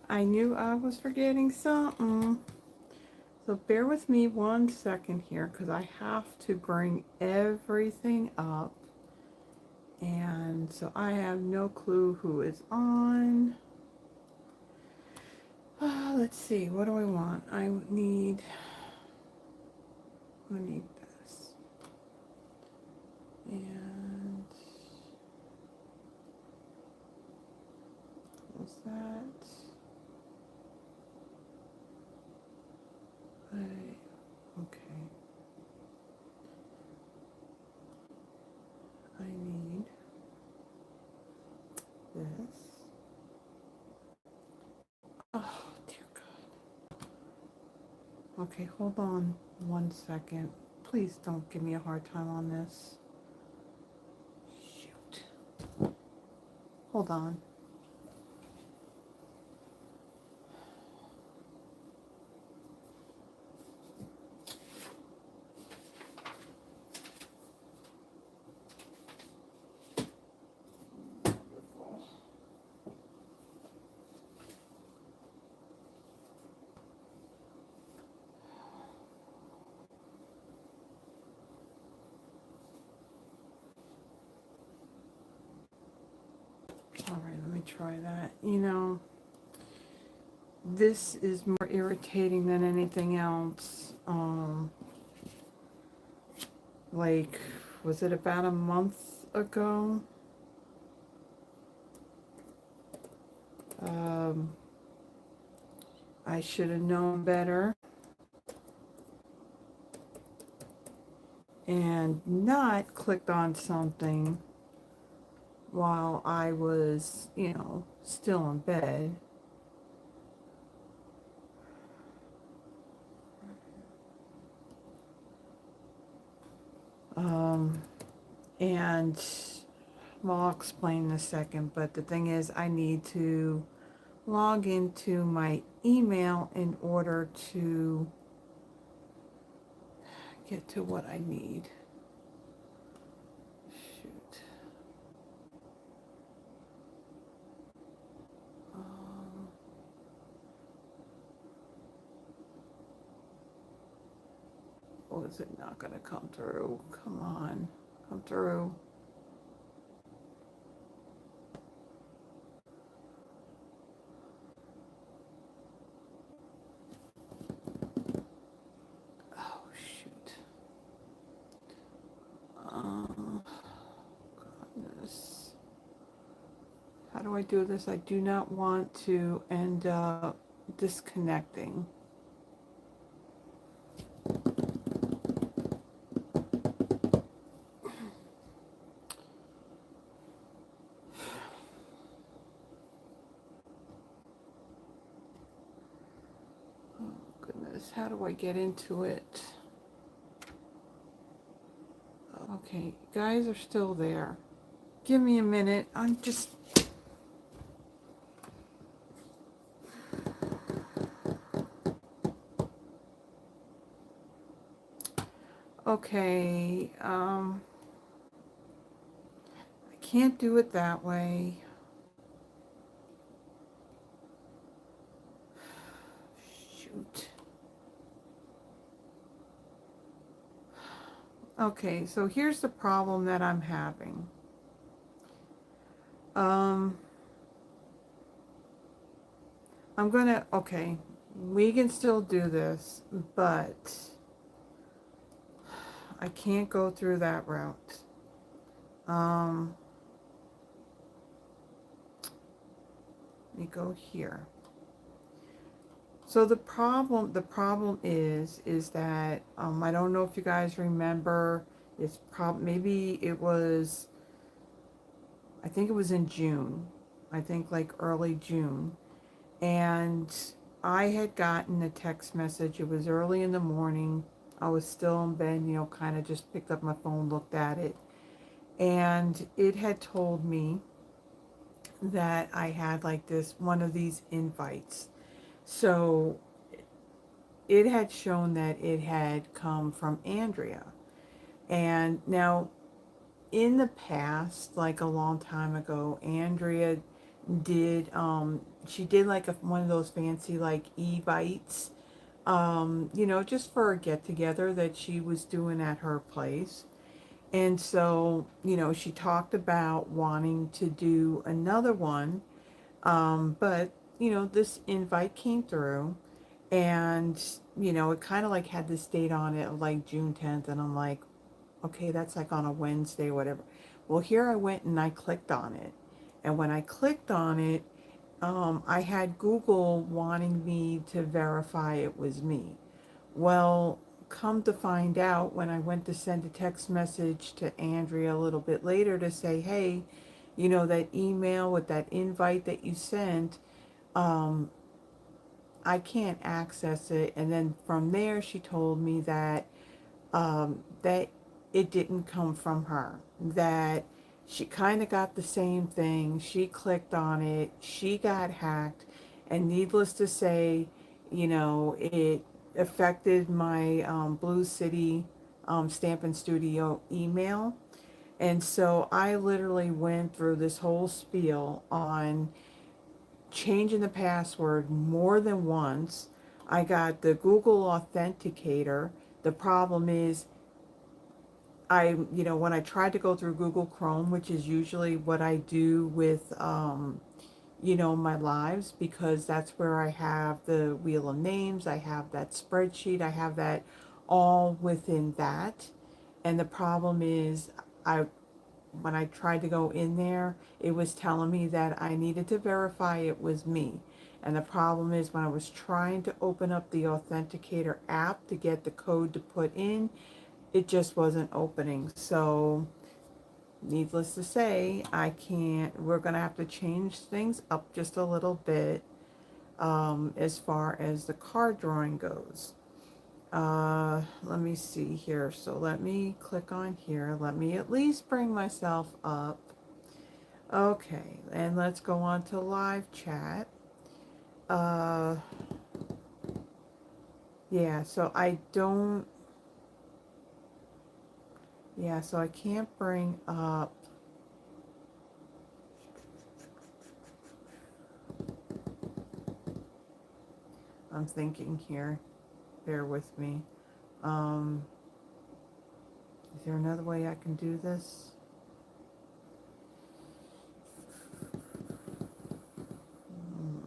I knew I was forgetting something. So bear with me 1 second here because I have to bring everything up. And so I have no clue who is on. Let's see, what do I want? I need this. And what's that? Okay. I need this. Oh, dear God. Okay, hold on 1 second. Please don't give me a hard time on this. Shoot. Hold on. All right, let me try that. You know, this is more irritating than anything else. Like, was it about a month ago? I should have known better and not clicked on something while I was, you know, still in bed. And well, I'll explain in a second, but the thing is, I need to log into my email in order to get to what I need. Shoot. Oh, is it not going to come through? Come on, come through. Oh, shoot. Goodness. How do I do this? I do not want to end up disconnecting. Oh, goodness. How do I get into it? Okay, you guys are still there. Give me a minute. I'm just... Okay, I can't do it that way. Shoot. Okay, so here's the problem that I'm having. I'm gonna, okay, we can still do this, but I can't go through that route. Let me go here. So the problem is that, I don't know if you guys remember, it's maybe it was, I think it was in June. I think like early June. And I had gotten a text message. It was early in the morning. I was still in bed, you know, kind of just picked up my phone, looked at it. And it had told me that I had like this, one of these invites. So it had shown that it had come from Andrea. And now in the past, like a long time ago, Andrea did, she did like one of those fancy like e-bites, you know, just for a get together that she was doing at her place. And so, you know, she talked about wanting to do another one, but, you know, this invite came through, and, you know, it kind of like had this date on it, like June 10th, and I'm like, okay, that's like on a Wednesday, whatever. Well, here I went and I clicked on it. And when I clicked on it, I had Google wanting me to verify it was me. Well, come to find out, when I went to send a text message to Andrea a little bit later to say, hey, you know, that email with that invite that you sent, um, I can't access it. And then from there, she told me that it didn't come from her, that she kind of got the same thing. She clicked on it, she got hacked, and needless to say, you know, it affected my Blue City Stampin' Studio email. And so I literally went through this whole spiel on changing the password more than once. I got the Google Authenticator. The problem is, you know, when I tried to go through Google Chrome, which is usually what I do with, you know, my lives, because that's where I have the wheel of names, I have that spreadsheet, I have that all within that. And the problem is, I, when I tried to go in there, it was telling me that I needed to verify it was me. And the problem is, when I was trying to open up the Authenticator app to get the code to put in, it just wasn't opening. So needless to say, I can't, we're gonna have to change things up just a little bit, as far as the card drawing goes. Let me see here. So let me click on here. Let me at least bring myself up. Okay, and let's go on to live chat. Uh, yeah, so I don't, yeah, so I can't bring up, I'm thinking here, bear with me. Um, is there another way I can do this? Hmm.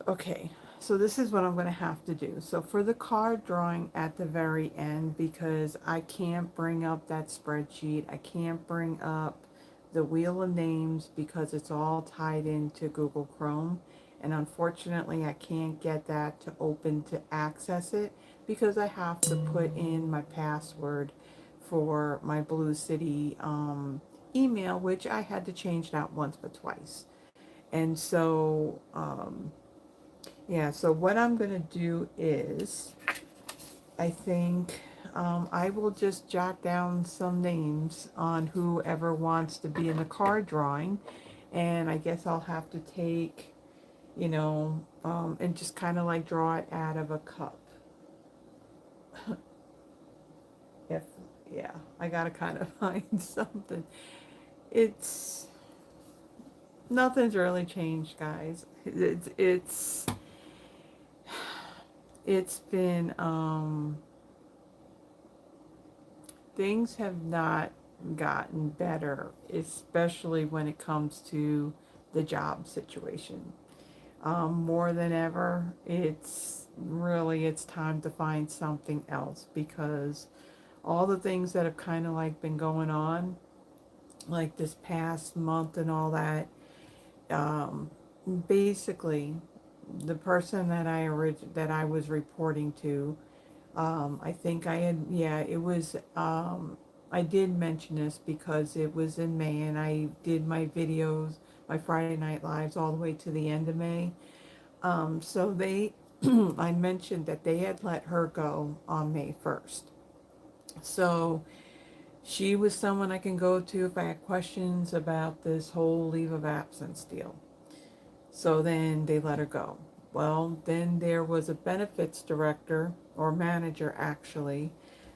Okay, so this is what I'm going to have to do. So for the card drawing at the very end, because I can't bring up that spreadsheet, I can't bring up the wheel of names because it's all tied into Google Chrome. And unfortunately, I can't get that to open to access it because I have to put in my password for my Blue City email, which I had to change not once but twice. And so, yeah, so what I'm going to do is, I think I will just jot down some names on whoever wants to be in the card drawing. And I guess I'll have to take, you know, and just kind of like draw it out of a cup. If, yeah, I got to kind of find something. It's, nothing's really changed, guys. It's been, things have not gotten better, especially when it comes to the job situation. More than ever, it's time to find something else, because all the things that have kind of like been going on, like this past month and all that, um, basically, the person that I was reporting to, I think I had, yeah, it was, I did mention this because it was in May and I did my videos, my Friday Night Lives all the way to the end of May. So they, I mentioned that they had let her go on May 1st. So she was someone I can go to if I had questions about this whole leave of absence deal. So then they let her go. Well, then there was a benefits director, or manager actually,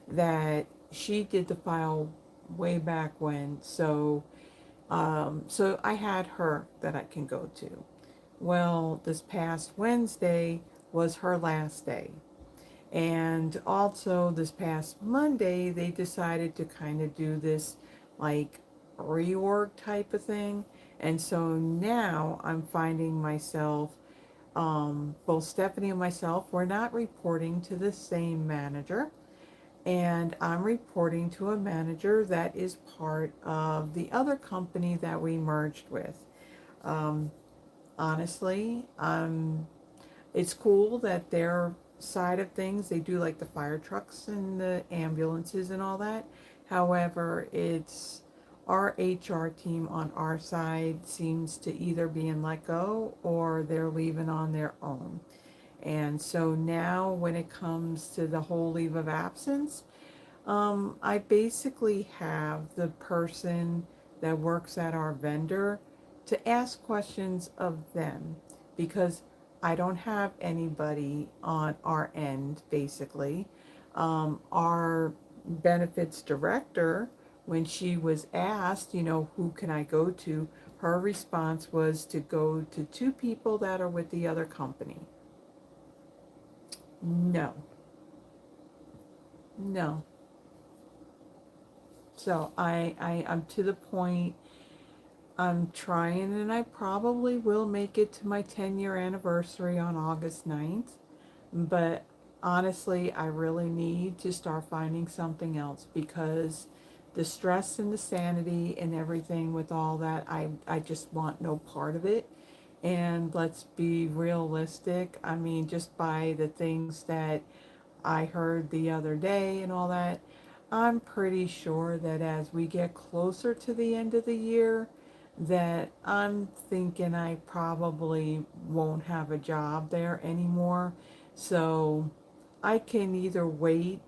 that she did the file way back when, so I had her that I can go to. Well, this past Wednesday was her last day. And also this past Monday, they decided to kind of do this like reorg type of thing. And so now I'm finding myself, both Stephanie and myself, we're not reporting to the same manager. And I'm reporting to a manager that is part of the other company that we merged with. Um, honestly, it's cool that their side of things, they do like the fire trucks and the ambulances and all that. However, it's our HR team on our side seems to either be in let go or they're leaving on their own. And so now when it comes to the whole leave of absence, I basically have the person that works at our vendor to ask questions of them because I don't have anybody on our end, basically. Our benefits director, when she was asked, who can I go to, her response was to go to two people that are with the other company. No, no. So I'm to the point. I'm trying, and I probably will make it to my 10-year anniversary on August 9th. But honestly, I really need to start finding something else because the stress and the sanity and everything with all that, I just want no part of it. And let's be realistic. I mean, just by the things that I heard the other day and all that, I'm pretty sure that as we get closer to the end of the year, that I'm thinking I probably won't have a job there anymore. So I can either wait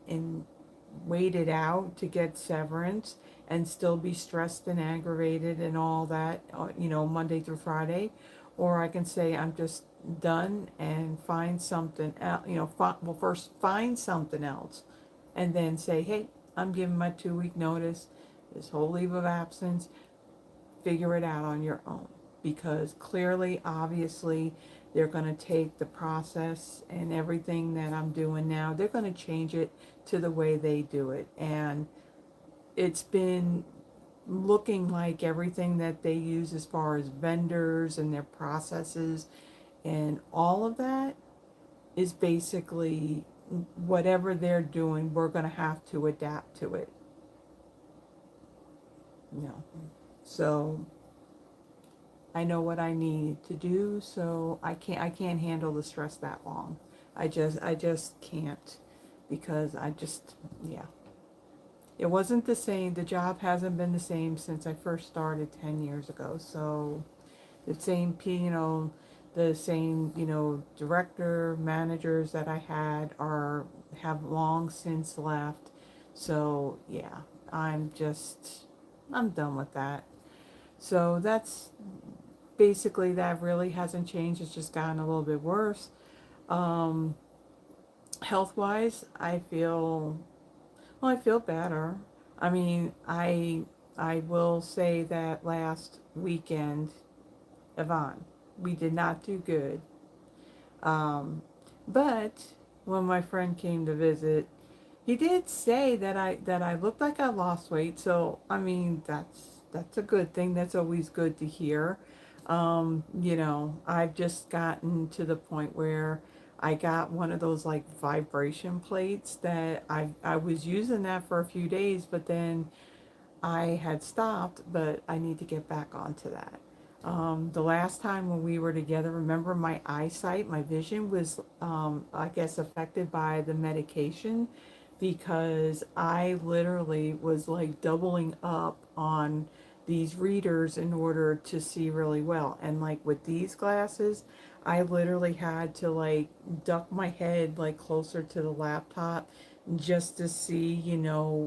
it out to get severance and still be stressed and aggravated and all that, Monday through Friday, or I can say I'm just done and find something else, well, first find something else and then say, hey, I'm giving my 2 week notice, this whole leave of absence, figure it out on your own. Because clearly, obviously, they're going to take the process and everything that I'm doing now, they're going to change it to the way they do it. And it's been looking like everything that they use as far as vendors and their processes and all of that is basically whatever they're doing, we're going to have to adapt to it. So I know what I need to do, so I can't handle the stress that long. I just can't because yeah. It wasn't the same. The job hasn't been the same since I first started 10 years ago. So the same, the same, director, managers that I had have long since left. So yeah, I'm done with that. So that's basically, that really hasn't changed. It's just gotten a little bit worse. Um, Health wise, I feel better. I mean, I will say that last weekend, Yvonne, we did not do good. Um, but when my friend came to visit, he did say that I looked like I lost weight. So I mean, that's a good thing. That's always good to hear. I've just gotten to the point where I got one of those like vibration plates that I was using that for a few days, but then I had stopped, but I need to get back onto that. The last time when we were together, remember my eyesight, my vision was, I guess, affected by the medication because I literally was like doubling up on these readers in order to see really well. And like with these glasses, I literally had to like duck my head like closer to the laptop just to see,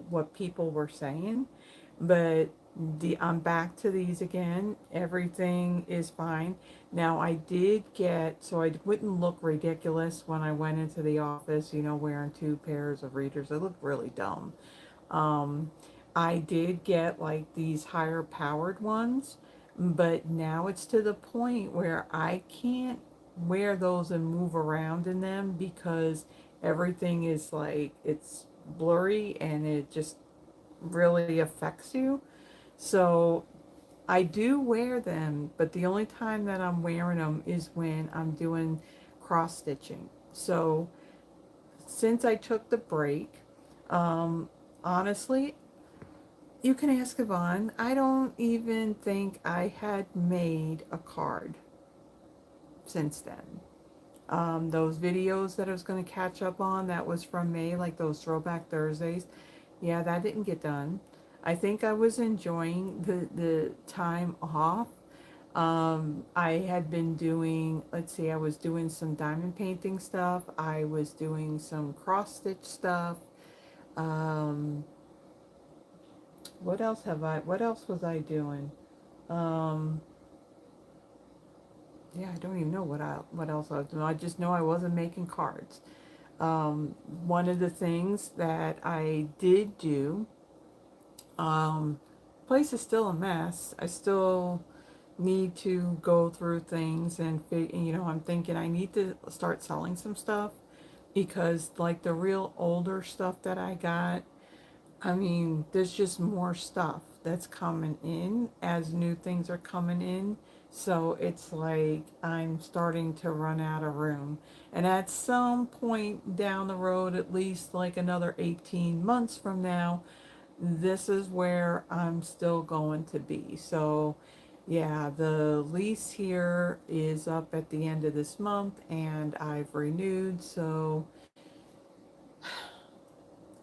what people were saying. But I'm back to these again. Everything is fine. Now I did get, so I wouldn't look ridiculous when I went into the office, wearing two pairs of readers. I looked really dumb. Um, I did get like these higher powered ones, but now it's to the point where I can't wear those and move around in them because everything is like it's blurry and it just really affects you. So I do wear them, but the only time that I'm wearing them is when I'm doing cross stitching. So since I took the break, um, honestly, you can ask Yvonne. I don't even think I had made a card since then. Those videos that I was going to catch up on, that was from May, like those Throwback Thursdays. Yeah, that didn't get done. I think I was enjoying the time off. I had been doing, let's see, I was doing some diamond painting stuff. I was doing some cross stitch stuff. Um, what else was I doing? Um, yeah, I don't even know what else I was doing. I just know I wasn't making cards. One of the things that I did do, um, place is still a mess. I still need to go through things and I'm thinking I need to start selling some stuff because like the real older stuff that I got, I mean, there's just more stuff that's coming in as new things are coming in. So it's like I'm starting to run out of room. And at some point down the road, at least like another 18 months from now, this is where I'm still going to be. So yeah, the lease here is up at the end of this month and I've renewed. So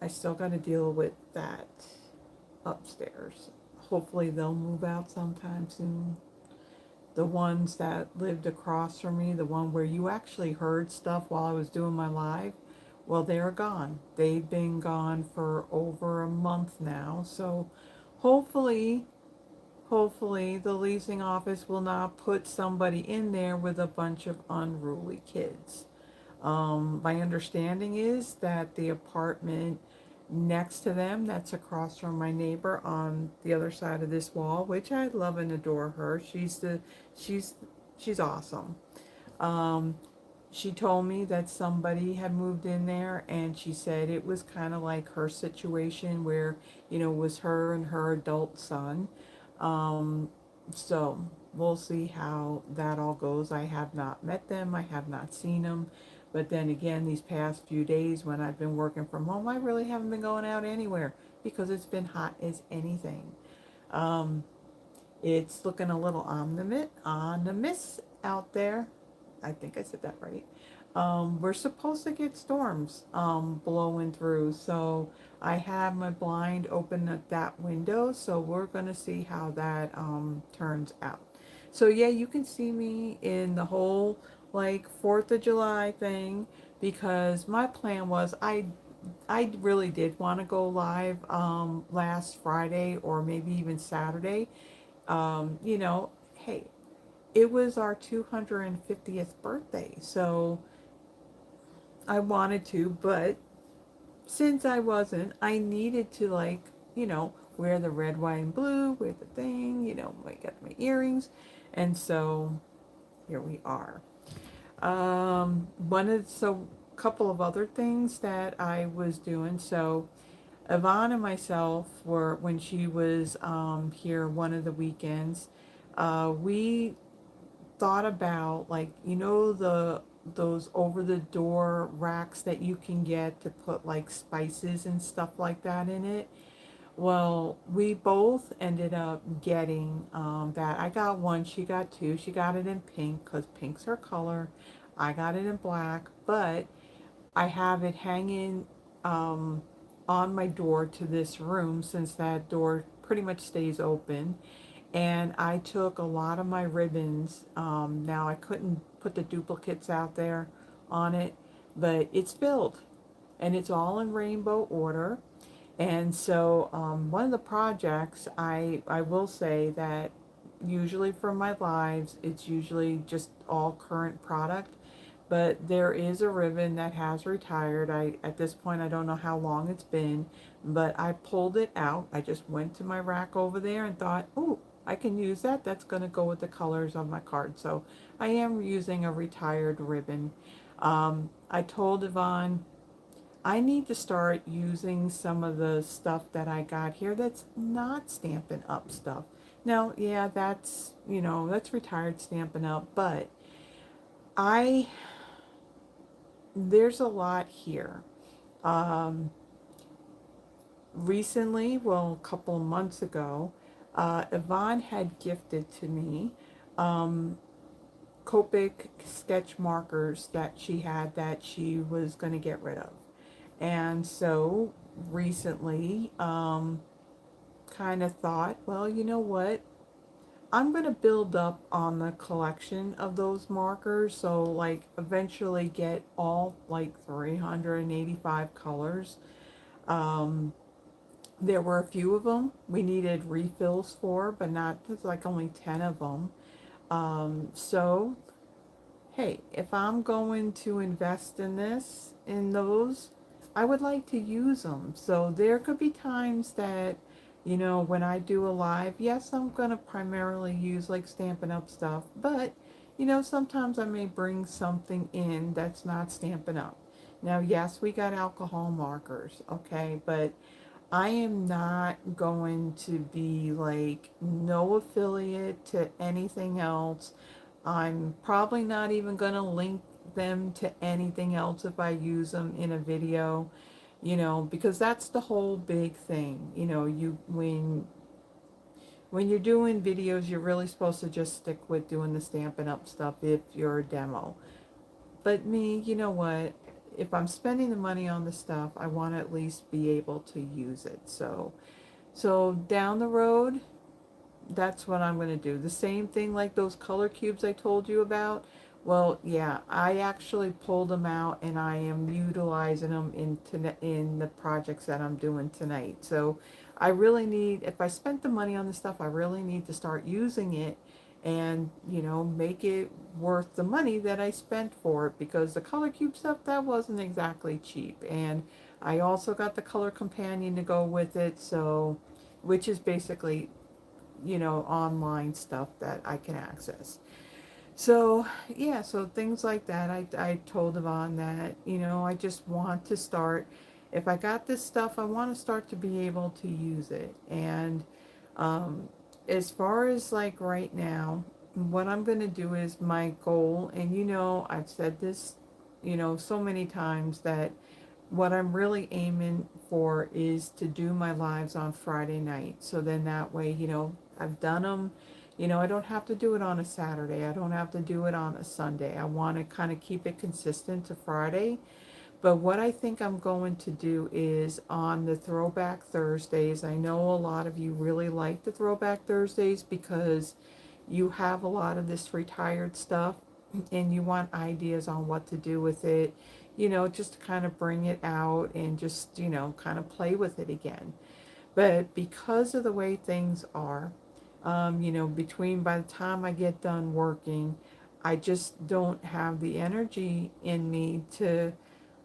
I still got to deal with that upstairs. Hopefully they'll move out sometime soon. The ones that lived across from me, the one where you actually heard stuff while I was doing my live, well, they're gone. They've been gone for over a month now. So hopefully, hopefully the leasing office will not put somebody in there with a bunch of unruly kids. My understanding is that the apartment next to them, that's across from my neighbor on the other side of this wall, which I love and adore her. She's she's awesome. Um, she told me that somebody had moved in there and she said it was kind of like her situation where, it was her and her adult son. Um, so we'll see how that all goes. I have not met them, I have not seen them. But then again, these past few days when I've been working from home, I really haven't been going out anywhere because it's been hot as anything. Um, it's looking a little ominous out there. I think I said that right. We're supposed to get storms blowing through, so I have my blind open at that window, so we're gonna see how that turns out. So yeah, you can see me in the whole like 4th of July thing because my plan was I really did want to go live last Friday or maybe even Saturday. Hey, it was our 250th birthday, so I wanted to, but since I wasn't, I needed to like, wear the red, white, and blue, wear the thing, I got my earrings, and so here we are. Couple of other things that I was doing. So Yvonne and myself were, when she was here one of the weekends, we thought about like those over the door racks that you can get to put like spices and stuff like that in it. Well, we both ended up getting that. I got one, she got two. She got it in pink because pink's her color. I got it in black, but I have it hanging um, on my door to this room since that door pretty much stays open. And I took a lot of my ribbons. Now I couldn't put the duplicates out there on it, but it's filled and it's all in rainbow order. And so one of the projects, I will say that usually for my lives, it's usually just all current product. but there is a ribbon that has retired. At this point, I don't know how long it's been, but I pulled it out. I just went to my rack over there and thought, oh, I can use that. That's going to go with the colors of my card. So I am using a retired ribbon. I told Yvonne I need to start using some of the stuff that I got here that's not Stampin' Up stuff. Now, yeah, that's, that's retired Stampin' Up, but I, there's a lot here. Um, Recently, well, a couple of months ago, Yvonne had gifted to me um, Copic sketch markers that she had that she was going to get rid of. And so recently, kind of thought, well, you know what? I'm going to build up on the collection of those markers. So, like, eventually get all like 385 colors. Um, there were a few of them we needed refills for, but not, there's like only 10 of them. So, hey, if I'm going to invest in this, in those, I would like to use them. So there could be times that, when I do a live, yes, I'm going to primarily use like Stampin' Up stuff, but, sometimes I may bring something in that's not Stampin' Up. Now, yes, we got alcohol markers, okay, but I am not going to be like no affiliate to anything else. I'm probably not even going to link them to anything else if I use them in a video, because that's the whole big thing. When you're doing videos, you're really supposed to just stick with doing the Stampin' Up stuff if you're a demo. But me, you know what? If I'm spending the money on the stuff, I want to at least be able to use it. So down the road, that's what I'm going to do. The same thing like those color cubes I told you about. Well, yeah, I actually pulled them out and I am utilizing them in the projects that I'm doing tonight. So I really need, if I spent the money on the stuff, I really need to start using it and, make it worth the money that I spent for it, because the color cube stuff, that wasn't exactly cheap. And I also got the color companion to go with it, so, which is basically, online stuff that I can access. So, yeah, so things like that. I told Yvonne that, I just want to start, if I got this stuff, I want to start to be able to use it. And um, as far as like right now, what I'm going to do is my goal, and I've said this, so many times that what I'm really aiming for is to do my lives on Friday night. So then that way, I've done them. I don't have to do it on a Saturday. I don't have to do it on a Sunday. I want to kind of keep it consistent to Friday. But what I think I'm going to do is on the Throwback Thursdays. I know a lot of you really like the Throwback Thursdays because you have a lot of this retired stuff and you want ideas on what to do with it, just to kind of bring it out and just, kind of play with it again. But because of the way things are, between by the time I get done working, I just don't have the energy in me to,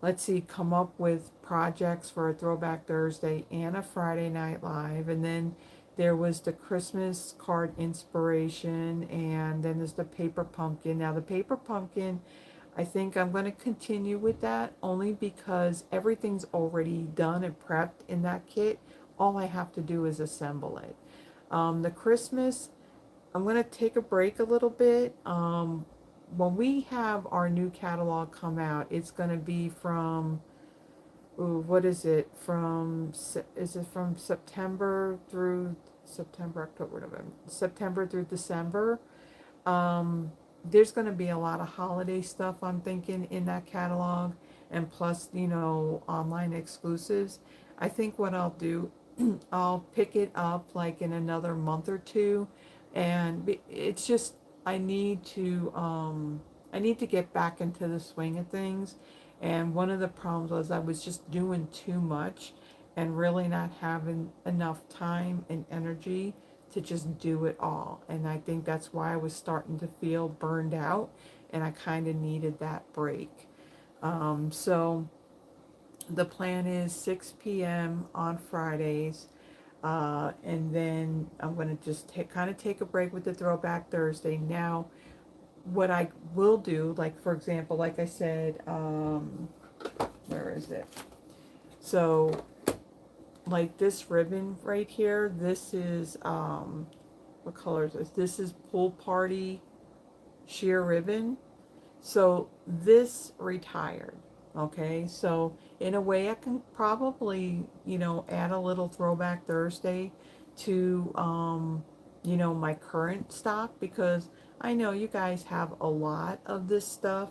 let's see, come up with projects for a Throwback Thursday and a Friday Night Live. And then there was the Christmas card inspiration, and then there's the paper pumpkin. Now, the paper pumpkin, I think I'm going to continue with that only because everything's already done and prepped in that kit. All I have to do is assemble it. The Christmas, I'm going to take a break a little bit. When we have our new catalog come out, it's going to be from, ooh, what is it? Is it from September, October, November, September through December? There's going to be a lot of holiday stuff, I'm thinking, in that catalog, and plus, online exclusives. I think what I'll do, I'll pick it up like in another month or two, and it's just I need to get back into the swing of things. And one of the problems was I was just doing too much and really not having enough time and energy to just do it all. And I think that's why I was starting to feel burned out and I kind of needed that break. So the plan is 6 p.m. on Fridays. And then I'm going to just kind of take a break with the Throwback Thursday. Now, what I will do, like for example, like I said, where is it? So, like this ribbon right here, this is, what color is this? This is Pool Party sheer ribbon. So this retired, okay? So in a way I can probably, add a little Throwback Thursday to, my current stock, because I know you guys have a lot of this stuff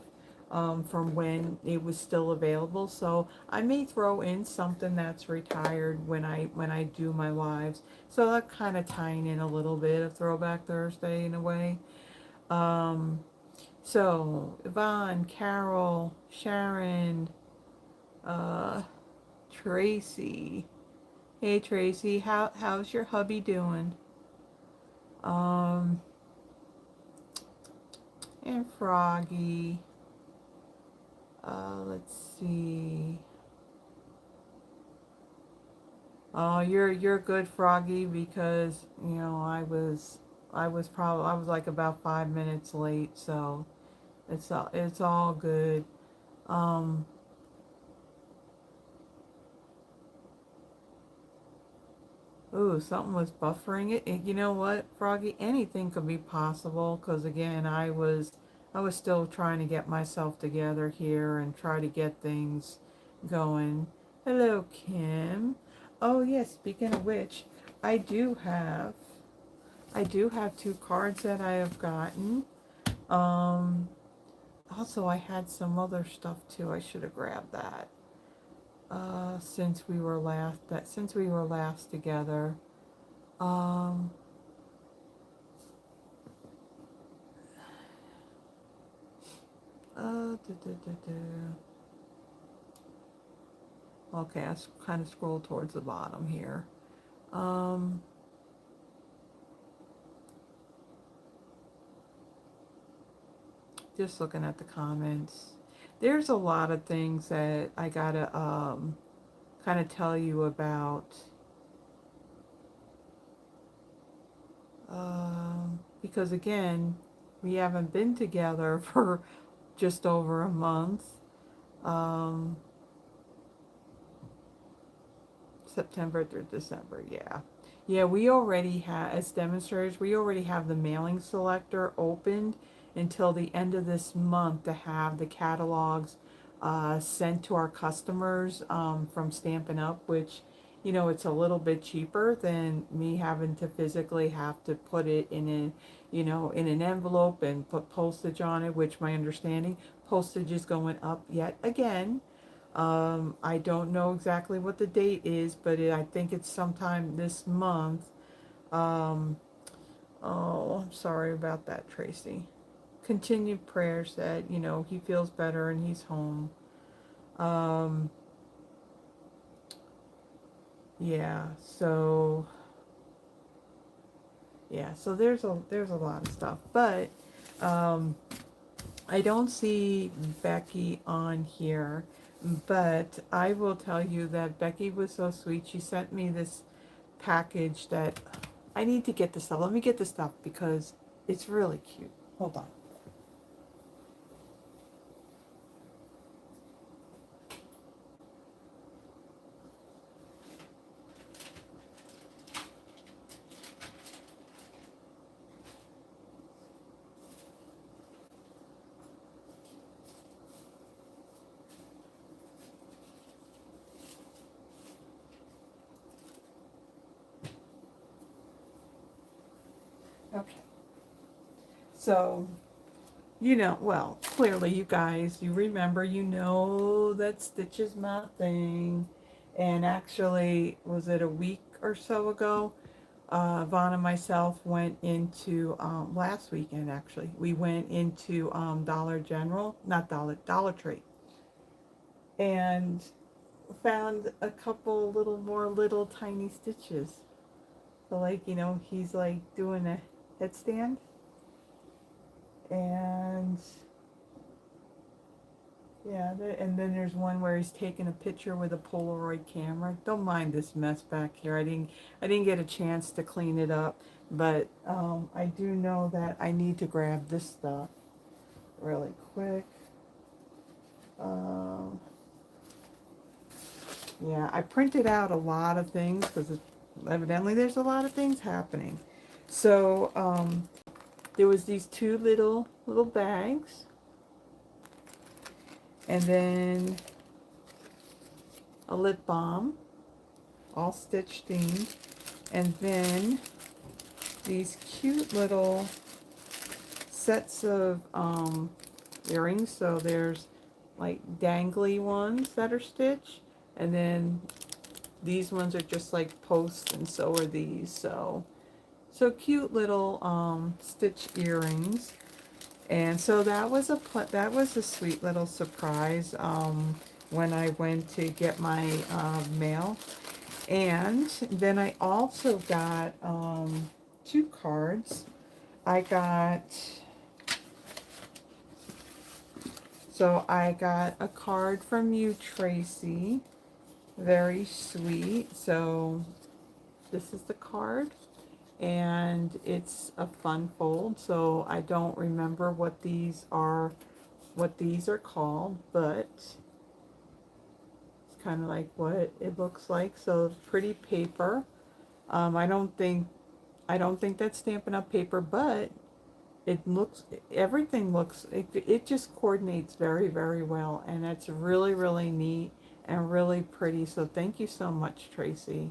from when it was still available. So I may throw in something that's retired when I do my lives. So that kind of tying in a little bit of Throwback Thursday in a way. Um, so, Yvonne, Carol, Sharon, uh, Tracy. Hey Tracy, how's your hubby doing? Um, and Froggy. Let's see. Oh, you're good, Froggy, because I was like about 5 minutes late, so it's all good. Um, Ooh, something was buffering it. And you know what, Froggy? Anything could be possible. Cause again, I was still trying to get myself together here and try to get things going. Hello, Kim. Oh yes. Speaking of which, I do have, I do have two cards that I have gotten. Um. Also, I had some other stuff too. I should have grabbed that. Since we were last together. Um. Da, da, da, da. Okay, I kind of scroll towards the bottom here. Um, just looking at the comments. There's a lot of things that I gotta kind of tell you about. Because again, we haven't been together for just over a month. Um, September through December, yeah. Yeah, we already have, as demonstrators, we already have the mailing selector opened until the end of this month to have the catalogs sent to our customers from Stampin' Up, which, it's a little bit cheaper than me having to physically have to put it in an envelope and put postage on it, which my understanding, postage is going up yet again. I don't know exactly what the date is, but I think it's sometime this month. Um, oh, I'm sorry about that, Tracy. Continued prayers that, he feels better and he's home. Um, yeah, so, there's a lot of stuff. But, um, I don't see Becky on here, but I will tell you that Becky was so sweet. She sent me this package that I need to get this stuff. Let me get this stuff because it's really cute. Hold on. Okay. So, well, clearly you guys, you remember, that Stitch is my thing. And actually, was it a week or so ago? Vaughn and myself went into, last weekend actually, we went into Dollar General, not Dollar Tree, and found a couple little more little tiny stitches. So like, he's like doing a headstand, and Yeah, and then there's one where he's taking a picture with a Polaroid camera. Don't mind this mess back here. I didn't get a chance to clean it up, but I do know that I need to grab this stuff really quick. Um, yeah, I printed out a lot of things because evidently there's a lot of things happening. So there was these two little bags, and then a lip balm, all stitch themed, and then these cute little sets of earrings. So there's like dangly ones that are stitched, and then these ones are just like posts, and so are these. So cute little stitch earrings. And so that was a sweet little surprise when I went to get my mail. And then I also got two cards. I got I got a card from you, Tracy. Very sweet. So this is the card, and it's a fun fold. So I don't remember what these are called, but it's kind of like what it looks like. So pretty paper. I don't think that's Stampin' Up! Paper, but it looks, everything looks, it just coordinates very, very well, and it's really, really neat and really pretty. So thank you so much, Tracy.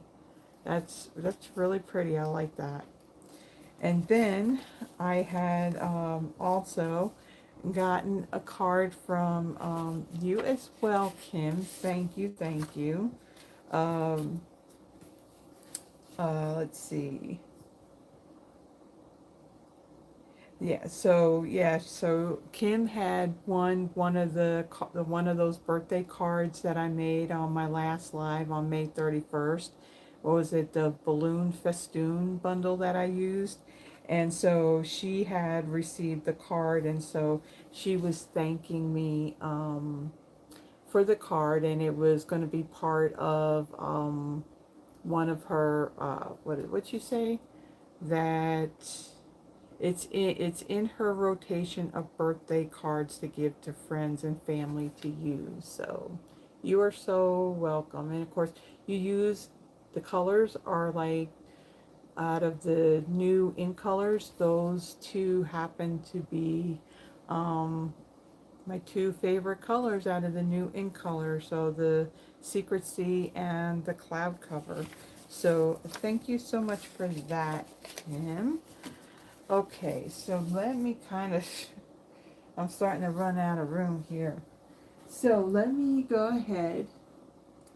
That's really pretty. I like that. And then I had also gotten a card from you as well, Kim. Thank you, thank you. Um, let's see. So Kim had one of one of those birthday cards that I made on my last live on May 31st. What was it? The balloon festoon bundle that I used. And so she had received the card, and so she was thanking me for the card, and it was going to be part of one of her what you say, that it's in her rotation of birthday cards to give to friends and family to use. So you are so welcome. And of course, you use, the colors are like, out of the new ink colors, those two happen to be um, my two favorite colors out of the new ink colors. So the Secret Sea and the Cloud Cover. So thank you so much for that, Kim. Okay, so let me kind of, I'm starting to run out of room here. So let me go ahead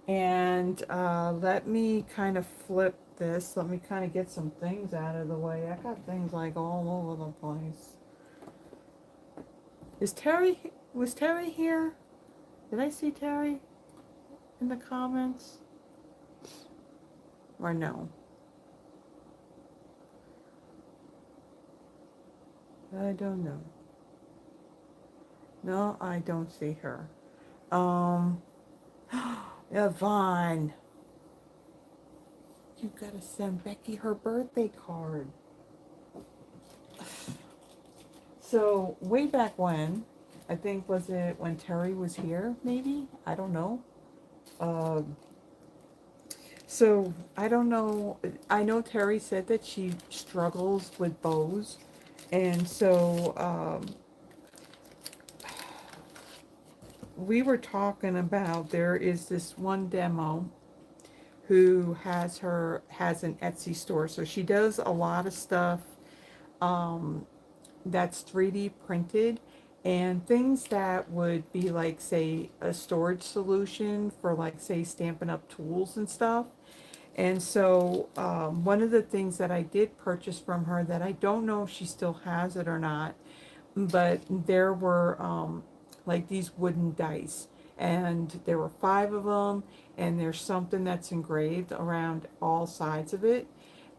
and let me kind of flip this. Let me kind of get some things out of the way. I got things like all over the place. Was Terry here? Did I see Terry in the comments? Or no? I don't know. No, I don't see her. Um, Yvonne, you gotta send Becky her birthday card. So way back when, I think, was it when Terry was here? Maybe, I don't know. Um, so I don't know. I know Terry said that she struggles with bows, and so we were talking about, there is this one demo who has an Etsy store. So she does a lot of stuff that's 3D printed, and things that would be like, say, a storage solution for, like, say, Stampin' Up! Tools and stuff. And so one of the things that I did purchase from her, that I don't know if she still has it or not, but there were like these wooden dice, and there were 5 of them, and there's something that's engraved around all sides of it.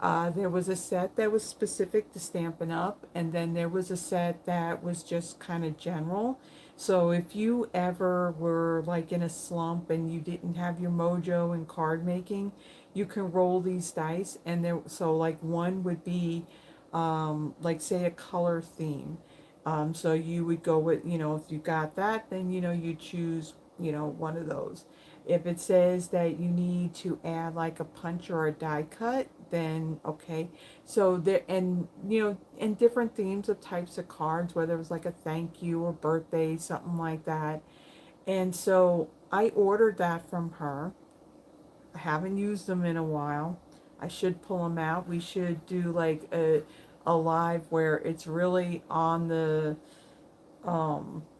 There was a set that was specific to Stampin' Up, and then there was a set that was just kind of general. So if you ever were like in a slump and you didn't have your mojo in card making, you can roll these dice, and there, so like one would be like say a color theme. So you would go with, if you got that, then you choose, one of those. If it says that you need to add like a punch or a die cut, then okay. So there, and and different themes of types of cards, whether it was like a thank you or birthday, something like that. And so I ordered that from her. I haven't used them in a while. I should pull them out. We should do like a live where it's really on the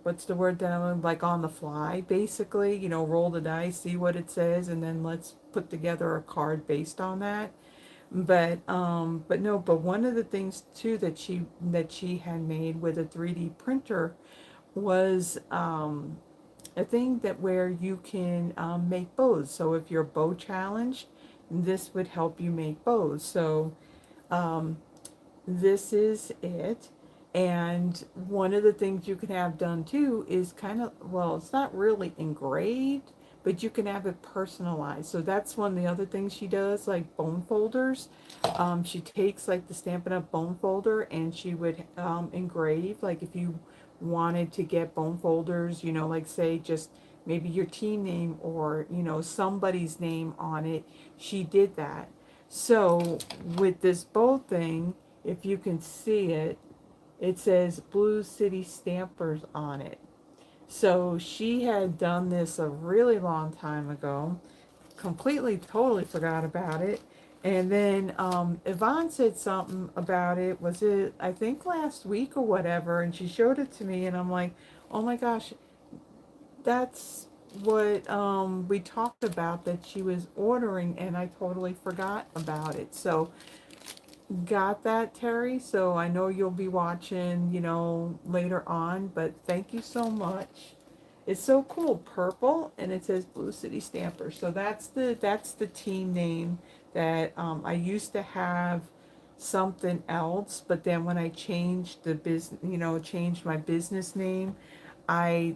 what's the word that I'm like on the fly, basically, roll the dice, see what it says, and then let's put together a card based on that. But no, but one of the things too that she had made with a 3D printer was a thing that where you can make bows. So if you're bow challenged, this would help you make bows. So um, this is it. And one of the things you can have done too is kind of, well, it's not really engraved, but you can have it personalized. So that's one of the other things she does, like bone folders. She takes like the Stampin' Up! Bone folder and she would engrave, like if you wanted to get bone folders, like say just maybe your team name or, somebody's name on it, she did that. So with this bow thing, if you can see it, it says Blue City Stampers on it. So she had done this a really long time ago, completely, totally forgot about it. And then Yvonne said something about it. Was it, I think, last week or whatever? And she showed it to me, and I'm like, oh my gosh, that's what we talked about that she was ordering, and I totally forgot about it. So got that, Terry. So I know you'll be watching, later on, but thank you so much. It's so cool, purple, and it says Blue City Stamper. So that's the team name that I used to have something else, but then when I changed the business, changed my business name, I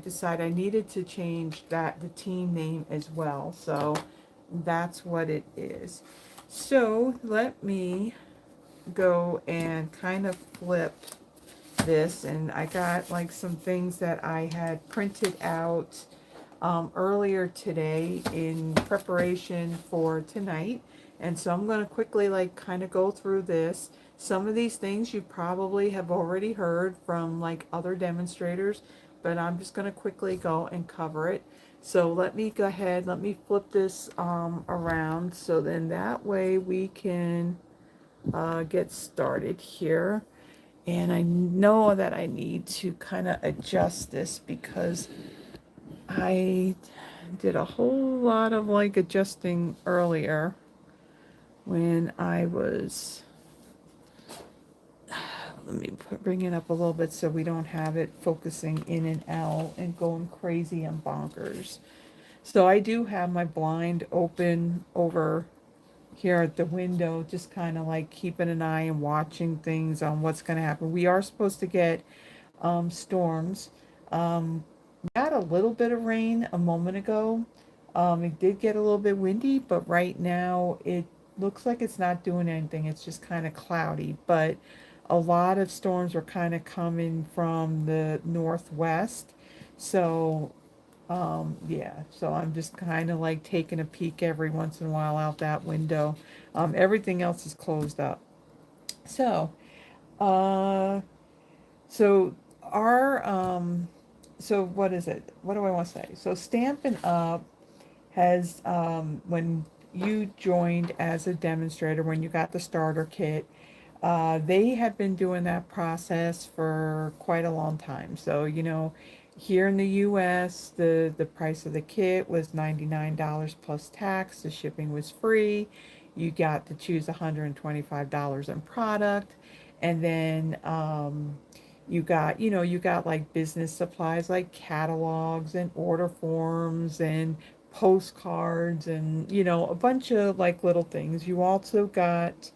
decided I needed to change the team name as well. So that's what it is. So let me go and kind of flip this, and I got like some things that I had printed out earlier today in preparation for tonight. And so I'm going to quickly like kind of go through this. Some of these things you probably have already heard from like other demonstrators, but I'm just going to quickly go and cover it. So let me go ahead, let me flip this around, so then that way we can get started here. And I know that I need to kind of adjust this because I did a whole lot of like adjusting earlier when I was, let me bring it up a little bit so we don't have it focusing in and out and going crazy and bonkers. So I do have my blind open over here at the window, just kind of like keeping an eye and watching things on what's going to happen. We are supposed to get storms. We got a little bit of rain a moment ago. It did get a little bit windy, but right now it looks like it's not doing anything. It's just kind of cloudy, but a lot of storms are kind of coming from the northwest. So yeah, so I'm just kind of like taking a peek every once in a while out that window. Everything else is closed up. So, uh, so our, so what is it? What do I want to say? So Stampin' Up! Has, when you joined as a demonstrator, when you got the starter kit, they have been doing that process for quite a long time. So, here in the US, the price of the kit was $99 plus tax. The shipping was free. You got to choose $125 in product. And then you got like business supplies like catalogs and order forms and postcards and, a bunch of like little things. You also got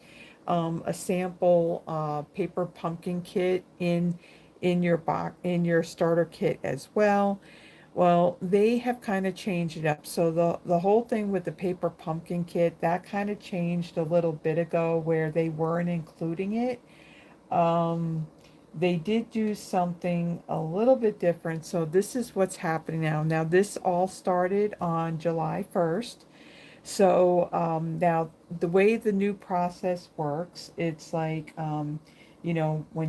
a sample paper pumpkin kit in in your box, in your starter kit as well. Well, they have kind of changed it up. So the whole thing with the paper pumpkin kit, that kind of changed a little bit ago where they weren't including it. Um, they did do something a little bit different. So this is what's happening now. Now this all started on July 1st. So now the way the new process works, it's like, when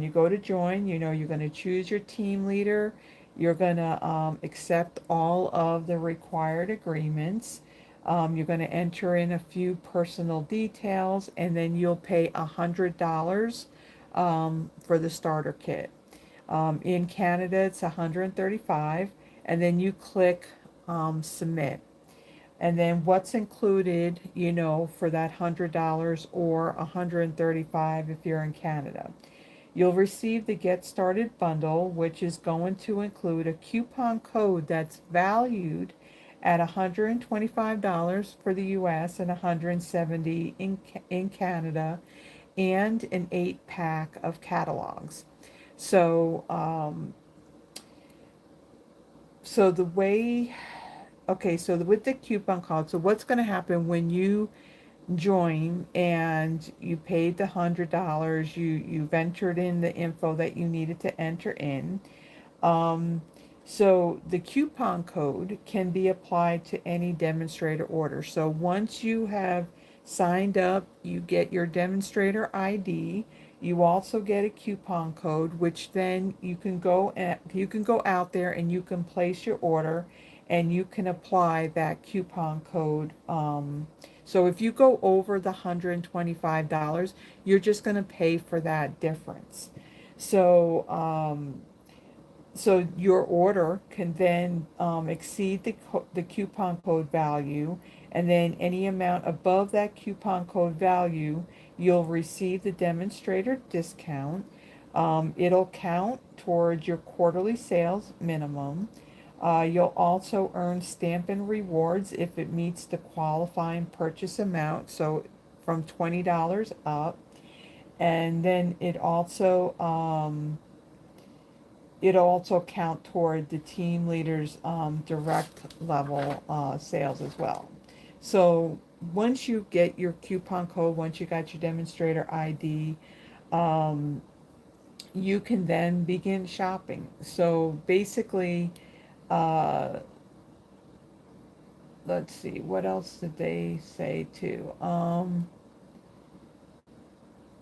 you go to join, you're going to choose your team leader. You're going to accept all of the required agreements. You're going to enter in a few personal details, and then you'll pay $100 for the starter kit. In Canada, it's 135, and then you click submit. And then what's included, for that $100 or 135 if you're in Canada. You'll receive the Get Started bundle, which is going to include a coupon code that's valued at $125 for the US and 170 in Canada, and an 8-pack of catalogs. So, so the way, okay, so with the coupon code, so what's going to happen when you join and you paid the $100, you've entered in the info that you needed to enter in. Um, so the coupon code can be applied to any demonstrator order. So once you have signed up, you get your demonstrator ID. You also get a coupon code, which then you can go out there and you can place your order, and you can apply that coupon code. So if you go over the $125, you're just going to pay for that difference. So so your order can then exceed the coupon code value, and then any amount above that coupon code value, you'll receive the demonstrator discount. It'll count towards your quarterly sales minimum. You'll also earn stamp and rewards if it meets the qualifying purchase amount, so from $20 up. And then it'll also count toward the team leader's direct level sales as well. So once you get your coupon code, once you got your demonstrator ID, um, you can then begin shopping. So basically, uh, let's see, what else did they say too?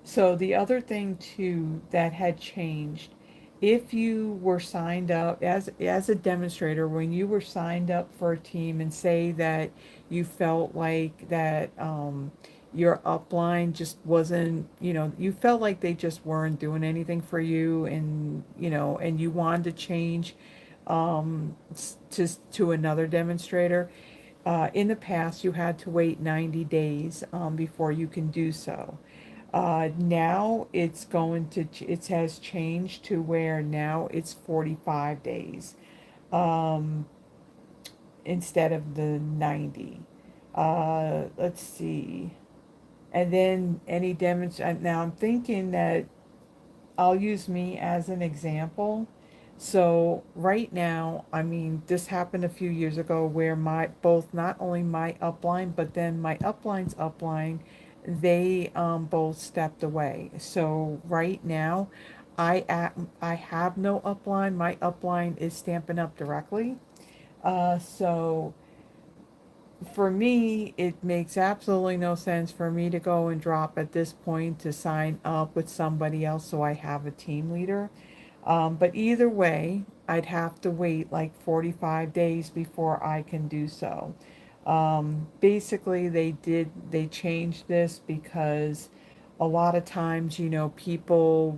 So the other thing too that had changed, if you were signed up as a demonstrator, when you were signed up for a team, and say that you felt like that your upline just wasn't, you felt like they just weren't doing anything for you, and and you wanted to change to another demonstrator. In the past, you had to wait 90 days before you can do so. Now it has changed to where now it's 45 days um, instead of the 90. Let's see. And then any demonstration. Now I'm thinking that I'll use me as an example. So right now, I mean, this happened a few years ago where not only my upline, but then my upline's upline, they both stepped away. So right now, I have no upline. My upline is Stampin' Up directly. So for me, it makes absolutely no sense for me to go and drop at this point to sign up with somebody else so I have a team leader. But either way, I'd have to wait like 45 days before I can do so. Basically, they changed this because a lot of times, people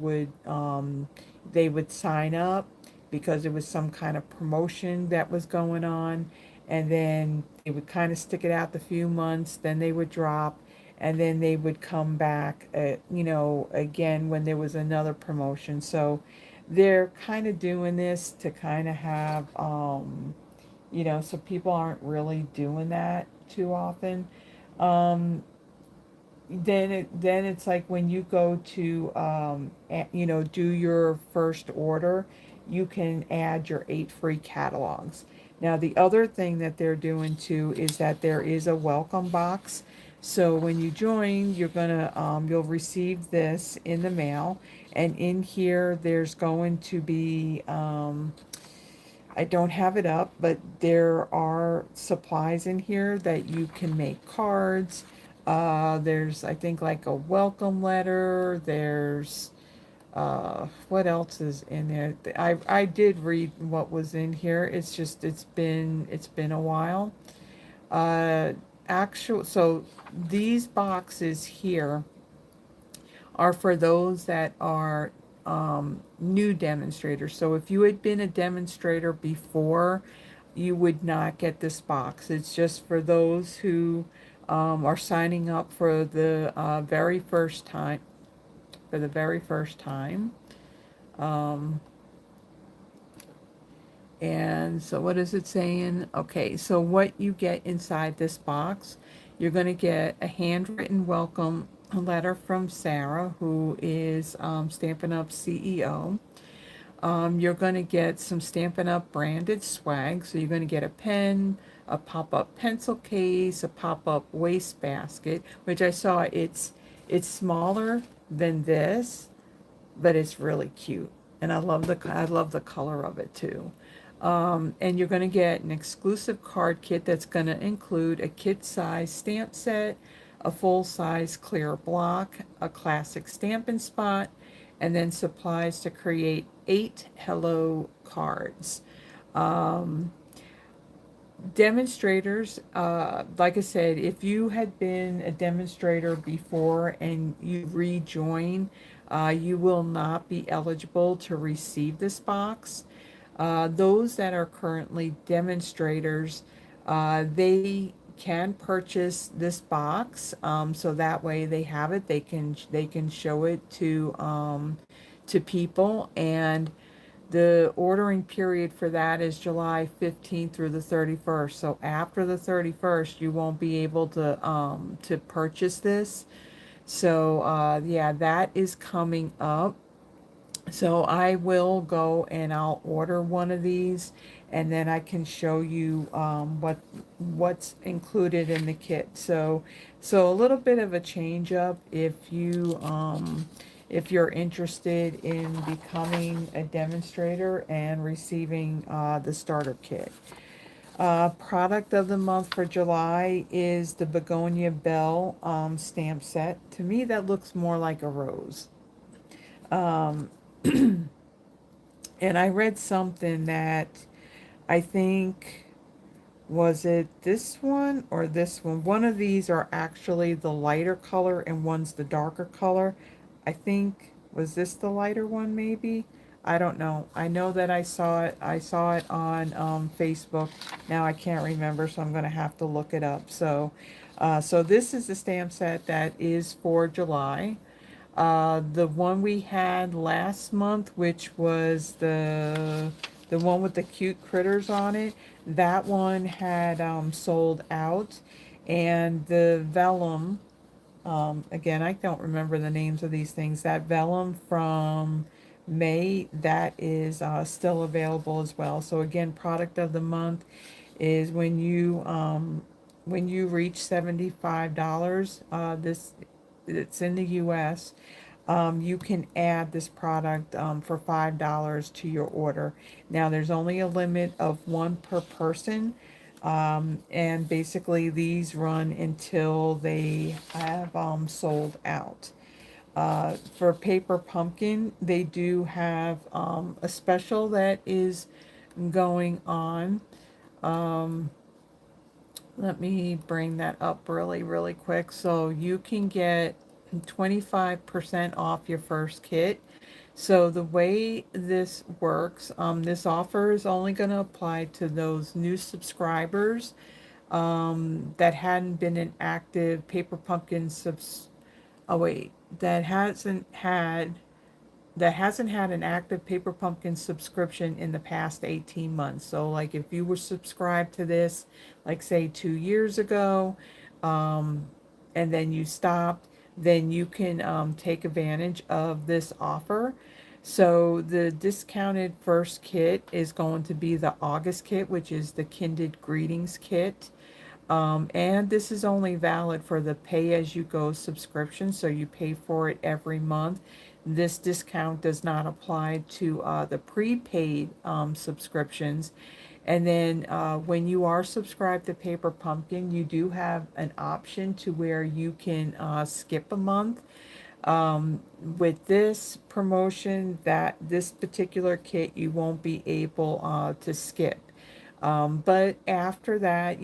they would sign up because it was some kind of promotion that was going on, and then they would kind of stick it out the few months, then they would drop, and then they would come back, again when there was another promotion. So they're kind of doing this to kind of have, so people aren't really doing that too often. Um, then it's like when you go to you know, do your first order, you can add your 8 free catalogs. Now the other thing that they're doing too is that there is a welcome box. So when you join, you're gonna you'll receive this in the mail, and in here there's going to be I don't have it up, but there are supplies in here that you can make cards. There's, I think, like a welcome letter. There's, what else is in there? I did read what was in here. It's just, it's been a while. Uh, so these boxes here are for those that are new demonstrators. So if you had been a demonstrator before, you would not get this box. It's just for those who are signing up for the very first time. For the very first time. Um, and so what is it saying? Okay, so what you get inside this box, you're going to get a handwritten welcome letter from Sarah, who is Stampin' Up CEO. You're going to get some Stampin' Up branded swag. So you're going to get a pen, a pop-up pencil case, a pop-up waste basket, which I saw it's smaller than this, but it's really cute. And I love the color of it too. And you're going to get an exclusive card kit that's going to include a kit size stamp set, a full size clear block, a classic Stampin' Spot, and then supplies to create 8 hello cards. Um, Demonstrators, like I said, if you had been a demonstrator before and you rejoin, you will not be eligible to receive this box. Those that are currently demonstrators, they can purchase this box, so that way they have it. They can show it to people, and the ordering period for that is July 15th through the 31st. So after the 31st, you won't be able to purchase this. So yeah, that is coming up. So I will go and I'll order one of these, and then I can show you what's included in the kit. So a little bit of a change up if you're interested in becoming a demonstrator and receiving the starter kit. Product of the month for July is the Begonia Bell stamp set. To me, that looks more like a rose. Um, and I read something that I think, was it this one or this one? One of these are actually the lighter color and one's the darker color. I think, was this the lighter one maybe? I don't know. I know that I saw it on Facebook. Now I can't remember, so I'm going to have to look it up. So this is the stamp set that is for July. The one we had last month, which was the one with the cute critters on it, that one had sold out, and the vellum, again, I don't remember the names of these things. That vellum from May, that is still available as well. So again, product of the month is when you reach $75. This It's in the U.S. You can add this product for $5 to your order. Now, there's only a limit of one per person, and basically these run until they have sold out. For Paper Pumpkin, they do have a special that is going on. Um, Let me bring that up really, really quick. So you can get 25% off your first kit. So the way this works, this offer is only going to apply to those new subscribers that hadn't been an active Paper Pumpkin Oh wait, that hasn't had an active Paper Pumpkin subscription in the past 18 months. So like if you were subscribed to this, like say 2 years ago, and then you stopped, then you can take advantage of this offer. So the discounted first kit is going to be the August kit, which is the Kindred Greetings kit. And this is only valid for the pay-as-you-go subscription, so you pay for it every month. This discount does not apply to the prepaid subscriptions. And then when you are subscribed to Paper Pumpkin, you do have an option to where you can skip a month. With this promotion, that this particular kit, you won't be able to skip. But after that,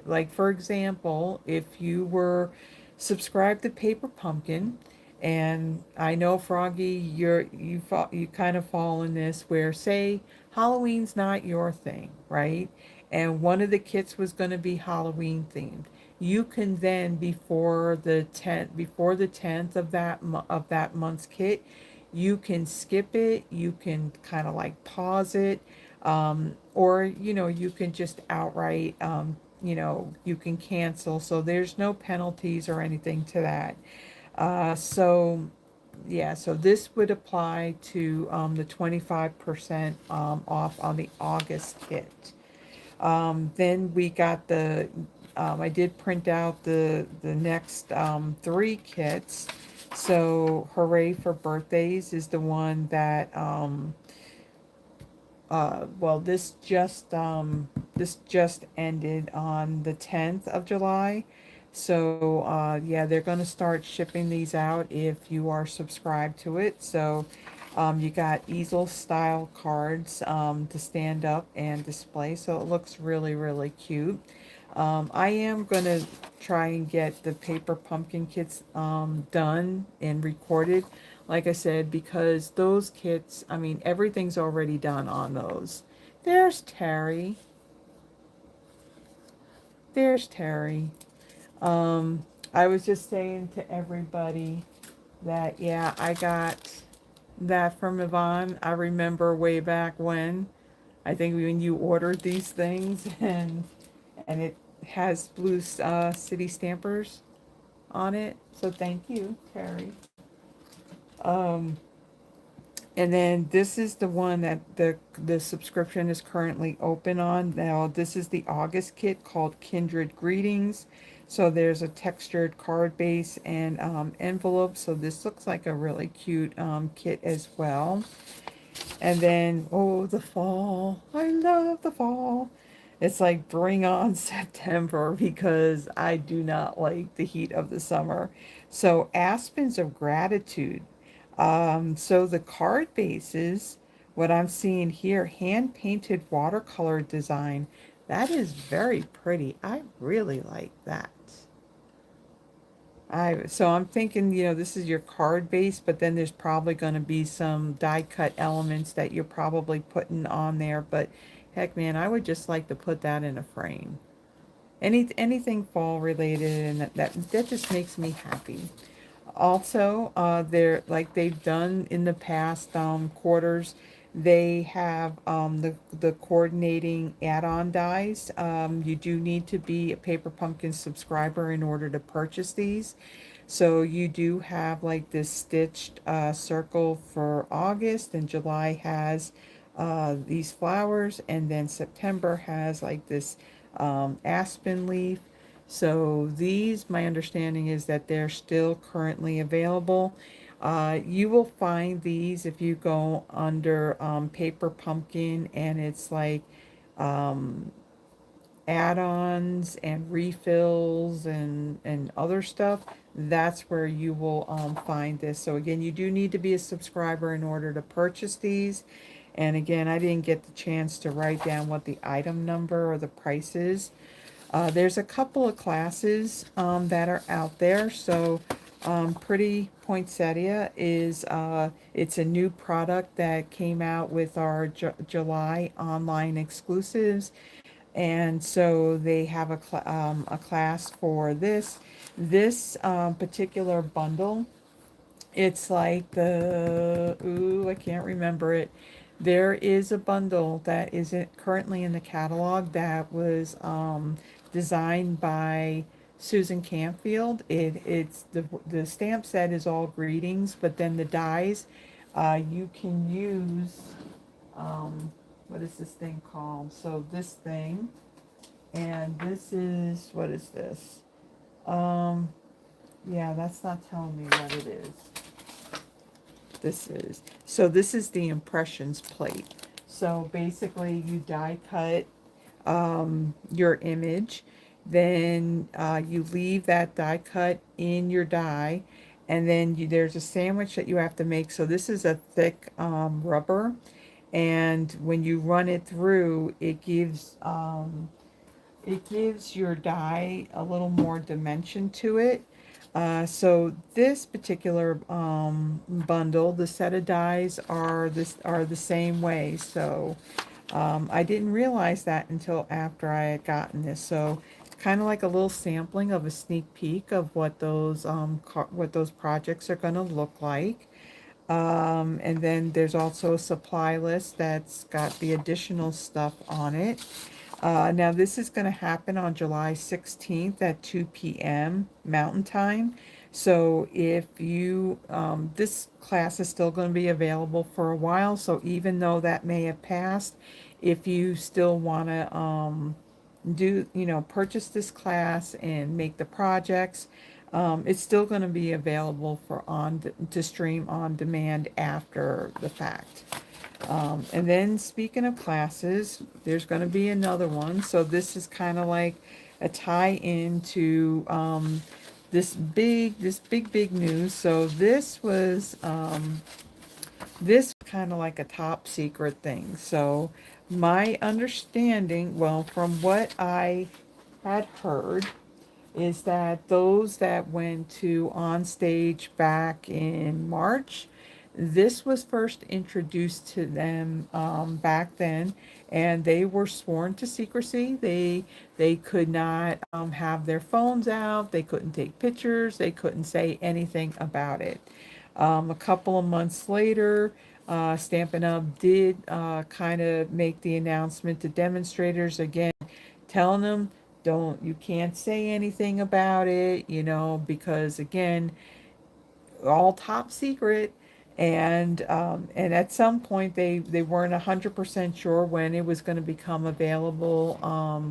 like for example, if you were subscribed to Paper Pumpkin, and I know Froggy, you kind of fall in this where say Halloween's not your thing, right? And one of the kits was going to be Halloween themed. You can then before the 10th of that month's kit, you can skip it. You can kind of like pause it, or you can just outright you can cancel, so there's no penalties or anything to that. So yeah, so this would apply to the 25% off on the August kit. Then we got I did print out the next three kits. So Hooray for Birthdays is the one that well, this just ended on the 10th of July. So yeah, they're going to start shipping these out if you are subscribed to it. So you got easel style cards to stand up and display. So it looks really, really cute. I am going to try and get the paper pumpkin kits done and recorded, like I said, because those kits, I mean, everything's already done on those. There's Terry. There's Terry. I was just saying to everybody that, yeah, I got that from Yvonne. I remember way back when, I think when you ordered these things, and it has blue city stampers on it. So thank you, Terry. Um, and then this is the one that the subscription is currently open on. Now this is the August kit called Kindred Greetings. So there's a textured card base and envelope. So this looks like a really cute kit as well. And then, oh, the fall. I love the fall. It's like bring on September because I do not like the heat of the summer. So Aspens of Gratitude. So the card bases, what I'm seeing here, hand painted watercolor design. That is very pretty. I really like that. So I'm thinking, this is your card base, but then there's probably going to be some die cut elements that you're probably putting on there. But heck, man, I would just like to put that in a frame. Anything fall related, and that just makes me happy. Also, they're like they've done in the past quarters. They have the coordinating add-on dies. You do need to be a Paper Pumpkin subscriber in order to purchase these. So you do have like this stitched circle for August, and July has these flowers, and then September has like this aspen leaf. So these, my understanding is that they're still currently available. You will find these if you go under Paper Pumpkin, and it's like um, add-ons and refills and other stuff. That's where you will find this. So again, you do need to be a subscriber in order to purchase these. And again, I didn't get the chance to write down what the item number or the price is. There's a couple of classes that are out there. So Pretty Poinsettia is it's a new product that came out with our July online exclusives, and so they have a class for this particular bundle. It's like I can't remember it. There is a bundle that isn't currently in the catalog that was designed by Susan Canfield. It's the stamp set is all greetings, but then the dies, you can use, what is this thing called? So this thing, and this is, what is this? Um, yeah, that's not telling me what it is. This is the impressions plate. So basically you die cut your image, then you leave that die cut in your die, and then there's a sandwich that you have to make. So this is a thick rubber, and when you run it through, it gives your die a little more dimension to it. So this particular bundle, the set of dies are the same way. So I didn't realize that until after I had gotten this. So kind of like a little sampling of a sneak peek of what what those projects are going to look like. And then there's also a supply list that's got the additional stuff on it. Now this is going to happen on July 16th at 2 p.m. Mountain Time. So if you, this class is still going to be available for a while. So even though that may have passed, if you still want to purchase this class and make the projects, it's still going to be available for to stream on demand after the fact. And then speaking of classes, there's going to be another one. So this is kind of like a tie-in to big news. So this kind of like a top secret thing. So my understanding, well, from what I had heard, is that those that went to On Stage back in March, this was first introduced to them back then, and they were sworn to secrecy. They could not have their phones out. They couldn't take pictures. They couldn't say anything about it. A couple of months later, Stampin' Up! Did kind of make the announcement to demonstrators again, telling them, you can't say anything about it, because again, all top secret. And at some point they weren't 100% sure when it was going to become available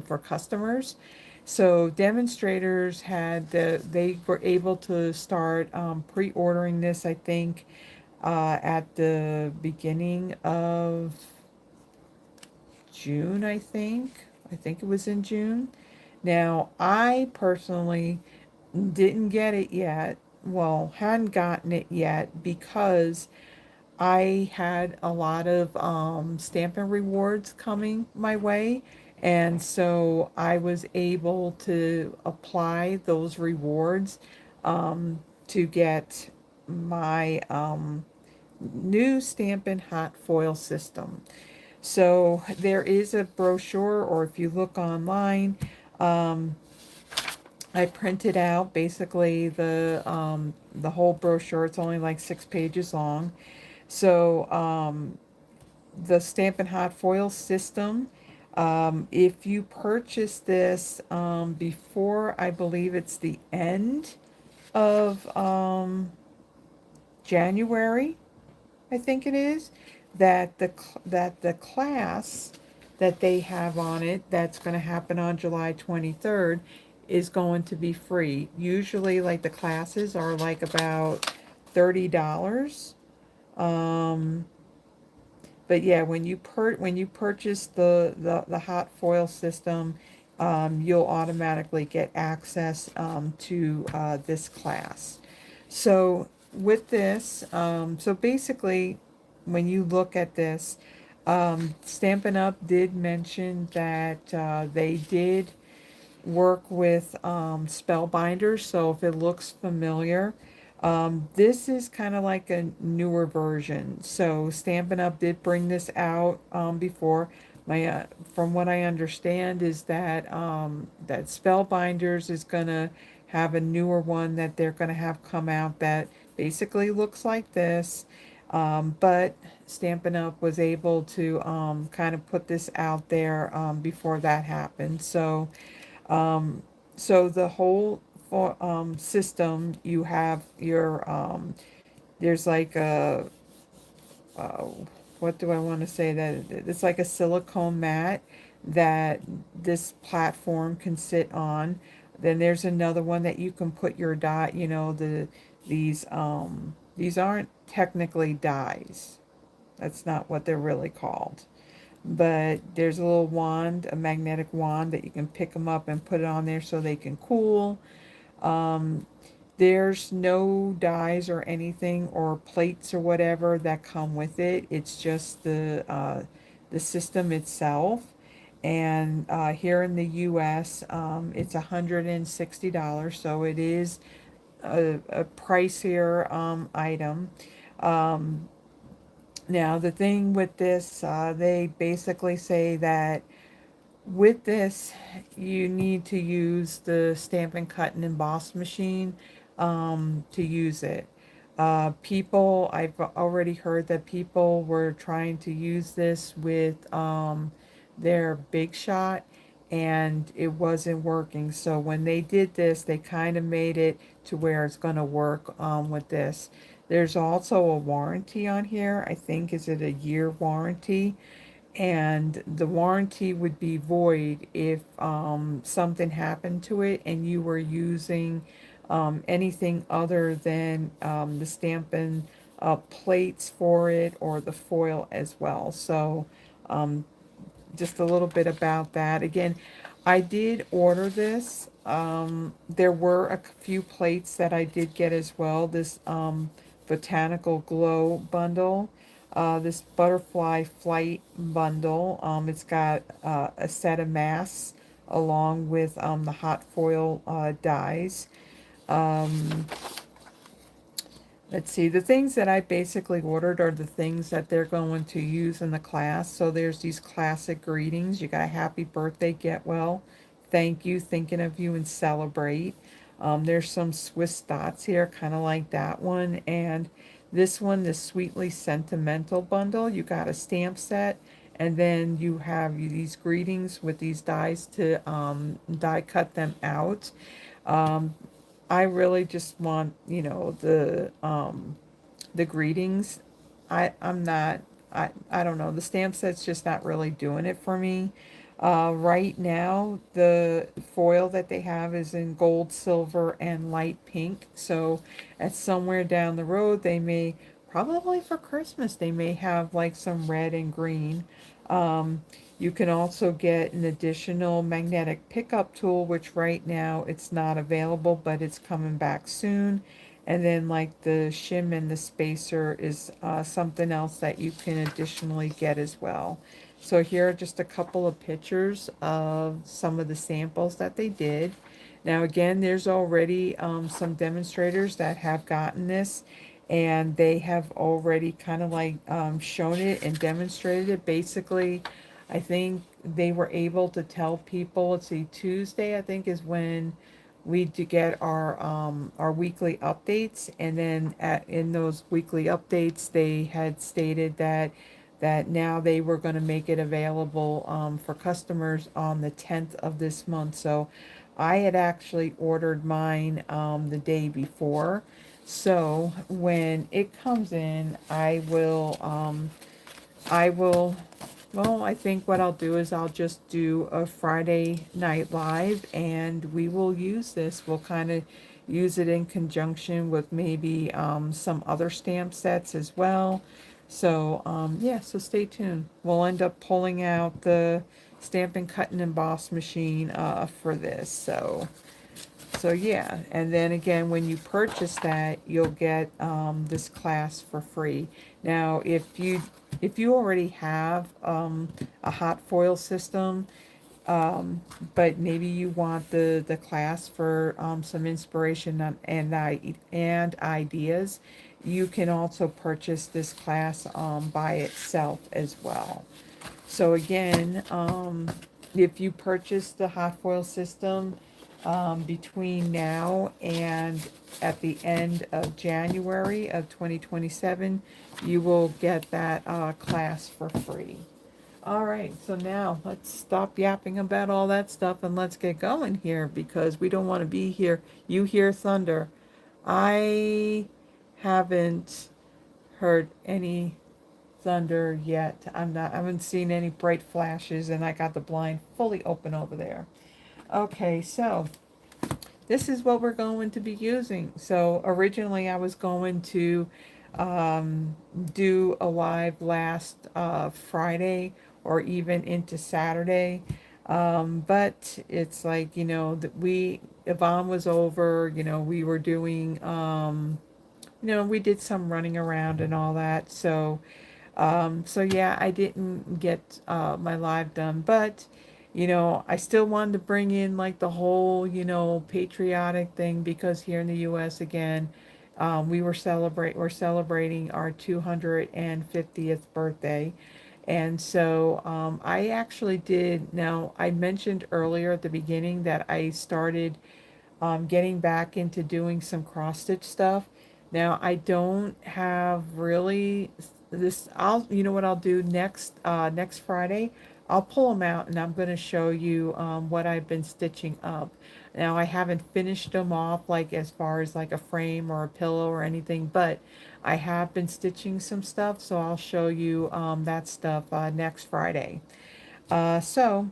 for customers. So demonstrators they were able to start pre-ordering this, I think, at the beginning of June, I think it was in June. Now, I personally didn't get it yet. Well, hadn't gotten it yet because I had a lot of Stampin' Rewards coming my way. And so I was able to apply those rewards to get my new Stampin' Hot Foil system. So there is a brochure, or if you look online, um, I printed out basically the whole brochure. It's only like 6 pages long. So the Stampin' Hot Foil system, if you purchase this before, I believe it's the end of January, I think it is, that the class that they have on it, that's going to happen on July 23rd, is going to be free. Usually, like, the classes are like about $30. Um, but yeah, when you purchase the hot foil system, you'll automatically get access to this class. So with this, so basically, when you look at this, Stampin' Up! Did mention that they did work with Spellbinders, so if it looks familiar, this is kind of like a newer version. So Stampin' Up! Did bring this out before. From what I understand is that that Spellbinders is gonna have a newer one that they're gonna have come out that basically looks like this. But Stampin' Up! Was able to kind of put this out there before that happened. So so the whole system, you have your, there's like a, uh, what do I want to say, that it's like a silicone mat that this platform can sit on. Then there's another one that you can put your die, you know, these aren't technically dies. That's not what they're really called. But there's a little wand, a magnetic wand that you can pick them up and put it on there so they can cool. Um, there's no dies or anything or plates or whatever that come with it. It's just the system itself. And here in the U.S., it's $160, so it is a pricier item. Um, Now, the thing with this, they basically say that with this, you need to use the stamp and cut and emboss machine to use it. I've already heard that people were trying to use this with their Big Shot, and it wasn't working. So when they did this, they kind of made it to where it's going to work with this. There's also a warranty on here. I think, is it a year warranty? And the warranty would be void if something happened to it and you were using anything other than the stamping plates for it or the foil as well. So um, just a little bit about that. Again, I did order this. There were a few plates that I did get as well. This Botanical Glow bundle. This Butterfly Flight bundle. It's got a set of masks along with the hot foil dies. Um, Let's see, the things that I basically ordered are the things that they're going to use in the class. So there's these classic greetings. You got happy birthday, get well, thank you, thinking of you, and celebrate. There's some Swiss dots here, kind of like that one. And this one, the Sweetly Sentimental bundle, you got a stamp set. And then you have these greetings with these dies to die cut them out. Um, I really just want, the greetings. I'm not, I don't know, the stamp set's just not really doing it for me. Right now, the foil that they have is in gold, silver, and light pink. So at somewhere down the road, they may, probably for Christmas, they may have like some red and green. Um, you can also get an additional magnetic pickup tool, which right now it's not available, but it's coming back soon. And then like the shim and the spacer is something else that you can additionally get as well. So here are just a couple of pictures of some of the samples that they did. Now again, there's already some demonstrators that have gotten this, and they have already kind of like shown it and demonstrated it. Basically, I think they were able to tell people, let's see, Tuesday I think is when we do get our weekly updates, and then in those weekly updates they had stated that now they were going to make it available for customers on the 10th of this month. So I had actually ordered mine the day before. So when it comes in, I will, well, I think what I'll do is I'll just do a Friday night live, and we will use this. We'll kind of use it in conjunction with maybe some other stamp sets as well. So, yeah, so stay tuned. We'll end up pulling out the stamp and cut and emboss machine for this. So yeah, and then again, when you purchase that, you'll get this class for free. Now, if you already have a hot foil system, but maybe you want the class for some inspiration and ideas, you can also purchase this class by itself as well. So again, if you purchase the hot foil system between now and at the end of January of 2027, you will get that class for free. All right, so now let's stop yapping about all that stuff and let's get going here because we don't want to be here. You hear thunder. I haven't heard any thunder yet. I haven't seen any bright flashes, and I got the blind fully open over there. Okay, so this is what we're going to be using. So originally I was going to do a live last Friday or even into Saturday. But it's like, that Yvonne was over, we were doing, we did some running around and all that. So yeah, I didn't get my live done, but I still wanted to bring in like the whole, patriotic thing because here in the U.S. again, we're celebrating our 250th birthday. And so I actually did. Now, I mentioned earlier at the beginning that I started getting back into doing some cross stitch stuff. Now I don't have really this. You know what I'll do next Friday. I'll pull them out and I'm going to show you what I've been stitching up. Now I haven't finished them off like as far as like a frame or a pillow or anything, but I have been stitching some stuff, so I'll show you that stuff next Friday. So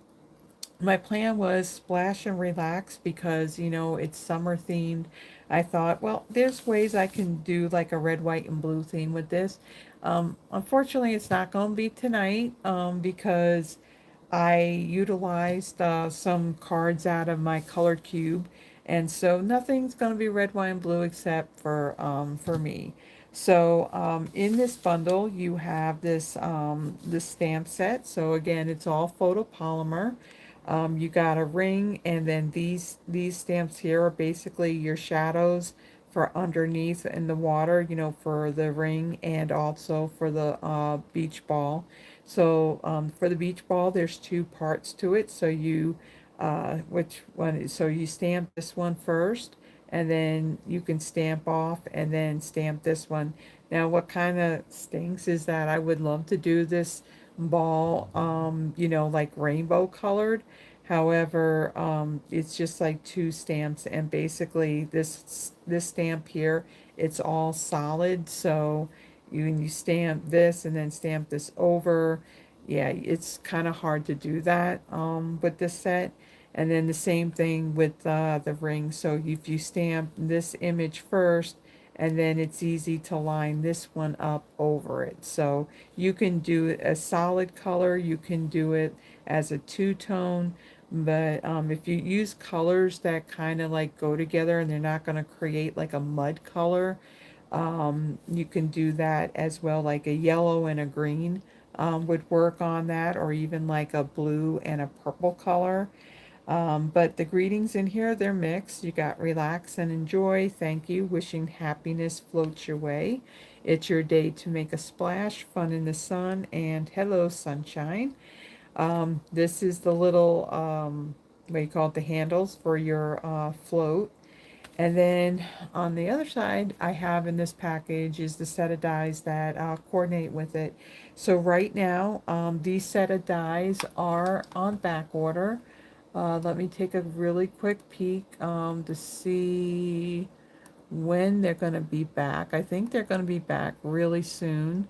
my plan was splash and relax because it's summer themed. I thought, well, there's ways I can do like a red, white, and blue theme with this. Unfortunately, it's not going to be tonight because I utilized some cards out of my colored cube, and so nothing's going to be red, white, and blue except for me. So in this bundle, you have this stamp set. So again, it's all photopolymer. You got a ring, and then these stamps here are basically your shadows for underneath in the water, for the ring and also for the beach ball. So for the beach ball, there's two parts to it. So which one? So you stamp this one first, and then you can stamp off and then stamp this one. Now, what kind of stinks is that I would love to do this ball, like rainbow colored. However, it's just like two stamps, and basically this stamp here, it's all solid. So you stamp this and then stamp this over. Yeah, it's kind of hard to do that with this set. And then the same thing with the ring. So if you stamp this image first, and then it's easy to line this one up over it. So you can do it a solid color, you can do it as a two-tone, but if you use colors that kind of like go together and they're not going to create like a mud color, you can do that as well. Like a yellow and a green would work on that, or even like a blue and a purple color. But the greetings in here, they're mixed. You got relax and enjoy, thank you, wishing happiness floats your way. It's your day to make a splash, fun in the sun, and hello, sunshine. This is the little, what do you call it, the handles for your float. And then on the other side, I have in this package is the set of dies that coordinate with it. So right now, these set of dies are on back order. Let me take a really quick peek to see when they're going to be back. I think they're going to be back really soon.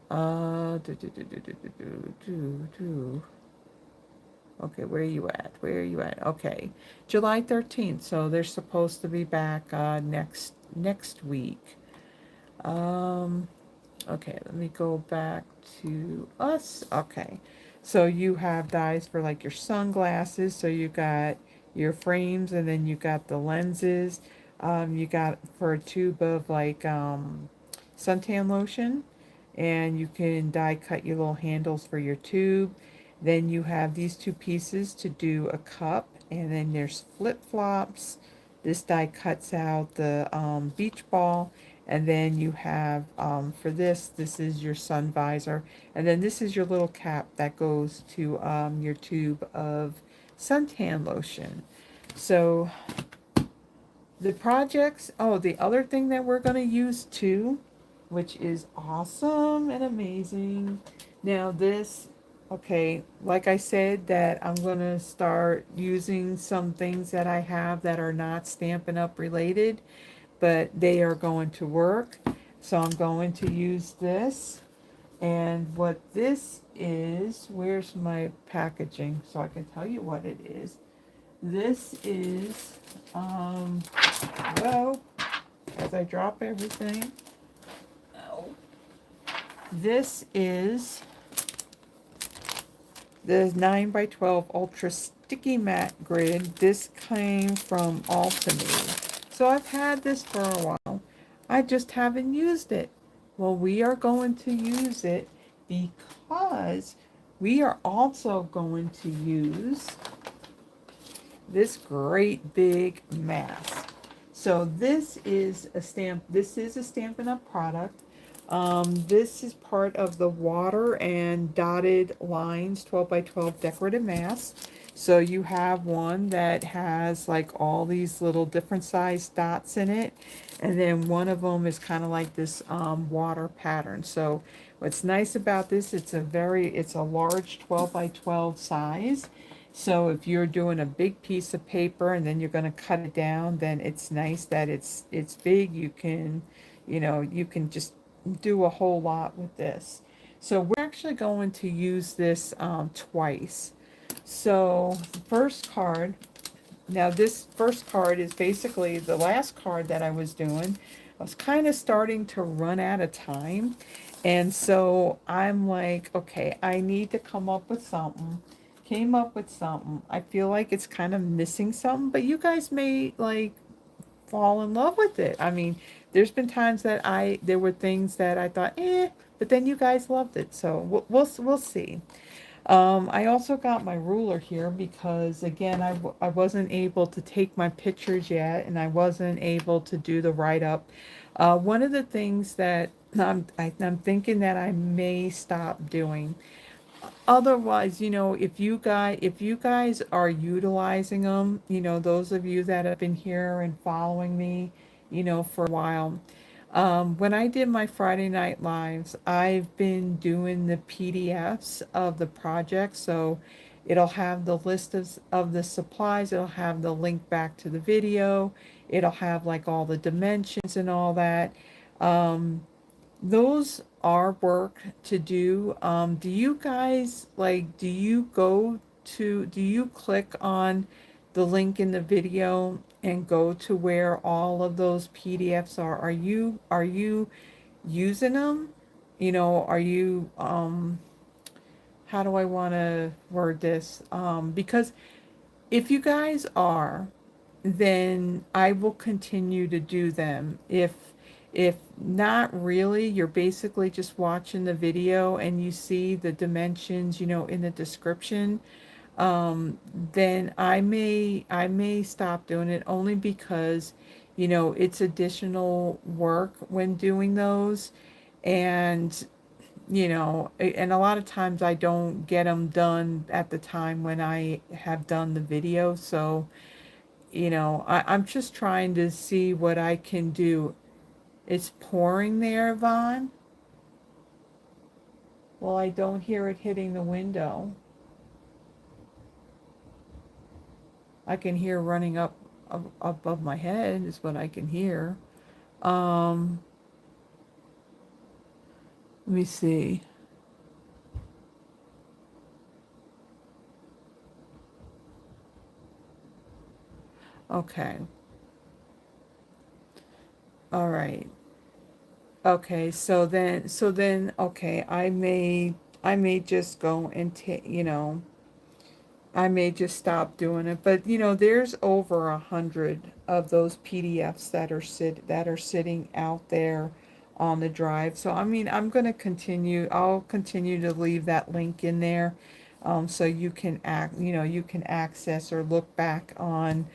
Do, do, do, do, do, do, do, do, do. Okay, where are you at? Where are you at? Okay, July 13th. So they're supposed to be back next week. Um, okay, let me go back to us. Okay, so you have dies for like your sunglasses. So you got your frames, and then you got the lenses. You got for a tube of like suntan lotion, and you can die cut your little handles for your tube. Then you have these two pieces to do a cup, and then there's flip-flops. This die cuts out the beach ball, and then you have for this is your sun visor, and then this is your little cap that goes to your tube of suntan lotion. So the projects, oh, the other thing that we're going to use too, which is awesome and amazing. Now Okay, like I said, that I'm gonna start using some things that I have that are not Stampin' Up! Related, but they are going to work. So I'm going to use this. And what this is, where's my packaging so I can tell you what it is. This is, whoa, as I drop everything. Oh. This is the 9 by 12 Ultra Sticky Matte Grid. This came from Alchemy. So I've had this for a while. I just haven't used it. Well, we are going to use it because we are also going to use this great big mask. So this is a Stampin' Up! Product. This is part of the water and dotted lines 12 by 12 decorative mask. So you have one that has like all these little different sized dots in it. And then one of them is kind of like this water pattern. So what's nice about this, it's a large 12 by 12 size. So if you're doing a big piece of paper and then you're going to cut it down, then it's nice that it's big. You can, you can just do a whole lot with this. So we're actually going to use this twice. So the first card, now this first card is basically the last card that I was doing. I was kind of starting to run out of time. And so I'm like, okay, I need to come up with something. Came up with something. I feel like it's kind of missing something, but you guys may like fall in love with it. I mean, there's been times that there were things that I thought, but then you guys loved it. So we'll see. I also got my ruler here because again, I wasn't able to take my pictures yet, and I wasn't able to do the write-up. One of the things that I'm thinking that I may stop doing. Otherwise, if you guys are utilizing them, those of you that have been here and following me, for a while, when I did my Friday Night Lives, I've been doing the PDFs of the project, so it'll have the list of the supplies, it'll have the link back to the video, it'll have like all the dimensions and all that. Those are work to do. Do you guys like, do you click on the link in the video and go to where all of those PDFs are? Are you using them? Are you, how do I want to word this? Because if you guys are, then I will continue to do them. If not really, you're basically just watching the video and you see the dimensions, in the description, then I may stop doing it only because, it's additional work when doing those. And and a lot of times I don't get them done at the time when I have done the video. So, I'm just trying to see what I can do. It's pouring there, Vaughn. Well, I don't hear it hitting the window. I can hear running up above my head is what I can hear. Um, Let me see. Okay. All right. Okay, okay, I may just go and take, I may just stop doing it. But there's over 100 of those PDFs that are sitting out there on the drive. So I mean, I'll continue to leave that link in there, so you can access or look back on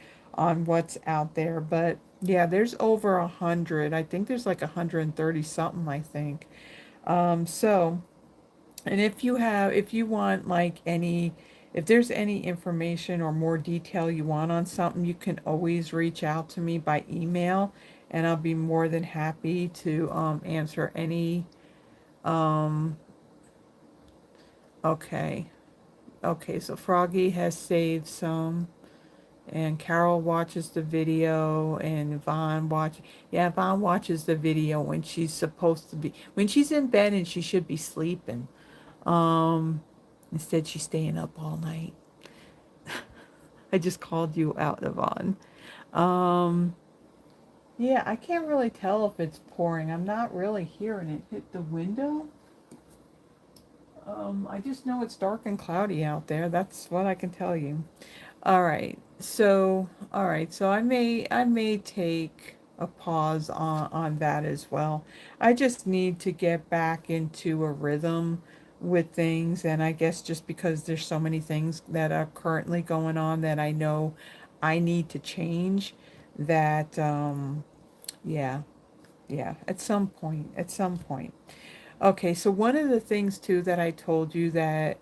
what's out there. But yeah, there's over 100. I think there's like 130 something, I think. So, and if you want like if there's any information or more detail you want on something, you can always reach out to me by email, and I'll be more than happy to answer any um, Okay. Okay, so Froggy has saved some, and Carol watches the video, and yeah, Vaughn watches the video when she's supposed to be, when she's in bed and she should be sleeping. Um, Instead she's staying up all night. I just called you out, Yvonne. Um, yeah, I can't really tell if it's pouring. I'm not really hearing it hit the window. I just know it's dark and cloudy out there. That's what I can tell you. All right, so I may take a pause on that as well. I just need to get back into a rhythm with things, and I guess just because there's so many things that are currently going on that I know I need to change, that yeah, yeah, at some point. Okay, so one of the things too that I told you that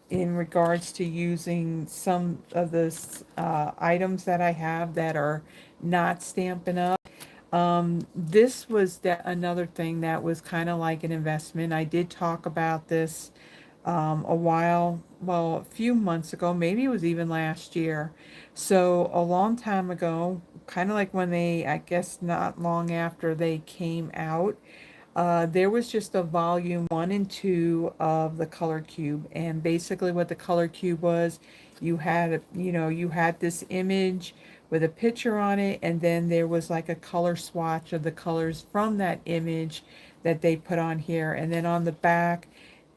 in regards to using some of the items that I have that are not Stampin' Up. This was another thing that was kind of like an investment. I did talk about this a few months ago, maybe it was even last year. So a long time ago, kind of like when I guess not long after they came out, there was just a volume 1 and 2 of the color cube, and basically what the color cube was, you had this image with a picture on it, and then there was like a color swatch of the colors from that image that they put on here, and then on the back,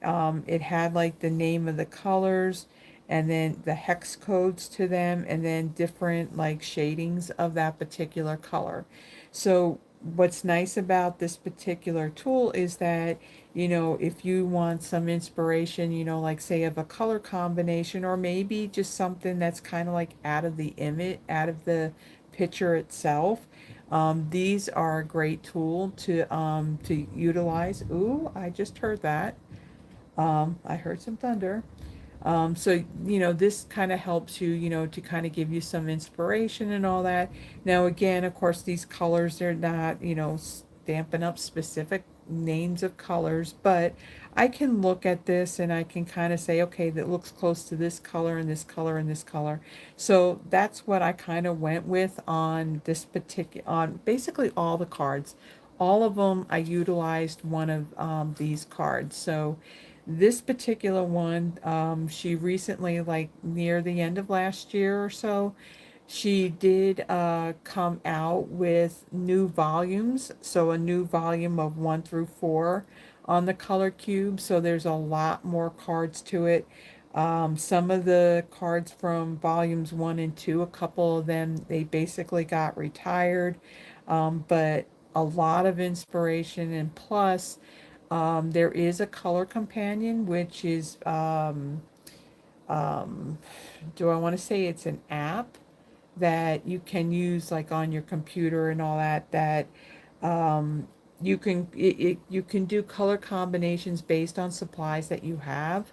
it had like the name of the colors, and then the hex codes to them, and then different like shadings of that particular color. So what's nice about this particular tool is that, if you want some inspiration, like say of a color combination, or maybe just something that's kind of like out of the image, out of the picture itself, these are a great tool to utilize. Ooh, I just heard that. I heard some thunder. So, this kind of helps you, to kind of give you some inspiration and all that. Now, again, of course, these colors, they're not, stamping up specific names of colors, but I can look at this and I can kind of say, okay, that looks close to this color and this color and this color. So that's what I kind of went with on this particular, on basically all the cards. All of them, I utilized one of these cards. So, this particular one, she recently, like near the end of last year or so, she did come out with new volumes. So a new volume of 1 through 4 on the color cube. So there's a lot more cards to it. Some of the cards from volumes 1 and 2, a couple of them, they basically got retired. But a lot of inspiration, and plus, there is a color companion, which is, um, do I want to say it's an app that you can use like on your computer and all that, um, you can do color combinations based on supplies that you have.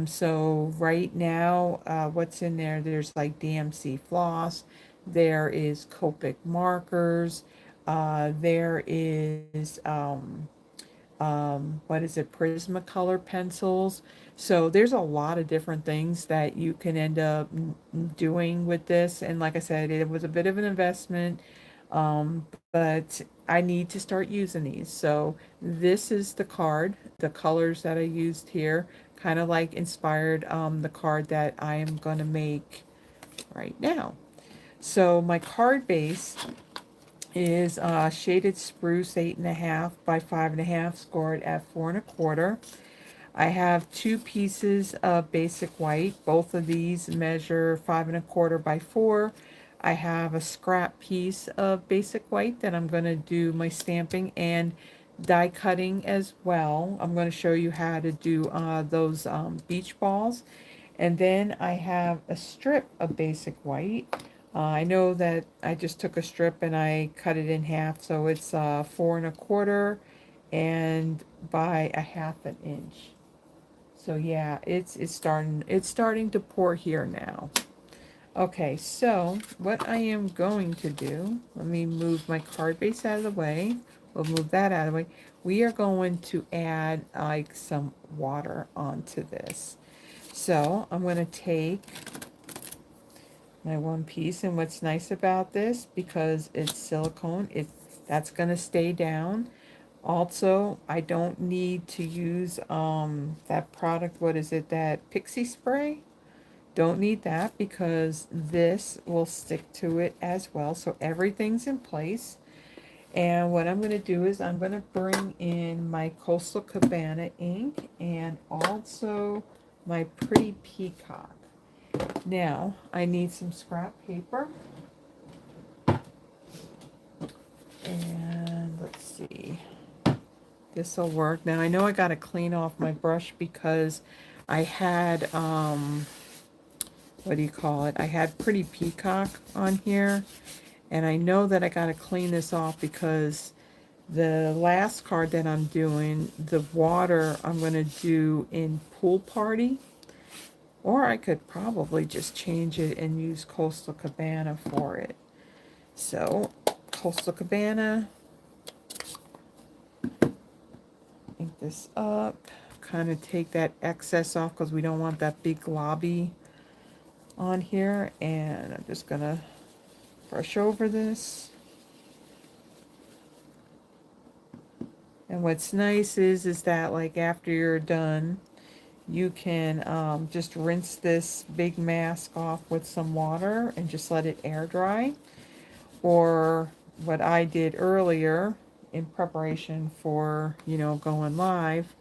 So right now, what's in there? There's like DMC floss, there is Copic markers, there is what is it, Prismacolor pencils. So there's a lot of different things that you can end up doing with this. And like I said, it was a bit of an investment, but I need to start using these. So this is the card, the colors that I used here, kind of like inspired the card that I am going to make right now. So my card base is shaded spruce 8.5 by 5.5, scored at 4 1/4. I have 2 pieces of basic white. Both of these measure 5 1/4 by 4. I have a scrap piece of basic white that I'm going to do my stamping and die cutting as well. I'm going to show you how to do those beach balls. And then I have a strip of basic white. I know that I just took a strip and I cut it in half, so it's 4 1/4 and by a 1/2 inch. So yeah, it's starting to pour here now. Okay, so what I am going to do, let me move my card base out of the way. We'll move that out of the way. We are going to add like some water onto this. So I'm going to take my one piece, and what's nice about this, because it's silicone, that's going to stay down. Also, I don't need to use that product, what is it, that pixie spray? Don't need that because this will stick to it as well. So everything's in place. And what I'm going to do is I'm going to bring in my Coastal Cabana ink and also my Pretty Peacock. Now, I need some scrap paper. And let's see. This will work. Now, I know I got to clean off my brush because I had, what do you call it? I had Pretty Peacock on here. And I know that I got to clean this off because the last card that I'm doing, the water I'm going to do in Pool Party. Or I could probably just change it and use Coastal Cabana for it. So, Coastal Cabana. Ink this up. Kind of take that excess off because we don't want that big globby on here. And I'm just going to brush over this. And what's nice is that like after you're done, you can just rinse this big mask off with some water and just let it air dry. Or what I did earlier in preparation for, you know, going live,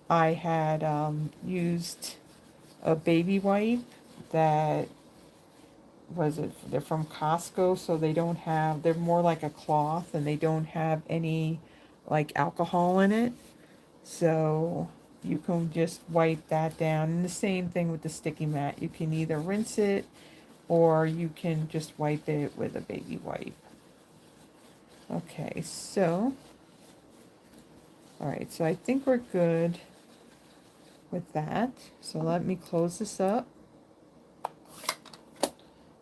I had used a baby wipe that they're from Costco, so they don't have, they're more like a cloth and they don't have any like alcohol in it. So you can just wipe that down. And the same thing with the sticky mat. You can either rinse it or you can just wipe it with a baby wipe. Okay, so, alright, so I think we're good with that. So let me close this up.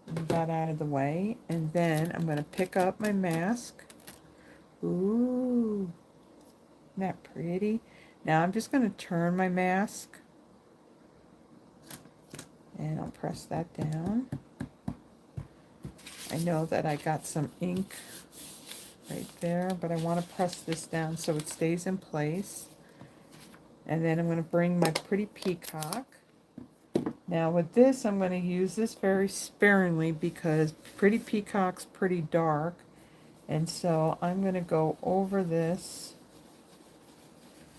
Move that out of the way. And then I'm going to pick up my mask. Ooh, isn't that pretty? Now I'm just going to turn my mask. And I'll press that down. I know that I got some ink right there, but I want to press this down so it stays in place. And then I'm going to bring my Pretty Peacock. Now with this, I'm going to use this very sparingly because Pretty Peacock's pretty dark. And so I'm going to go over this.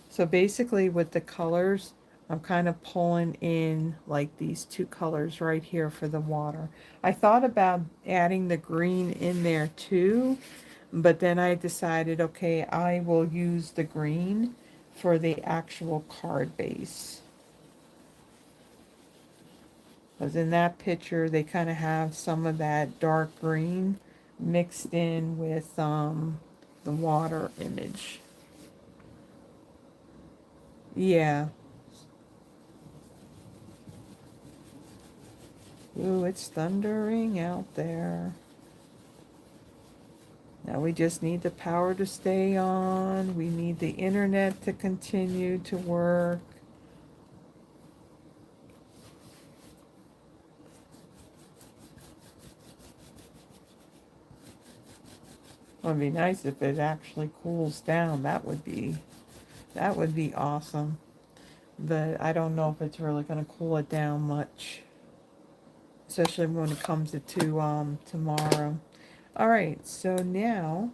So basically with the colors, I'm kind of pulling in like these two colors right here for the water. I thought about adding the green in there too, but then I decided, okay, I will use the green for the actual card base. Because in that picture, they kind of have some of that dark green mixed in with the water image. Yeah. Ooh, it's thundering out there. Now we just need the power to stay on. We need the internet to continue to work. It would be nice if it actually cools down. That would be awesome. But I don't know if it's really going to cool it down much, especially when it comes to tomorrow. All right, so now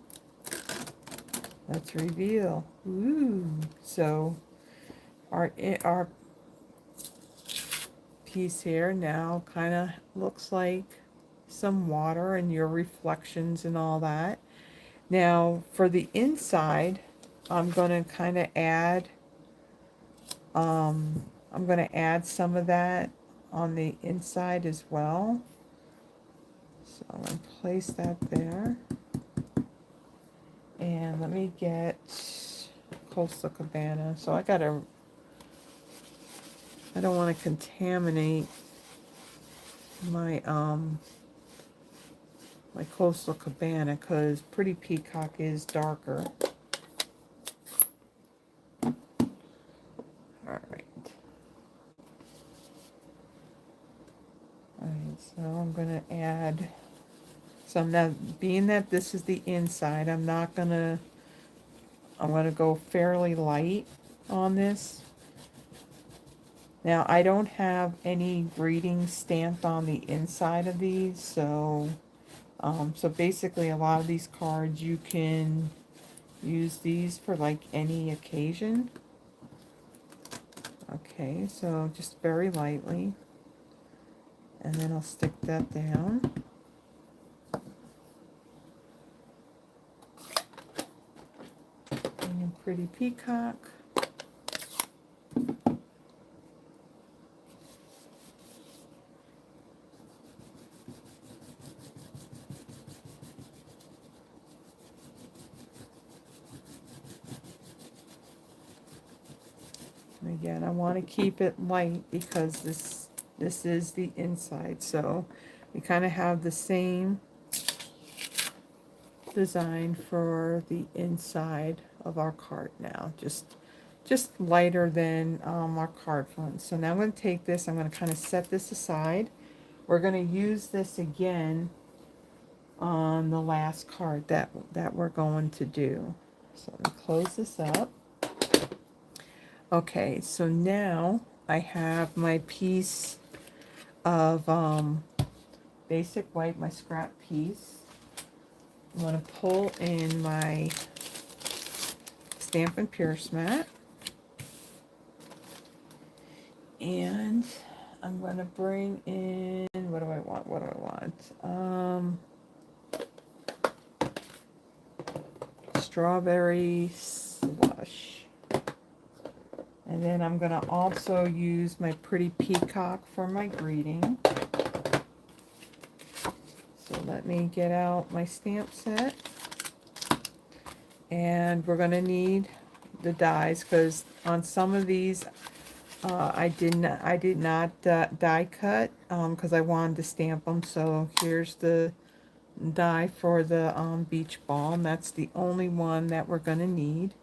let's reveal. Ooh, so our piece here now kind of looks like some water and your reflections and all that. Now for the inside, I'm going to kind of add I'm going to add some of that on the inside as well. So I'm going to place that there. And let me get Coastal Cabana. So I don't want to contaminate my my Coastal Cabana because Pretty Peacock is darker. So I'm not, being that this is the inside, I'm gonna go fairly light on this. Now, I don't have any greetings stamped on the inside of these, so so basically a lot of these cards you can use these for like any occasion. Okay, so just very lightly, and then I'll stick that down. And a pretty peacock. And again, I want to keep it light because this is the inside, so we kind of have the same design for the inside of our card now, just lighter than our card front. So now I'm going to take this, I'm going to kind of set this aside. We're going to use this again on the last card that we're going to do. So let me close this up. Okay, so now I have my piece of basic white, my scrap piece. I'm going to pull in my Stampin' Pierce mat. And I'm going to bring in, what do I want? Strawberry slush. And then I'm going to also use my pretty peacock for my greeting. So let me get out my stamp set. And we're going to need the dies, because on some of these I did not die cut because I wanted to stamp them. So here's the die for the beach ball, and that's the only one that we're going to need.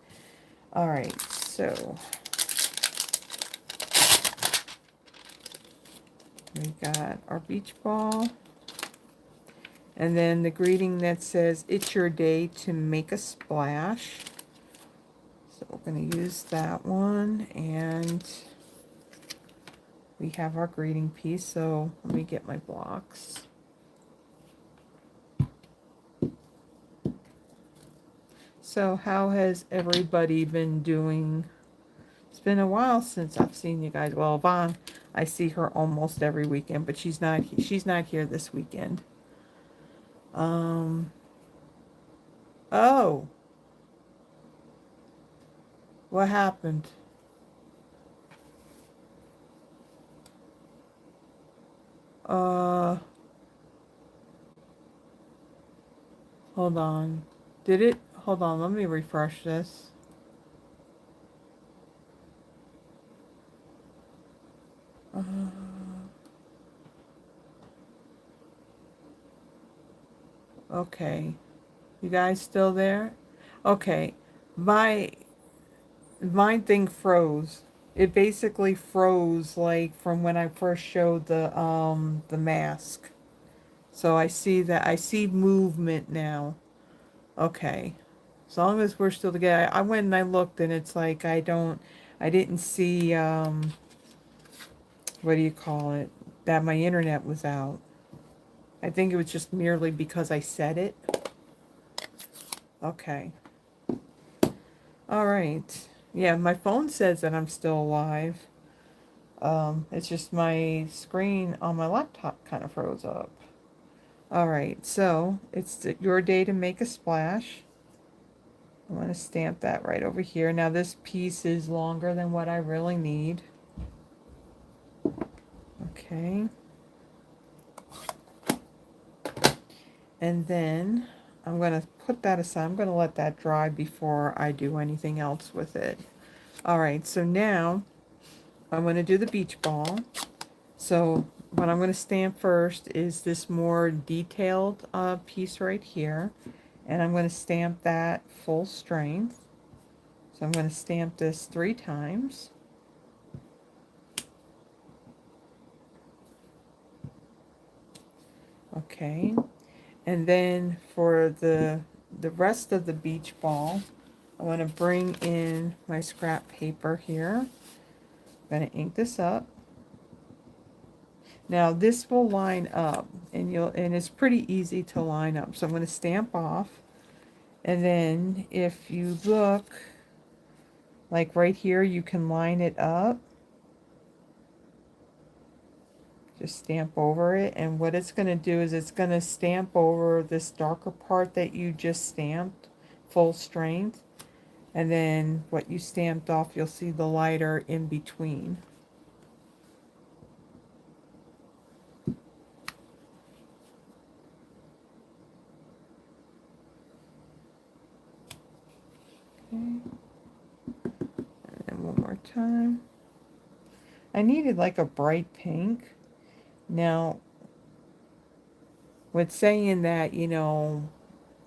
All right, so we got our beach ball, and then the greeting that says, "It's your day to make a splash." So we're going to use that one, and we have our greeting piece. So let me get my blocks. So how has everybody been doing? It's been a while since I've seen you guys. Well, Vaughn, I see her almost every weekend, but she's not here this weekend. Oh. What happened? Hold on. Did it? Hold on, let me refresh this. Okay. You guys still there? Okay. My thing froze. It basically froze like from when I first showed the mask. So I see movement now. Okay. As long as we're still together. I went and I looked, and it's like I didn't see what do you call it? That my internet was out. I think it was just merely because I said it. Okay. All right. Yeah, my phone says that I'm still alive. It's just my screen on my laptop kind of froze up. All right, so it's your day to make a splash. I'm going to stamp that right over here. Now this piece is longer than what I really need. Okay. And then I'm going to put that aside. I'm going to let that dry before I do anything else with it. All right, so now I'm going to do the beach ball. So what I'm going to stamp first is this more detailed piece right here. And I'm going to stamp that full strength. So I'm going to stamp this 3 times. Okay. And then for the rest of the beach ball, I want to bring in my scrap paper here. I'm going to ink this up. Now this will line up, and it's pretty easy to line up. So I'm going to stamp off, and then if you look, like right here, you can line it up. Just stamp over it, and what it's going to do is it's going to stamp over this darker part that you just stamped full strength, and then what you stamped off, you'll see the lighter in between. Okay. And then one more time. I needed like a bright pink. Now, with saying that, you know,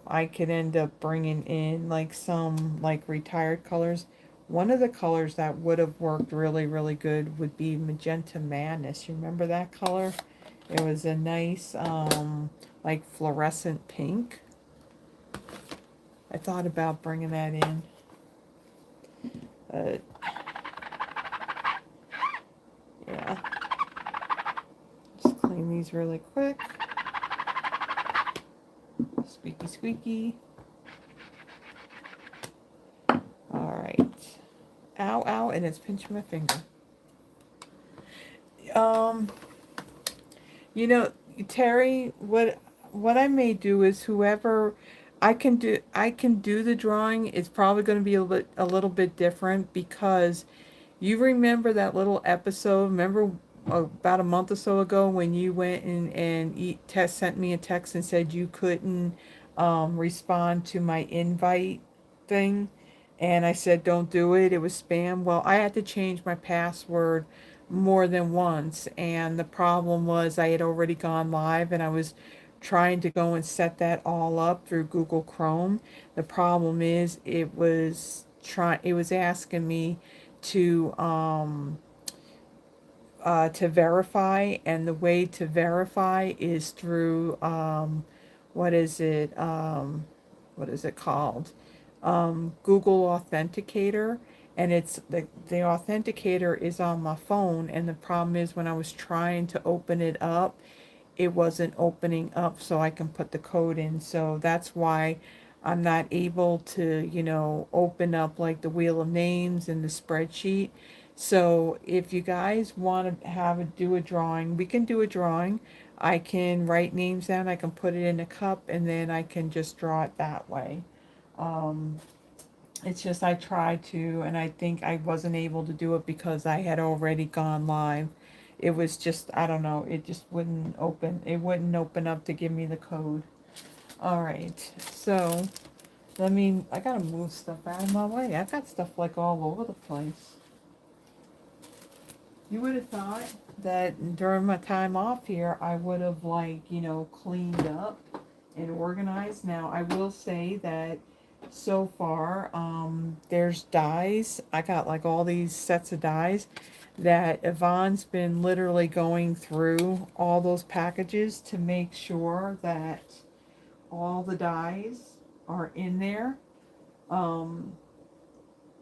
I could end up bringing in like some like retired colors. One of the colors that would have worked really, really good would be Magenta Madness. You remember that color? It was a nice, like fluorescent pink. I thought about bringing that in. Yeah. Just clean these really quick. Squeaky, squeaky. Alright. Ow, ow, and it's pinching my finger. You know, Terry, what I may do is whoever I can do the drawing. It's probably going to be a little bit different because you remember that little episode. Remember about a month or so ago when you went and sent me a text and said you couldn't respond to my invite thing, and I said don't do it. It was spam. Well, I had to change my password more than once, and the problem was I had already gone live and I was trying to go and set that all up through Google Chrome. The problem is it was asking me to verify, and the way to verify is through what is it what is it called, Google Authenticator, and it's the authenticator is on my phone, and the problem is when I was trying to open it up, it wasn't opening up so I can put the code in. So that's why I'm not able to, you know, open up like the wheel of names and the spreadsheet. So if you guys want to do a drawing, we can do a drawing. I can write names down, I can put it in a cup, and then I can just draw it that way. Um, it's just I tried to, and I think I wasn't able to do it because I had already gone live. It was just, I don't know, it just wouldn't open. It wouldn't open up to give me the code. All right, so I gotta move stuff out of my way. I've got stuff like all over the place. You would have thought that during my time off here, I would have, like, you know, cleaned up and organized. Now, I will say that so far, there's dies. I got like all these sets of dies that Yvonne's been literally going through all those packages to make sure that all the dies are in there.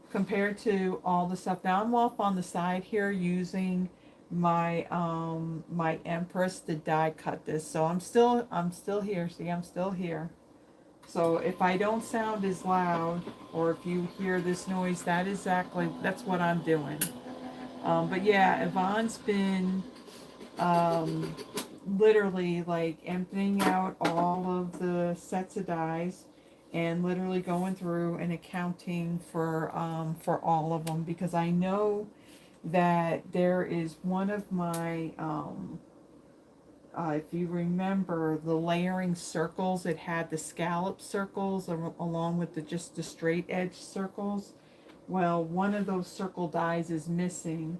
Compared to all the stuff. Now I'm off on the side here using my my Empress to die cut this. So I'm still here. See, I'm still here. So if I don't sound as loud, or if you hear this noise, that's what I'm doing. But yeah, Yvonne's been um, literally like emptying out all of the sets of dies and literally going through and accounting for all of them, because I know that there is one of my if you remember the layering circles, it had the scallop circles along with just the straight edge circles. Well, one of those circle dies is missing,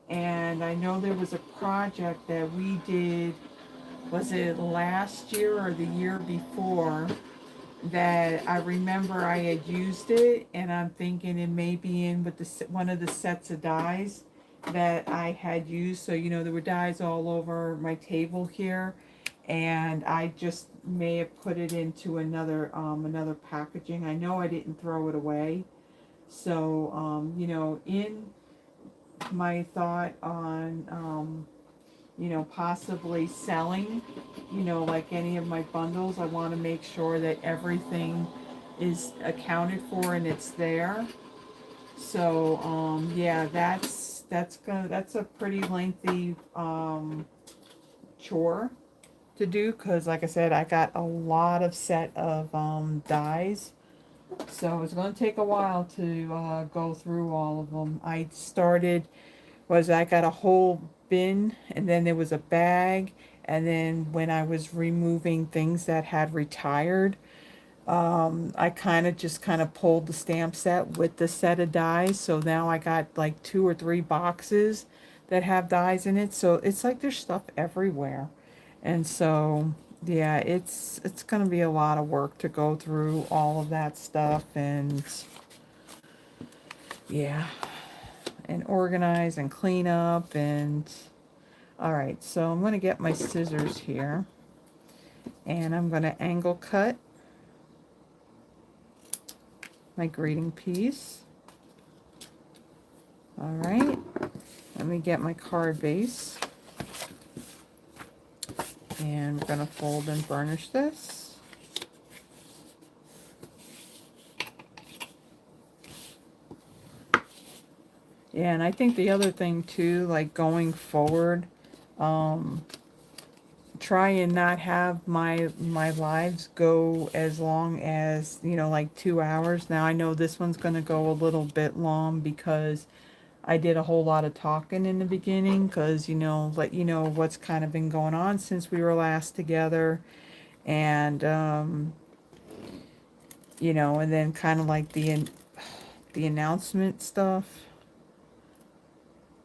and I know there was a project that we did, was it last year or the year before, that I remember I had used it, and I'm thinking it may be in with one of the sets of dies that I had used. So, you know, there were dies all over my table here, and I just may have put it into another packaging. I know I didn't throw it away. So, you know, in my thought on, you know, possibly selling, you know, like any of my bundles, I want to make sure that everything is accounted for and it's there. So, yeah, that's a pretty lengthy, chore to do, because like I said, I got a lot of set of, dies. So it's going to take a while to go through all of them. I got a whole bin, and then there was a bag, and then when I was removing things that had retired, I kind of pulled the stamp set with the set of dies. So now I got like 2 or 3 boxes that have dies in it. So it's like there's stuff everywhere. And so, yeah, it's going to be a lot of work to go through all of that stuff, and yeah, and organize and clean up. And all right, so I'm going to get my scissors here, and I'm going to angle cut my greeting piece. All right, let me get my card base, and we're going to fold and burnish this. Yeah, and I think the other thing too, like going forward, try and not have my lives go as long as, you know, like 2 hours. Now I know this one's going to go a little bit long because I did a whole lot of talking in the beginning, because, you know, let you know what's kind of been going on since we were last together, and you know, and then kind of like the announcement stuff.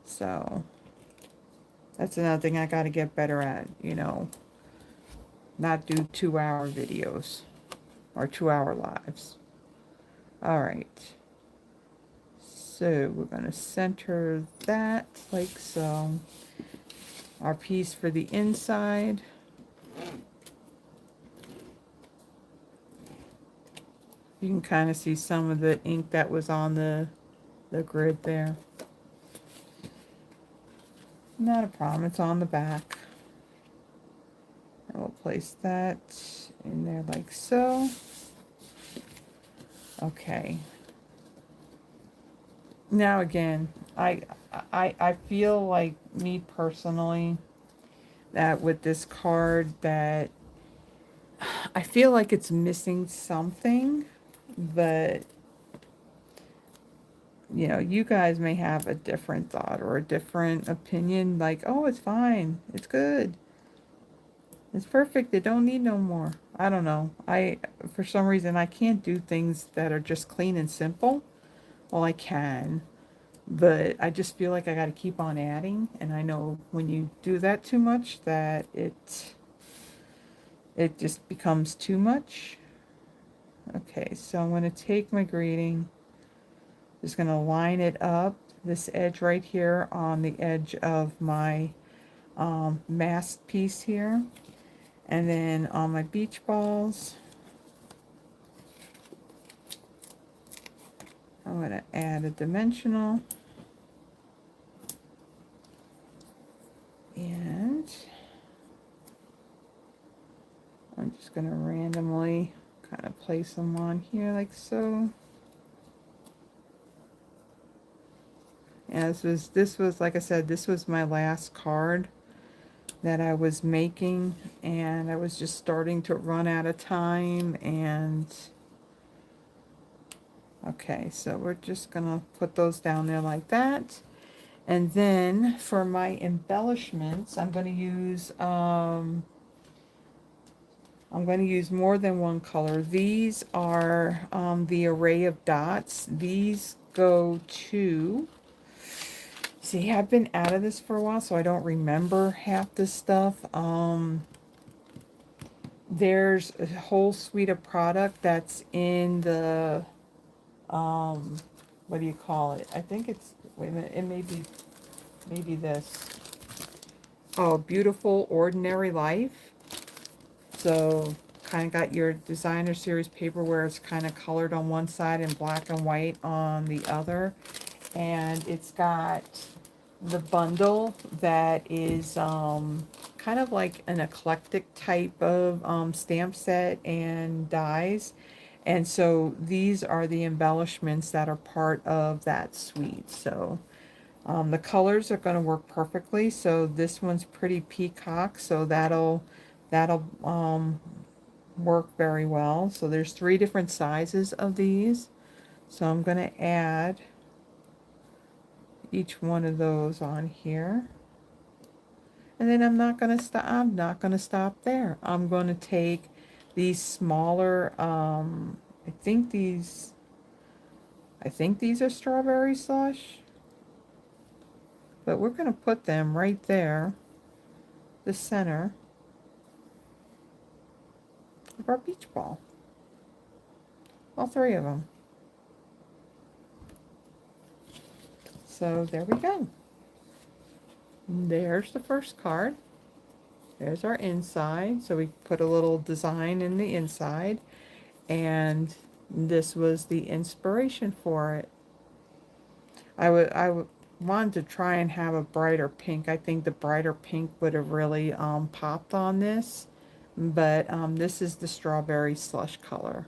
So that's another thing I got to get better at, you know, not do 2-hour videos or 2-hour lives. All right. So we're going to center that like so. Our piece for the inside. You can kind of see some of the ink that was on the grid there. Not a problem, it's on the back. And we'll place that in there like so. Okay. Now again, I feel like, me personally, that with this card, that I feel like it's missing something, but you know, you guys may have a different thought or a different opinion, like, oh, it's fine, it's good, it's perfect, they don't need no more. I don't know. For some reason, I can't do things that are just clean and simple. Well, I can, but I just feel like I got to keep on adding, and I know when you do that too much, that it just becomes too much. Okay, so I'm going to take my greeting, just going to line it up, this edge right here on the edge of my mask piece here, and then on my beach balls, I'm going to add a dimensional, and I'm just going to randomly kind of place them on here like so. And this was like I said, this was my last card that I was making, and I was just starting to run out of time. And okay, so we're just gonna put those down there like that. And then for my embellishments, I'm going to use more than one color. These are the array of dots. These go to, see, I've been out of this for a while, so I don't remember half this stuff. There's a whole suite of product that's in the, what do you call it? I think it's, wait a minute, it may be, maybe this. Oh, Beautiful Ordinary Life. So kind of got your designer series paper where it's kind of colored on one side and black and white on the other. And it's got the bundle that is kind of like an eclectic type of stamp set and dies. And so these are the embellishments that are part of that suite. So the colors are going to work perfectly. So this one's pretty peacock, so that'll work very well. So there's 3 different sizes of these. So I'm going to add each one of those on here. And then I'm not going to stop there. I'm going to take these smaller I think these are strawberry slush, but we're going to put them right there, the center of our beach ball. All 3 of them. So there we go. There's the first card. There's our inside. So we put a little design in the inside, and this was the inspiration for it. I wanted to try and have a brighter pink. I think the brighter pink would have really popped on this, but this is the strawberry slush color.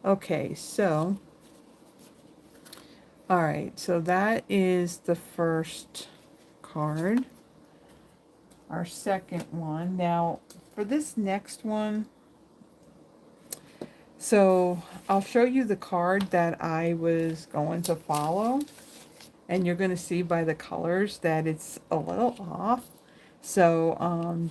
Okay, so all right, so that is the first card. Our second one. Now, for this next one, so I'll show you the card that I was going to follow, and you're going to see by the colors that it's a little off. So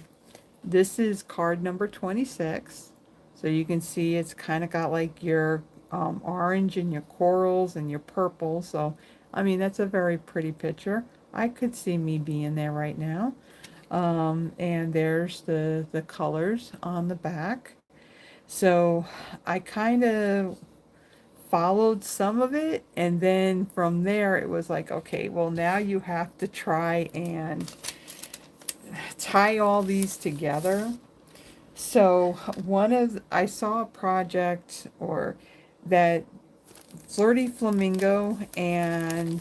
this is card number 26. So you can see it's kind of got like your orange and your corals and your purple. So, I mean, that's a very pretty picture. I could see me being there right now. And there's the colors on the back. So I kind of followed some of it, and then from there it was like, okay, well, now you have to try and tie all these together. So I saw a project or that Flirty Flamingo and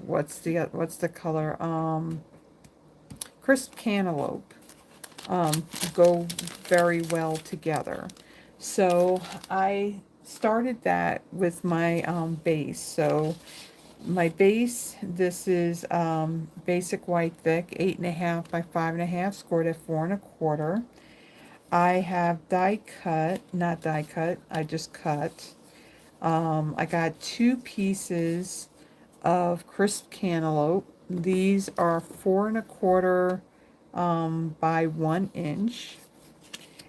what's the color? Crisp Cantaloupe go very well together. So I started that with my base. So my base, this is basic white thick, 8.5 by 5.5, scored at 4 1/4. I have not die cut, I just cut. I got 2 pieces of crisp cantaloupe. These are 4 1/4 by 1 inch.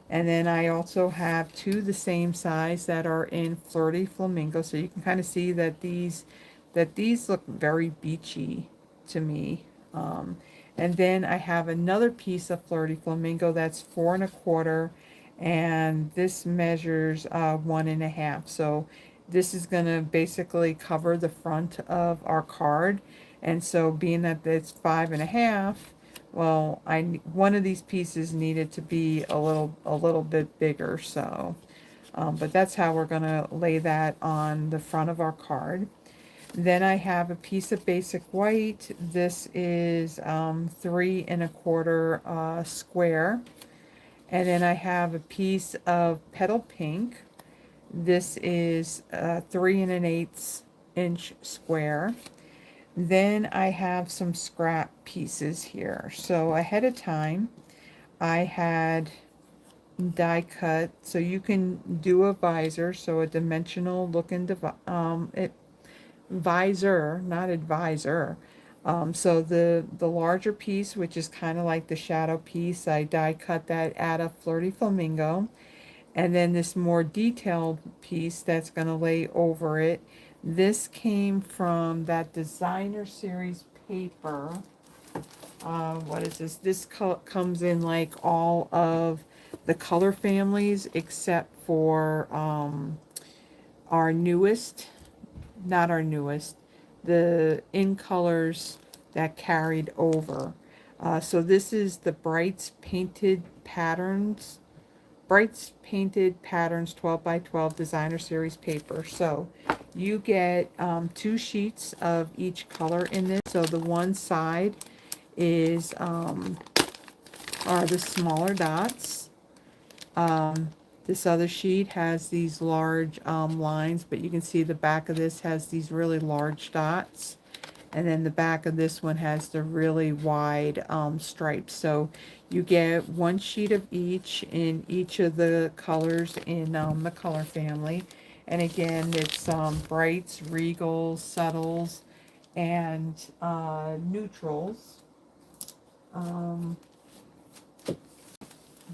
And then I also have 2 the same size that are in Flirty Flamingo. So you can kind of see that these look very beachy to me. And then I have another piece of Flirty Flamingo that's 4 1/4, and this measures 1.5. So this is going to basically cover the front of our card. And so being that it's 5.5, well, one of these pieces needed to be a little bit bigger. So, but that's how we're going to lay that on the front of our card. Then I have a piece of basic white. This is 3 1/4 square. And then I have a piece of Petal pink. This is 3 1/8 inch square. Then I have some scrap pieces here. So ahead of time, I had die cut. So you can do a visor, so a dimensional looking visor, not advisor. So the larger piece, which is kind of like the shadow piece, I die cut that out of Flirty Flamingo. And then this more detailed piece that's going to lay over it. This came from that designer series paper. What is this? This comes in like all of the color families except for our newest, not our newest, the in colors that carried over. So this is the Brights Painted patterns, Brights Painted Patterns 12 by 12 Designer Series paper. So you get 2 sheets of each color in this. So the one side is are the smaller dots. This other sheet has these large lines, but you can see the back of this has these really large dots. And then the back of this one has the really wide stripes. So you get 1 sheet of each in each of the colors in the color family. And again, it's brights, regals, subtles, and neutrals.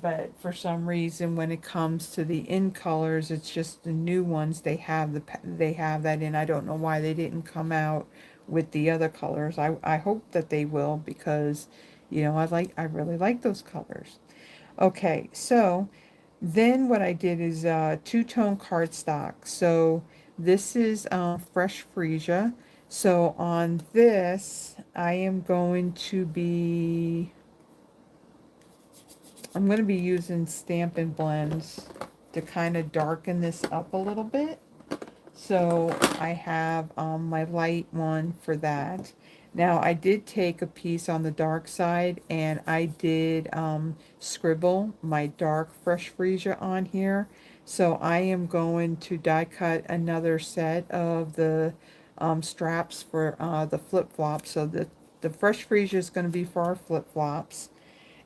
But for some reason, when it comes to the in colors, it's just the new ones they have that in. I don't know why they didn't come out with the other colors. I hope that they will, because you know I really like those colors. Okay, so then what I did is two-tone cardstock. So this is fresh Freesia. So on this, I'm going to be using Stampin' Blends to kind of darken this up a little bit. So I have my light one for that. Now I did take a piece on the dark side, and I did scribble my dark fresh Freesia on here. So I am going to die cut another set of the straps for the flip-flops. So the fresh Freesia is going to be for our flip-flops.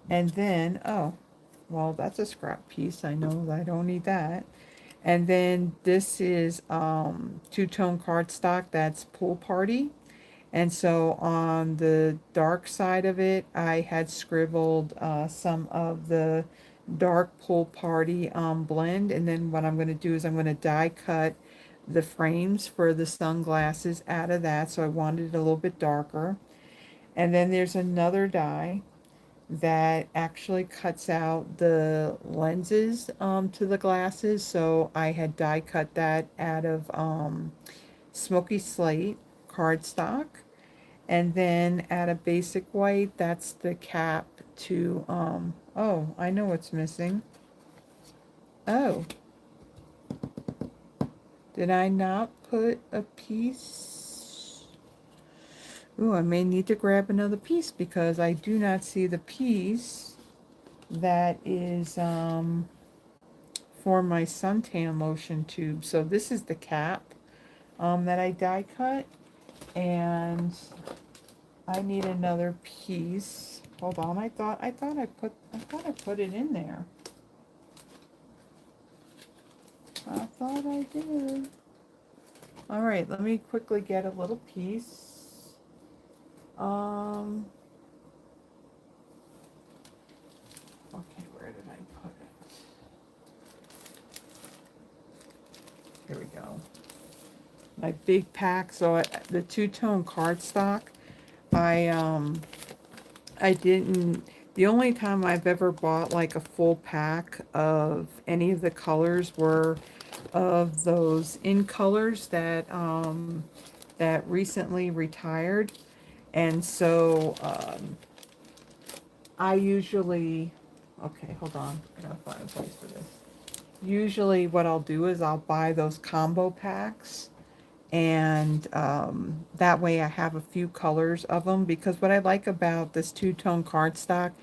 And then, oh, well, that's a scrap piece. I know that I don't need that. And then this is two-tone cardstock. That's Pool Party. And so on the dark side of it, I had scribbled some of the dark Pool Party blend. And then what I'm going to do is I'm going to die cut the frames for the sunglasses out of that. So I wanted it a little bit darker. And then there's another die that actually cuts out the lenses to the glasses. So I had die cut that out of Smoky Slate cardstock. And then out of basic white, that's the cap to, oh, I know what's missing. Oh, did I not put a piece? Ooh, I may need to grab another piece because I do not see the piece that is for my suntan lotion tube. So this is the cap that I die cut, and I need another piece. Hold on, I thought I put it in there. I thought I did. All right, let me quickly get a little piece. Okay, where did I put it? Here we go. My big pack. So the two-tone cardstock, I didn't, the only time I've ever bought like a full pack of any of the colors were of those in colors that that recently retired. And so I usually, okay, hold on, I gotta find a place for this. Usually what I'll do is I'll buy those combo packs, and that way I have a few colors of them, because what I like about this two-tone cardstock,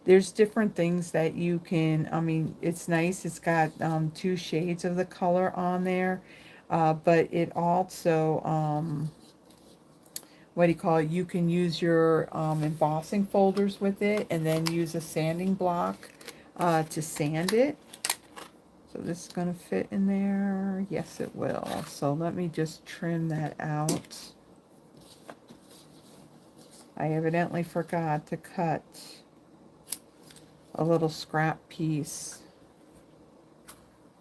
there's different things that you can, I mean, it's nice, it's got 2 shades of the color on there, but it also, what do you call it? You can use your embossing folders with it, and then use a sanding block to sand it. So this is going to fit in there. Yes, it will. So let me just trim that out. I evidently forgot to cut a little scrap piece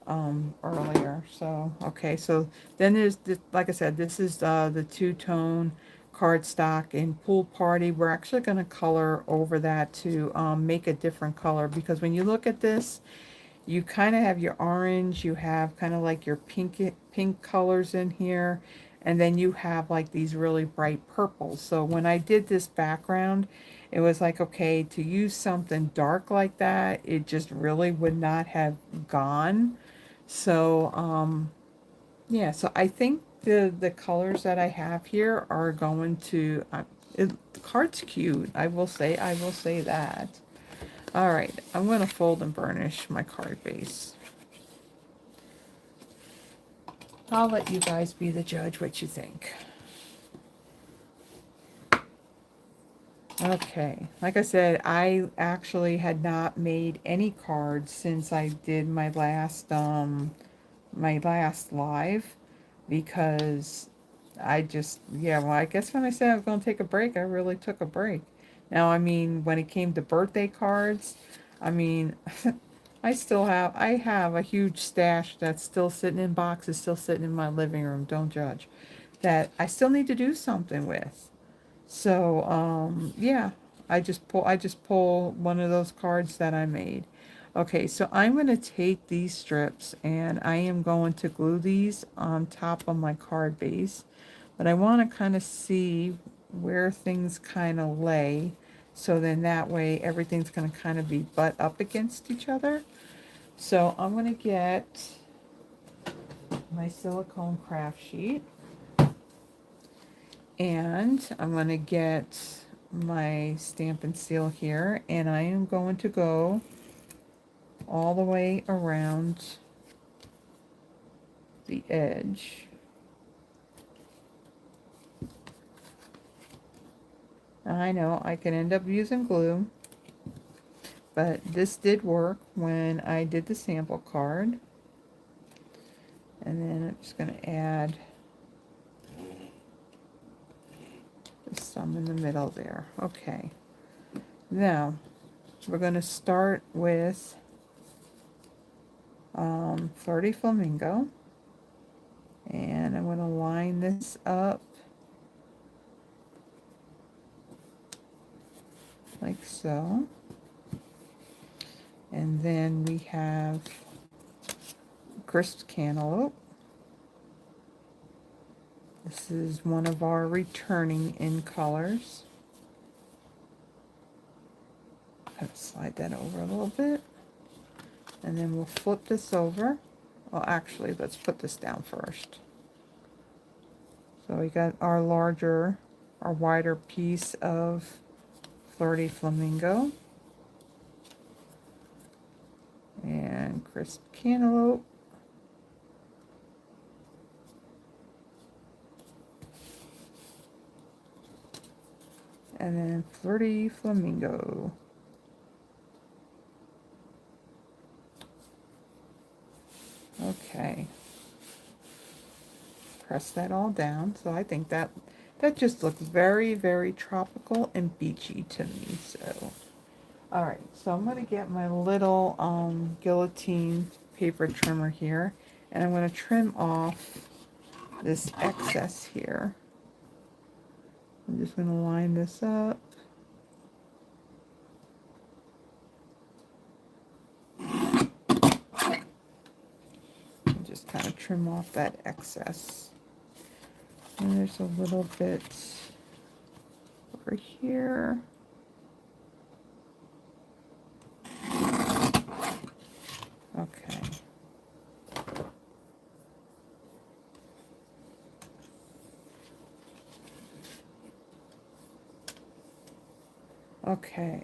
earlier. So, okay, so then there's, this, like I said, this is the two-tone cardstock in Pool Party. We're actually going to color over that to make a different color, because when you look at this, you kind of have your orange, you have kind of like your pink colors in here, and then you have like these really bright purples. So when I did this background, it was like, okay, to use something dark like that, it just really would not have gone. So, yeah, so I think the colors that I have here are going to, the card's cute. I will say that. All right, I'm going to fold and burnish my card base. I'll let you guys be the judge what you think. Okay, like I said, I actually had not made any cards since I did my last live, because I just, yeah, well, I guess when I said I was going to take a break, I really took a break. Now, I mean, when it came to birthday cards, I mean, I have a huge stash that's still sitting in boxes, still sitting in my living room, don't judge, that I still need to do something with. So, yeah, I just pull one of those cards that I made. Okay, so I'm going to take these strips and I am going to glue these on top of my card base. But I want to kind of see where things kind of lay. So then that way everything's going to kind of be butt up against each other. So I'm going to get my silicone craft sheet. And I'm going to get my stamp and seal here, and I am going to go all the way around the edge. I know I can end up using glue, but this did work when I did the sample card. And then I'm just going to add some in the middle there. Okay. Now, we're going to start with Flirty Flamingo. And I'm going to line this up like so. And then we have Crisp Cantaloupe. This is one of our returning in colors. I'm going to slide that over a little bit. And then we'll flip this over. Well, actually, let's put this down first. So we got our wider piece of Flirty Flamingo. And Crisp Cantaloupe. And then Flirty Flamingo. Okay. Press that all down. So I think that just looks very, very tropical and beachy to me. So, all right. So I'm going to get my little guillotine paper trimmer here, and I'm going to trim off this excess here. I'm just going to line this up. And just kind of trim off that excess. And there's a little bit over here. Okay. Okay.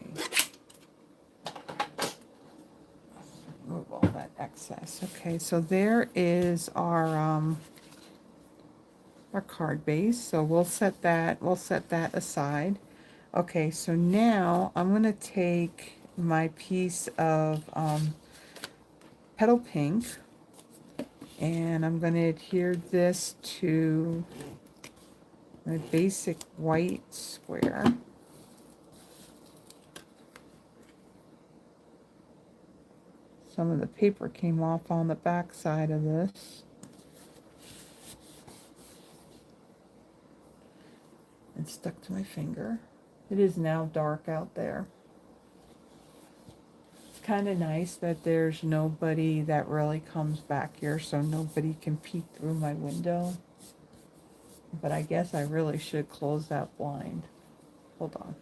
Remove all that excess. Okay, so there is our card base. So we'll set that aside. Okay, so now I'm going to take my piece of Petal Pink, and I'm going to adhere this to my basic white square. Some of the paper came off on the back side of this. And stuck to my finger. It is now dark out there. It's kind of nice that there's nobody that really comes back here, so nobody can peek through my window. but I guess I really should close that blind. Hold on.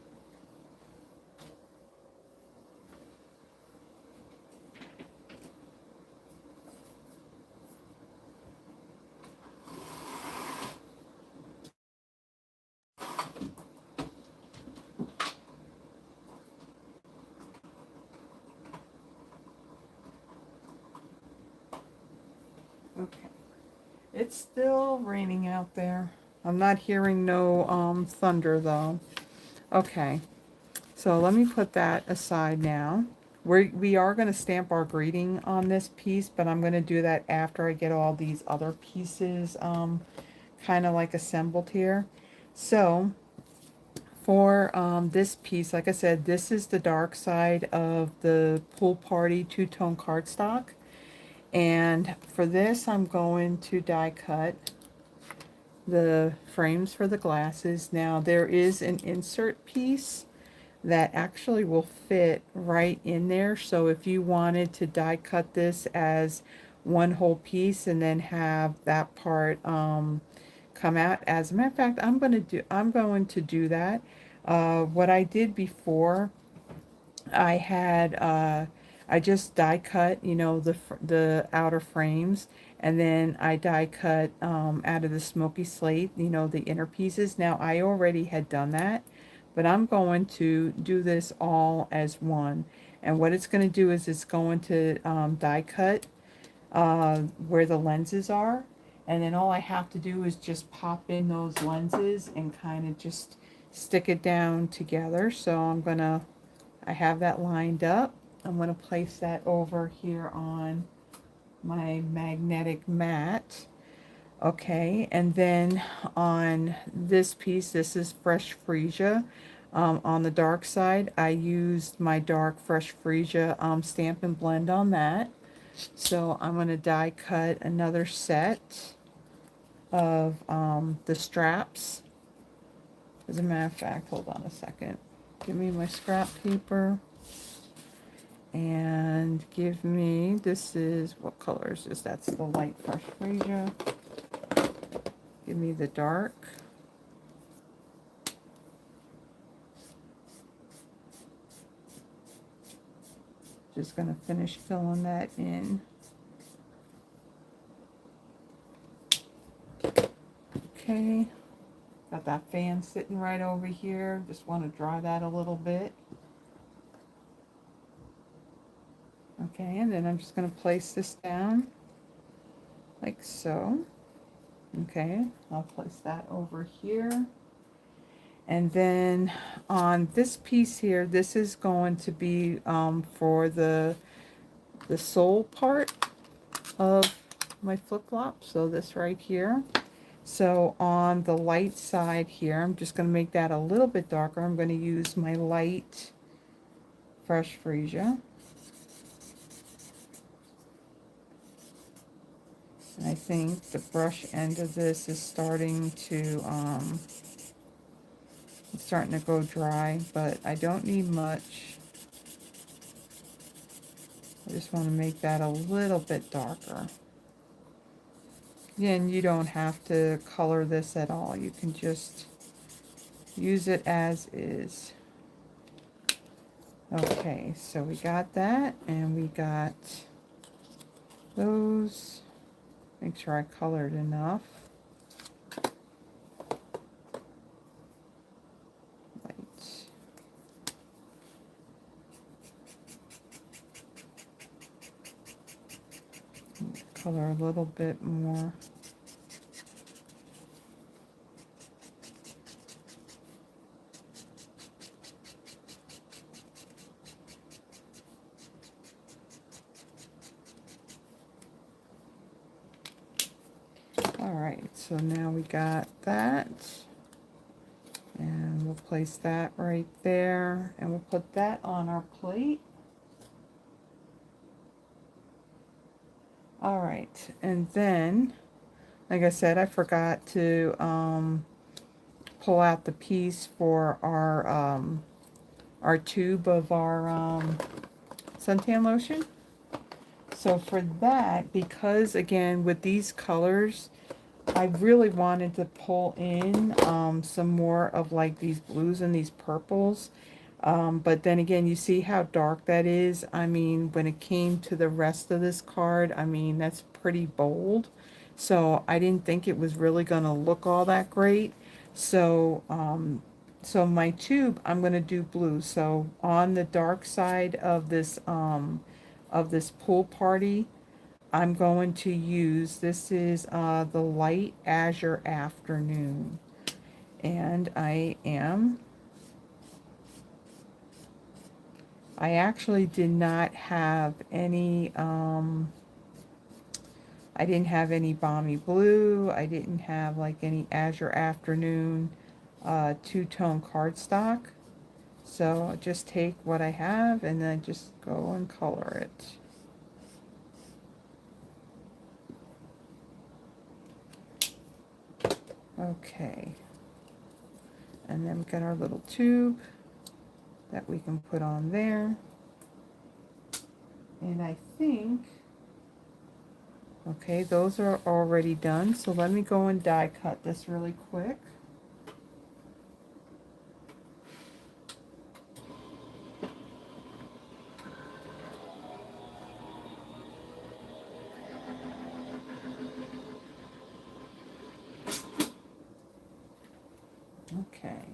Okay. It's still raining out there. I'm not hearing no thunder though. Okay. So let me put that aside now. We are going to stamp our greeting on this piece, but I'm going to do that after I get all these other pieces kind of like assembled here. So for this piece, like I said, this is the dark side of the Pool Party two-tone cardstock. And for this, I'm going to die cut the frames for the glasses. Now there is an insert piece that actually will fit right in there. So if you wanted to die cut this as one whole piece and then have that part come out, as a matter of fact, I'm going to do that. What I did before, I had I just die cut, you know, the outer frames, and then I die cut out of the Smoky Slate, you know, the inner pieces. Now I already had done that, but I'm going to do this all as one. And what it's going to do is it's going to die cut where the lenses are, and then all I have to do is just pop in those lenses and kind of just stick it down together. So I have that lined up. I'm going to place that over here on my magnetic mat. Okay, and then on this piece, this is Fresh Freesia. On the dark side, I used my dark Fresh Freesia Stamp and Blend on that. So I'm going to die cut another set of the straps. As a matter of fact, hold on a second. Give me my scrap paper. And give me, this is, what color is this? That's the light Fresh Freesia. Give me the dark. Just going to finish filling that in. Okay. Got that fan sitting right over here. Just want to dry that a little bit. Okay, and then I'm just going to place this down like so. Okay, I'll place that over here. And then on this piece here, this is going to be for the sole part of my flip-flop. So this right here. So on the light side here, I'm just going to make that a little bit darker. I'm going to use my light Fresh Freesia. And I think the brush end of this is starting to, it's starting to go dry, but I don't need much. I just want to make that a little bit darker. Again, you don't have to color this at all. You can just use it as is. Okay, so we got that, and we got those. Make sure I colored enough. Light. Color a little bit more. Alright, so now we got that. And we'll place that right there. And we'll put that on our plate. Alright, and then, like I said, I forgot to pull out the piece for our tube of our suntan lotion. So for that, because again with these colors, I really wanted to pull in some more of like these blues and these purples. But then again, you see how dark that is. I mean, when it came to the rest of this card, I mean, that's pretty bold. So I didn't think it was really going to look all that great. So, so my tube, I'm going to do blue. So on the dark side of this pool party, I'm going to use, this is the Light Azure Afternoon. And I actually did not have any, I didn't have any Balmy Blue. I didn't have like any Azure Afternoon two-tone cardstock. So just take what I have and then just go and color it. Okay. And then we got our little tube that we can put on there. And I think, okay, those are already done. So let me go and die cut this really quick. Okay.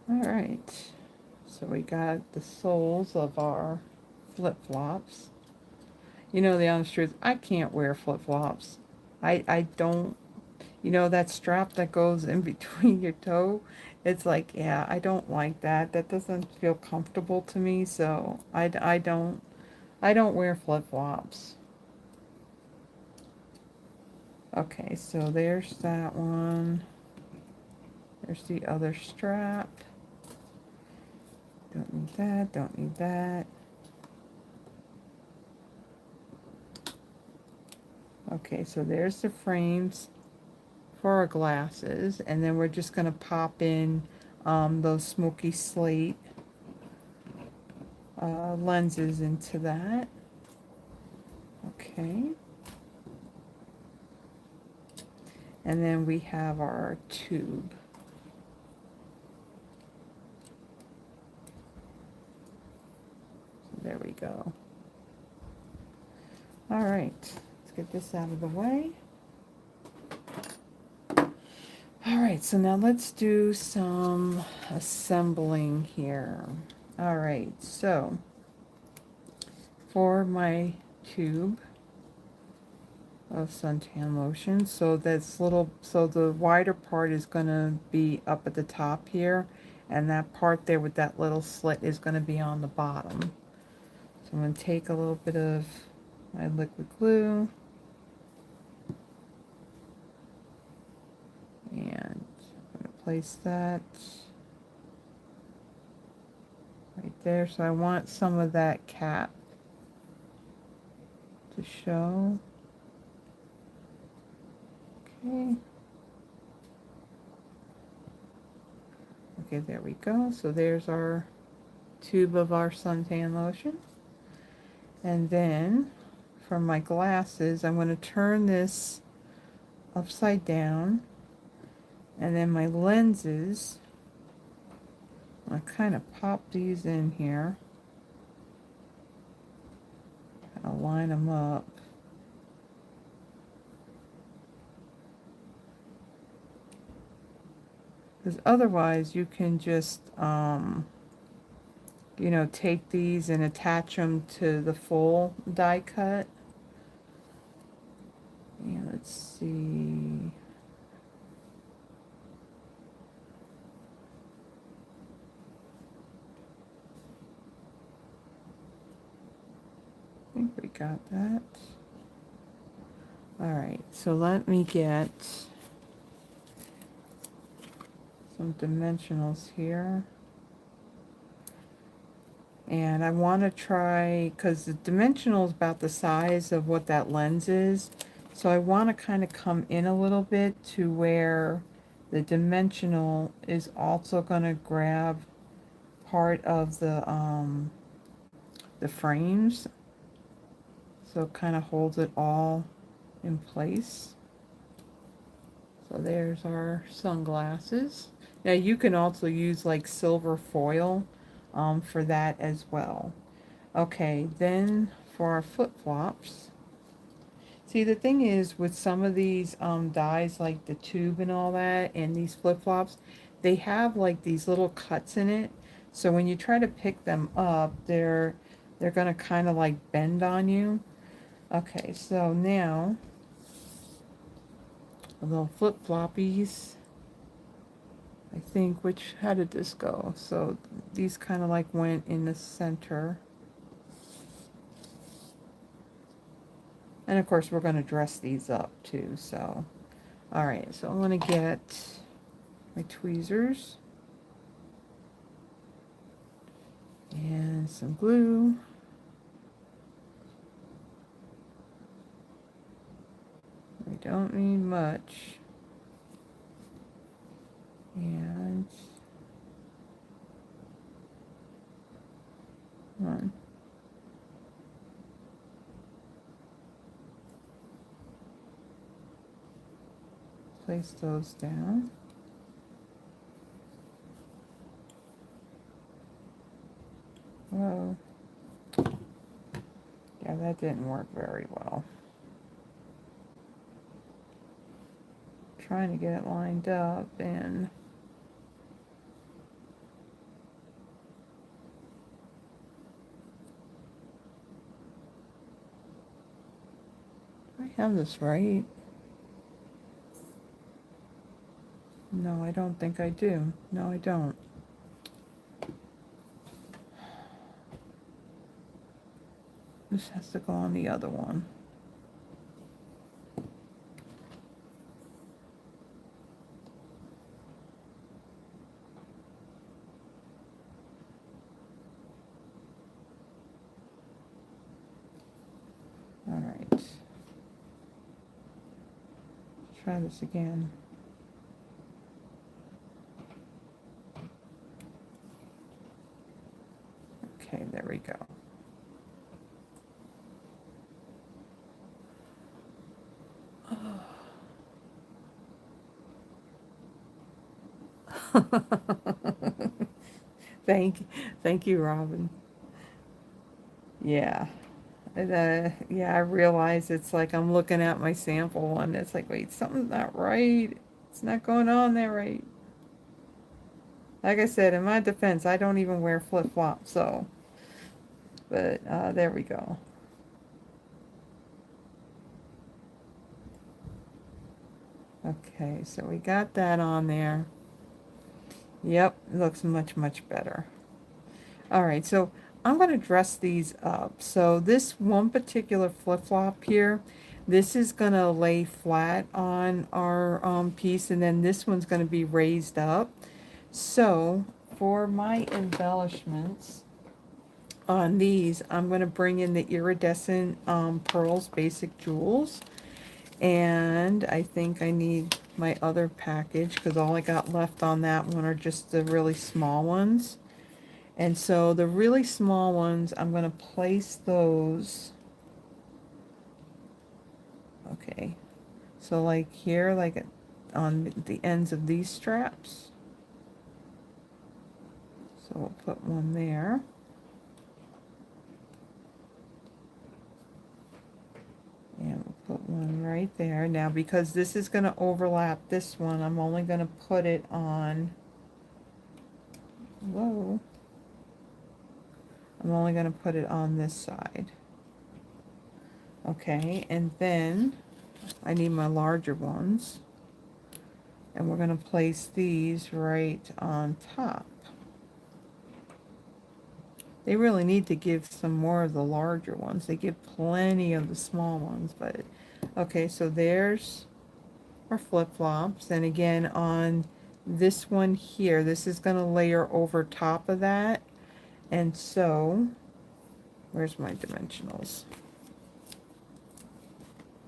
All right. So we got the soles of our flip-flops. You know the honest truth, I can't wear flip-flops. I don't, you know that strap that goes in between your toe? It's like, yeah, I don't like that. That doesn't feel comfortable to me, so I don't wear flip-flops. Okay, so there's that one. There's the other strap. Don't need that, don't need that. Okay, so there's the frames for our glasses, and then we're just going to pop in those Smoky Slate lenses into that. Okay. And then we have our tube. So there we go. All right, let's get this out of the way. All right, so now let's do some assembling here. All right, so for my tube of suntan lotion, so that's little, so the wider part is going to be up at the top here, and that part there with that little slit is going to be on the bottom. So I'm going to take a little bit of my liquid glue and I'm going to place that right there. So I want some of that cap to show. Okay. Okay, there we go. So there's our tube of our suntan lotion. And then for my glasses, I'm going to turn this upside down. And then my lenses, I kind of pop these in here. I'll line them up. Because otherwise you can just, you know, take these and attach them to the full die cut. Yeah, let's see. I think we got that. All right, so let me get some dimensionals here. And I want to try, because the dimensional is about the size of what that lens is. So I want to kind of come in a little bit to where the dimensional is also going to grab part of the frames. So it kind of holds it all in place. So there's our sunglasses. Now you can also use like silver foil for that as well. Okay, then for our flip-flops. See, the thing is with some of these dies like the tube and all that, and these flip-flops, they have like these little cuts in it. So when you try to pick them up, they're gonna kind of like bend on you. Okay, so now the little flip-floppies. I think, how did this go? So these kind of like went in the center. And of course we're going to dress these up too, so. Alright, so I'm going to get my tweezers. And some glue. We don't need much. And one. Place those down. Whoa. Yeah, that didn't work very well. Trying to get it lined up and do I have this right? No, I don't think I do. No, I don't. This has to go on the other one. All right. Try this again. Okay, there we go. Thank you, Robin. Yeah. Yeah, I realize it's like I'm looking at my sample one. It's like, wait, something's not right. It's not going on there right. Like I said, in my defense, I don't even wear flip-flops, so. But, there we go. Okay, so we got that on there. Yep, it looks much, much better. All right, so I'm going to dress these up. So this one particular flip-flop here, this is going to lay flat on our piece, and then this one's going to be raised up. So for my embellishments on these, I'm going to bring in the iridescent pearls basic jewels. And I think I need my other package because all I got left on that one are just the really small ones. And so the really small ones, I'm going to place those. Okay. So like here, like on the ends of these straps. So we'll put one there. And we'll put one right there. Now because this is going to overlap this one, I'm only going to put it on, whoa. I'm only going to put it on this side. Okay, and then I need my larger ones. And we're going to place these right on top. They really need to give some more of the larger ones. They give plenty of the small ones, but okay, so there's our flip-flops. And again, on this one here, this is going to layer over top of that. And so, where's my dimensionals?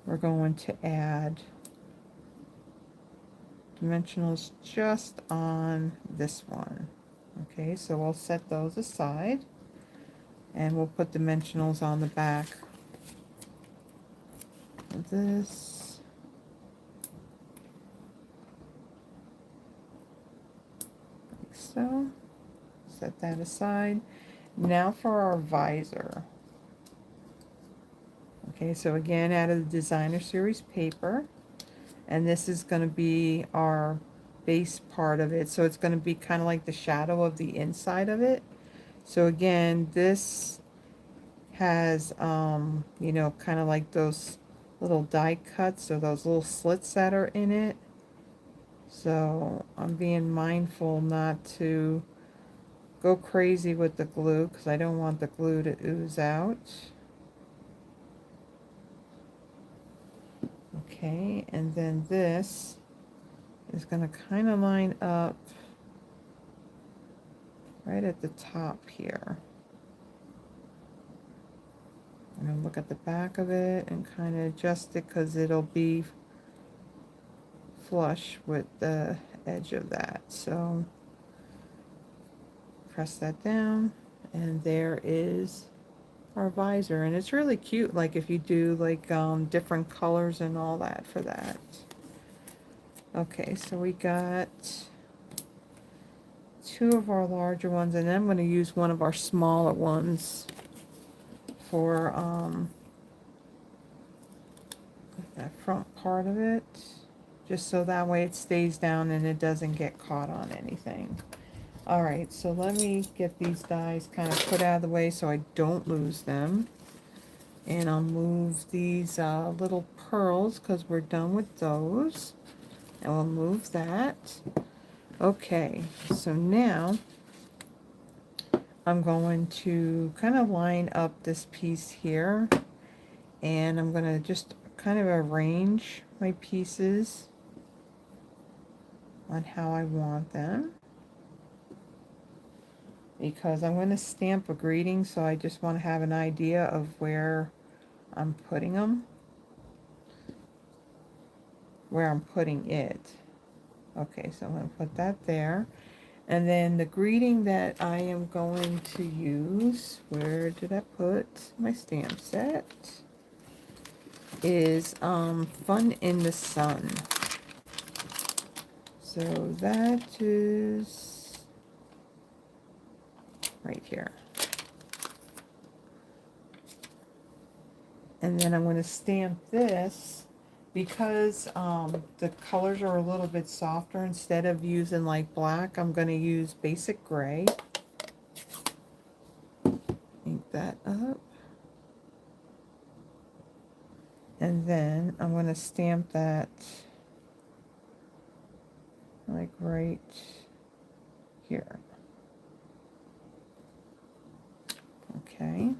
We're going to add dimensionals just on this one. Okay, so we'll set those aside. And we'll put dimensionals on the back this. Like so. Set that aside. Now for our visor. Okay, so again, out of the Designer Series paper. And this is going to be our base part of it. So it's going to be kind of like the shadow of the inside of it. So again, this has, you know, kind of like those little die cuts or those little slits that are in it. So I'm being mindful not to go crazy with the glue because I don't want the glue to ooze out. Okay, and then this is going to kind of line up right at the top here. I'm going to look at the back of it and kind of adjust it because it'll be flush with the edge of that. So press that down and there is our visor, and it's really cute, like if you do like different colors and all that for that. Okay, so we got two of our larger ones, and then I'm going to use one of our smaller ones for that front part of it, just so that way it stays down and it doesn't get caught on anything. Alright, so let me get these dies kind of put out of the way so I don't lose them. And I'll move these little pearls because we're done with those. And we'll move that. Okay, so now I'm going to kind of line up this piece here. And I'm going to just kind of arrange my pieces on how I want them. Because I'm going to stamp a greeting, so I just want to have an idea of where I'm putting them. Where I'm putting it. Okay, so I'm going to put that there. And then the greeting that I am going to use, where did I put my stamp set? Is Fun in the Sun. So that is right here. And then I'm going to stamp this because the colors are a little bit softer. Instead of using like black, I'm going to use basic gray. Ink that up. And then I'm going to stamp that like right here. Okay.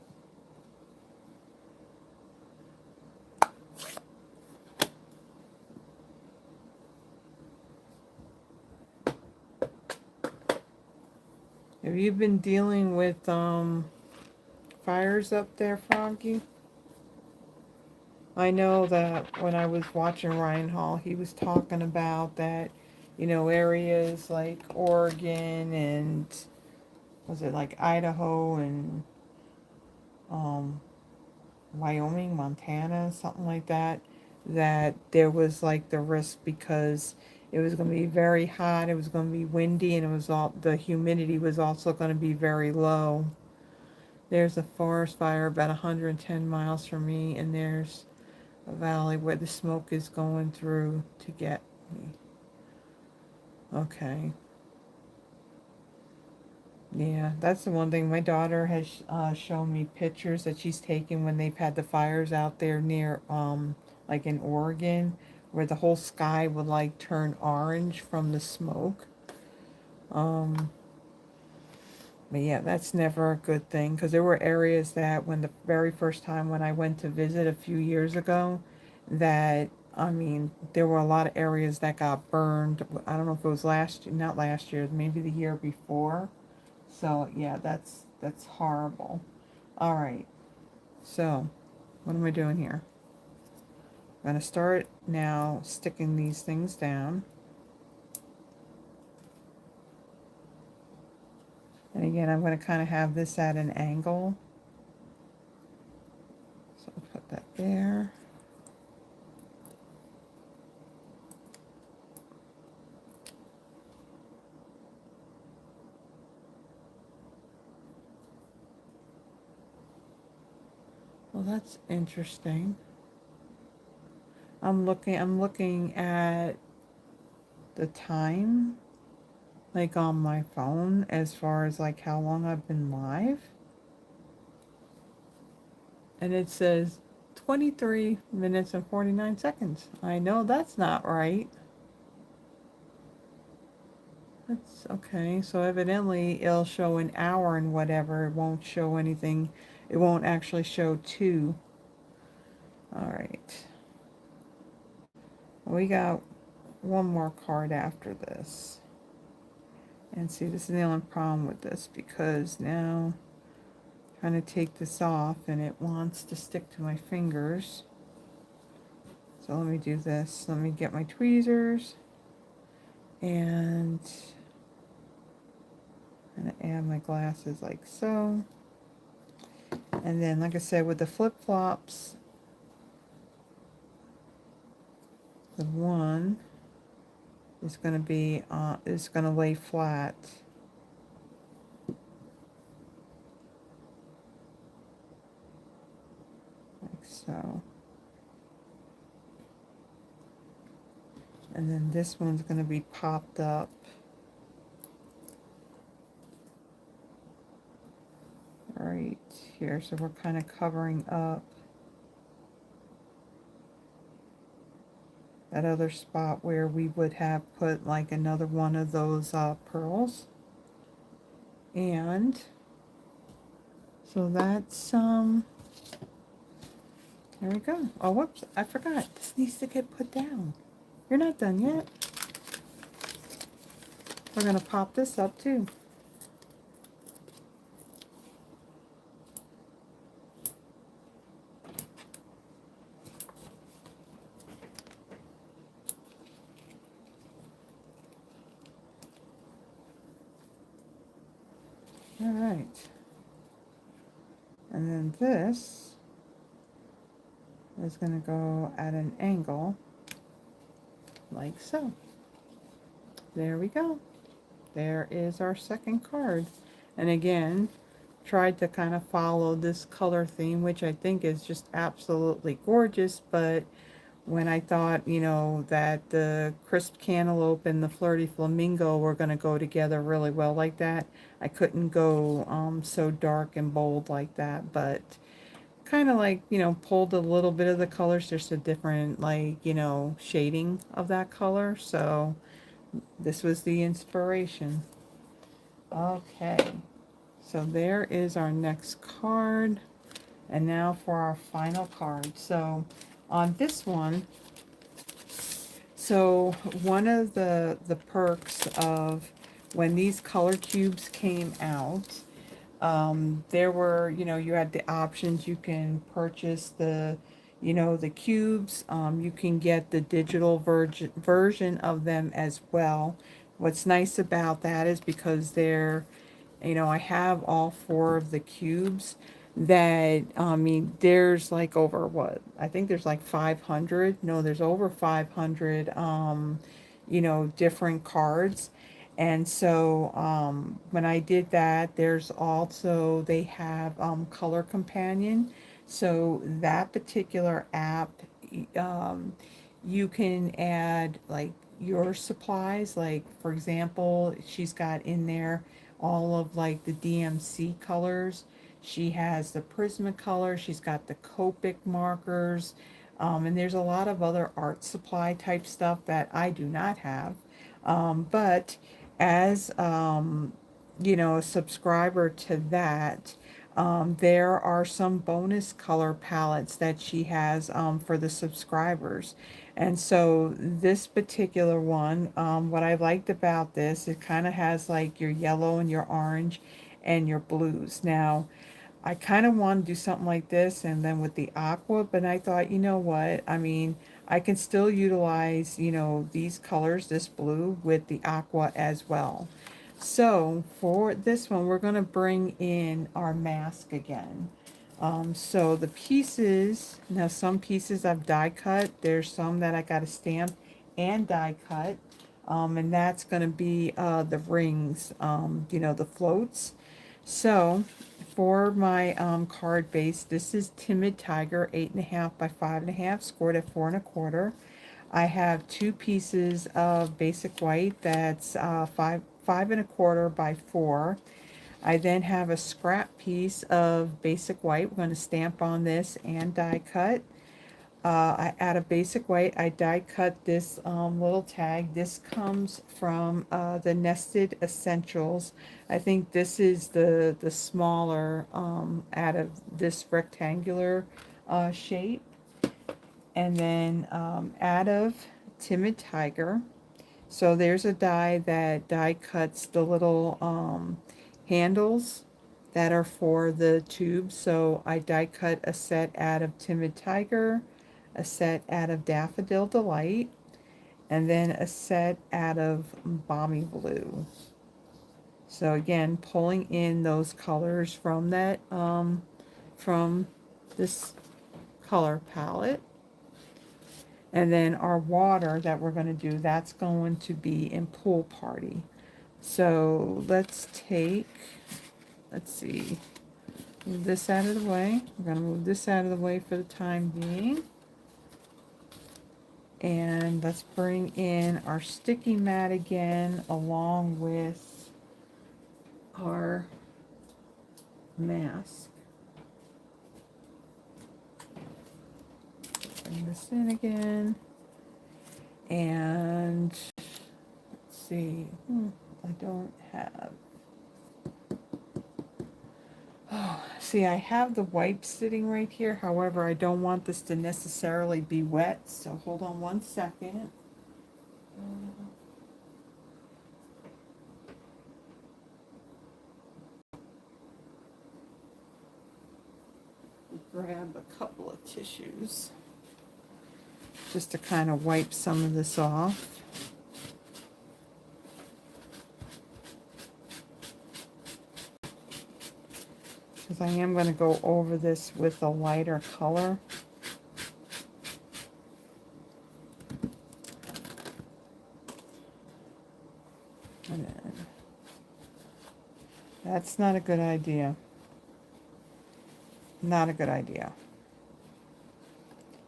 Have you been dealing with fires up there, Froggy? I know that when I was watching Ryan Hall, he was talking about that, you know, areas like Oregon and was it like Idaho and Wyoming, Montana, something like that, that there was like the risk because it was going to be very hot, it was going to be windy, and it was all, the humidity was also going to be very low. There's a forest fire about 110 miles from me, and there's a valley where the smoke is going through to get me. Okay. Yeah, that's the one thing. My daughter has shown me pictures that she's taken when they've had the fires out there near, like in Oregon, where the whole sky would like turn orange from the smoke. But yeah, that's never a good thing, because there were areas that when the very first time when I went to visit a few years ago, that, I mean, there were a lot of areas that got burned. I don't know if it was not last year, maybe the year before. So yeah, that's horrible. All right, so what am I doing here? I'm going to start now sticking these things down. And again, I'm going to kind of have this at an angle. So I'll put that there. Well, that's interesting. I'm looking at the time, like on my phone, as far as like how long I've been live. And it says 23 minutes and 49 seconds. I know that's not right. That's okay. So evidently it'll show an hour and whatever. It won't show anything. It won't actually show two. All right. We got one more card after this. And see, this is the only problem with this because now I'm trying to take this off and it wants to stick to my fingers. So let me do this. Let me get my tweezers and I'm gonna add my glasses like so. And then, like I said, with the flip-flops, the one is going to be is going to lay flat. Like so. And then this one's going to be popped up. Right here. So we're kind of covering up that other spot where we would have put like another one of those pearls. And so that's there we go. Oh, whoops, I forgot. This needs to get put down. You're not done yet. We're going to pop this up too. All right. And then this is going to go at an angle like so. There we go. There is our second card. And again, tried to kind of follow this color theme, which I think is just absolutely gorgeous. But when I thought, you know, that the crisp cantaloupe and the flirty flamingo were going to go together really well like that, I couldn't go so dark and bold like that. But kind of like, you know, pulled a little bit of the colors, just a different, like, you know, shading of that color. So this was the inspiration. Okay, so there is our next card. And now for our final card. So on this one, so one of the perks of when these color cubes came out, there were, you know, you had the options. You can purchase the, you know, the cubes. You can get the digital version of them as well. What's nice about that is because they're, you know, I have all four of the cubes that, I mean, there's like over what? I think there's like 500. No, there's over 500, you know, different cards. And so when I did that, there's also, they have Color Companion. So that particular app, um, you can add like your supplies. Like, for example, she's got in there all of like the DMC colors. She has the Prismacolor, she's got the Copic markers, and there's a lot of other art supply type stuff that I do not have. But as you know, a subscriber to that, there are some bonus color palettes that she has for the subscribers. And so this particular one, what I liked about this, it kind of has like your yellow and your orange and your blues. Now, I kind of want to do something like this and then with the aqua, but I thought, you know what? I mean, I can still utilize, you know, these colors, this blue with the aqua as well. So for this one, we're going to bring in our mask again. So the pieces, now some pieces I've die cut. There's some that I got to stamp and die cut. And that's going to be the rings, you know, the floats. So for my card base, this is Timid Tiger 8.5 by 5.5, scored at 4 1/4. I have 2 pieces of basic white that's 5 1/4 by 4. I then have a scrap piece of basic white. We're going to stamp on this and die cut. Out of basic white, I die cut this little tag. This comes from the Nested Essentials. I think this is the smaller out of this rectangular shape. And then out of Timid Tiger. So there's a die that die cuts the little handles that are for the tubes. So I die cut a set out of Timid Tiger, a set out of Daffodil Delight, and then a set out of Balmy Blue. So again, pulling in those colors from that from this color palette. And then our water that we're going to do, that's going to be in Pool Party. So let's see, move this out of the way. We're going to move this out of the way for the time being. And let's bring in our sticky mat again along with our mask. Bring this in again. And let's see, I don't have, see, I have the wipes sitting right here. However, I don't want this to necessarily be wet, so hold on one second. Grab a couple of tissues just to kind of wipe some of this off. Because I am going to go over this with a lighter color. And then, that's not a good idea. Not a good idea.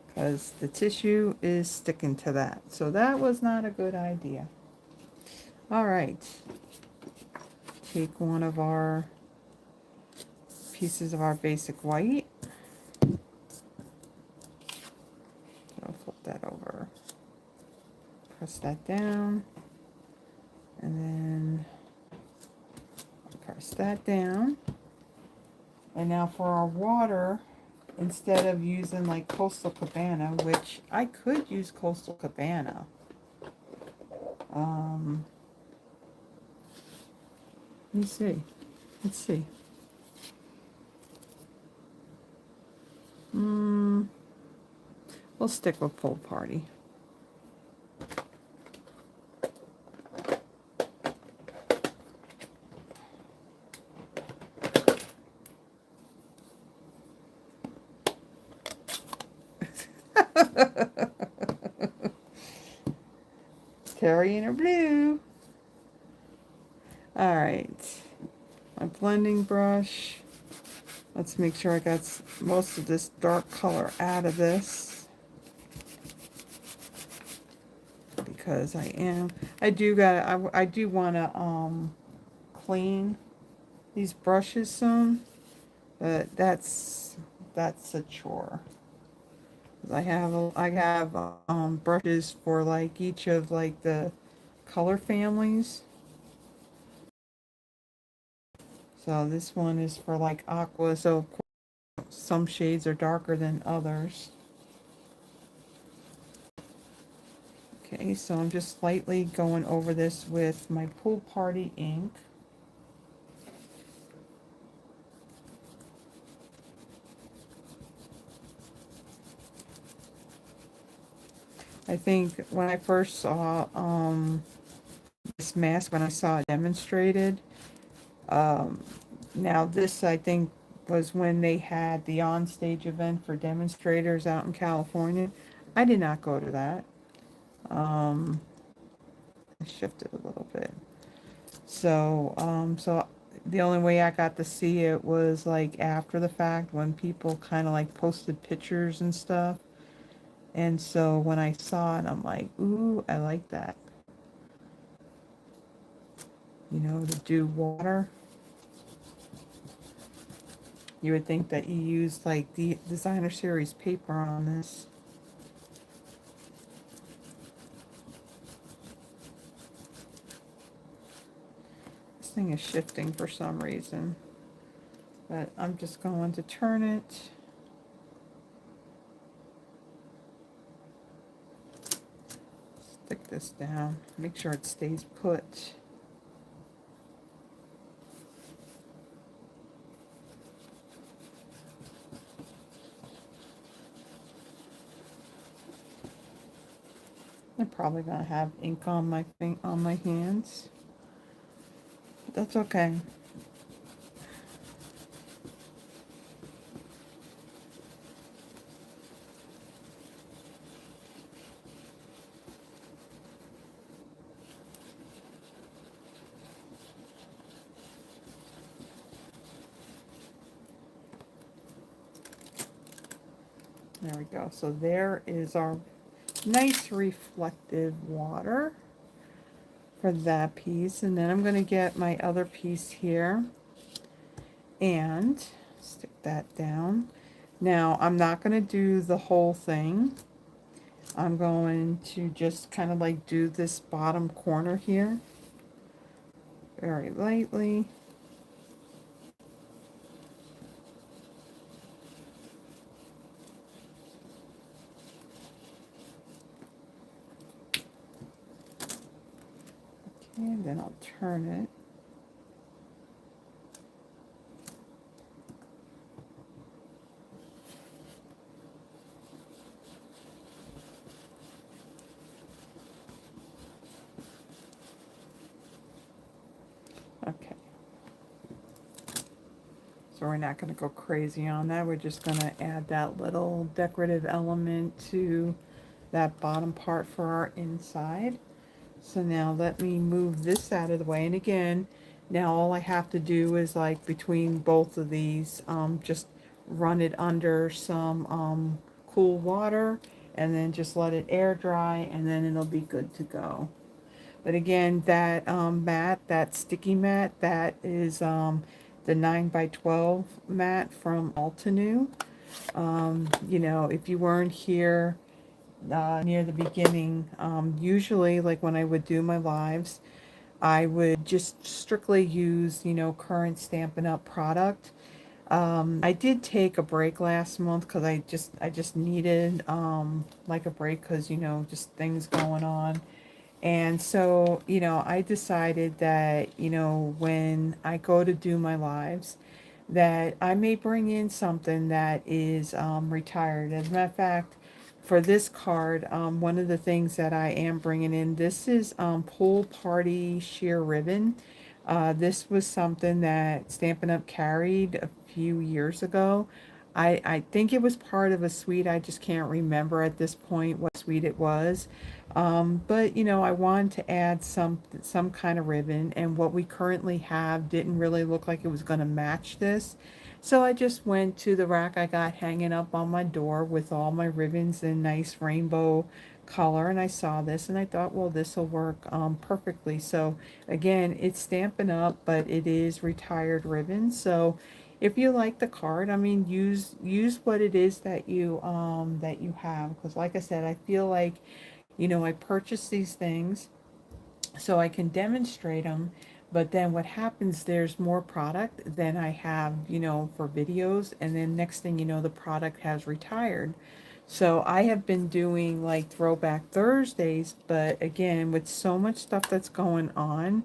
Because the tissue is sticking to that. So that was not a good idea. All right. Take one of our pieces of our basic white. I'll flip that over. Press that down. And then press that down. And now for our water, instead of using like Coastal Cabana, which I could use Coastal Cabana. Let me see. Let's see. We'll stick with Pool Party. Terry in her blue. All right, my blending brush. Let's make sure I got most of this dark color out of this, because I do want to clean these brushes soon, but that's a chore. I have brushes for like each of like the color families. So this one is for like aqua, so of course some shades are darker than others. Okay, so I'm just slightly going over this with my Pool Party ink. I think when I first saw this mask, when I saw it demonstrated, now this I think was when they had the on-stage event for demonstrators out in California. I did not go to that. I shifted a little bit. So the only way I got to see it was like after the fact when people kind of like posted pictures and stuff. And so when I saw it, I'm like, ooh, I like that. You know, to do water. You would think that you used like the designer series paper on this. This thing is shifting for some reason. But I'm just going to turn it. Stick this down. Make sure it stays put. I'm probably gonna have ink on my hands. But that's okay. There we go. So there is our nice reflective water for that piece. And then I'm going to get my other piece here and stick that down. Now I'm not going to do the whole thing. I'm going to just kind of like do this bottom corner here very lightly. And then I'll turn it. Okay. So we're not going to go crazy on that. We're just going to add that little decorative element to that bottom part for our inside. So now let me move this out of the way. And again, now all I have to do is like between both of these, just run it under some cool water and then just let it air dry and then it'll be good to go. But again, that mat, that sticky mat, that is the 9x12 mat from Altenew. You know, if you weren't here near the beginning, usually like when I would do my lives, I would just strictly use, you know, current Stampin' Up! Product. I did take a break last month because I just needed like a break because, you know, just things going on. And so, you know, I decided that, you know, when I go to do my lives, that I may bring in something that is retired. As a matter of fact, for this card, one of the things that I am bringing in, this is Pool Party Sheer Ribbon. This was something that Stampin' Up! Carried a few years ago. I think it was part of a suite. I just can't remember at this point what suite it was. But you know, I wanted to add some kind of ribbon, and what we currently have didn't really look like it was going to match this. So I just went to the rack I got hanging up on my door with all my ribbons in nice rainbow color, and I saw this and I thought, well, this will work perfectly. So again, it's Stampin' Up, but it is retired ribbon. So if you like the card, I mean, use what it is that you have, because like I said, I feel like, you know, I purchase these things so I can demonstrate them, but then what happens, there's more product than I have, you know, for videos, and then next thing you know, the product has retired. So I have been doing like Throwback Thursdays, but again, with so much stuff that's going on,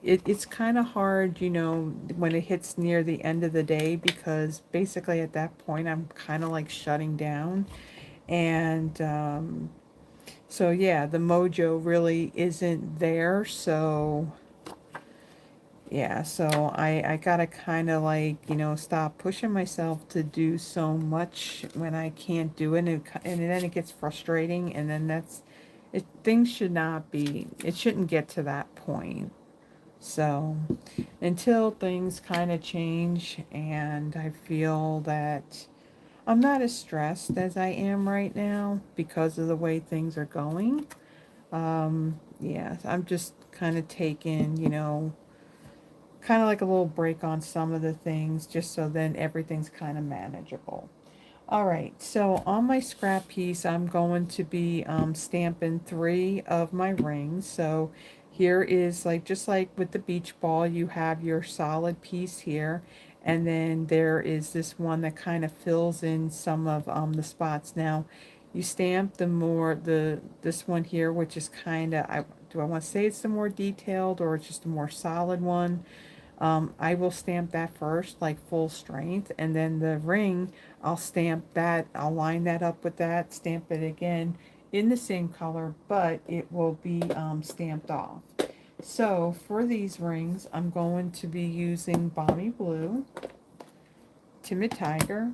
it's kind of hard, you know, when it hits near the end of the day, because basically at that point I'm kind of like shutting down. And so yeah, the mojo really isn't there. So yeah, so I gotta kind of like, you know, stop pushing myself to do so much when I can't do it, and then it gets frustrating, and then things should not be, it shouldn't get to that point. So until things kind of change and I feel that I'm not as stressed as I am right now because of the way things are going. Yeah, I'm just kind of taking, you know, kind of like a little break on some of the things just so then everything's kind of manageable. All right, so on my scrap piece, I'm going to be stamping 3 of my rings. So here is like, just like with the beach ball, you have your solid piece here. And then there is this one that kind of fills in some of the spots. Now, you stamp this one here, which is kind of, do I want to say it's the more detailed or it's just a more solid one? I will stamp that first, like full strength, and then the ring, I'll stamp that, I'll line that up with that, stamp it again in the same color, but it will be stamped off. So for these rings, I'm going to be using Balmy Blue, Timid Tiger,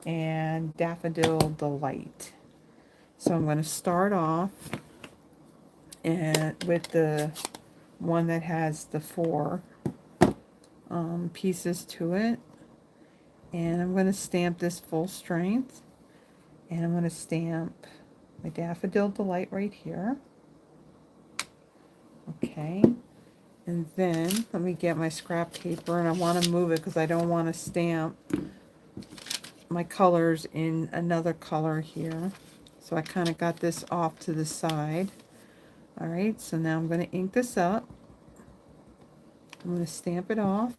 and Daffodil Delight. So I'm going to start off and with the one that has the 4 pieces to it. And I'm going to stamp this full strength. And I'm going to stamp my Daffodil Delight right here. Okay. And then let me get my scrap paper, and I want to move it because I don't want to stamp my colors in another color here. So I kind of got this off to the side. Alright, so now I'm going to ink this up. I'm going to stamp it off.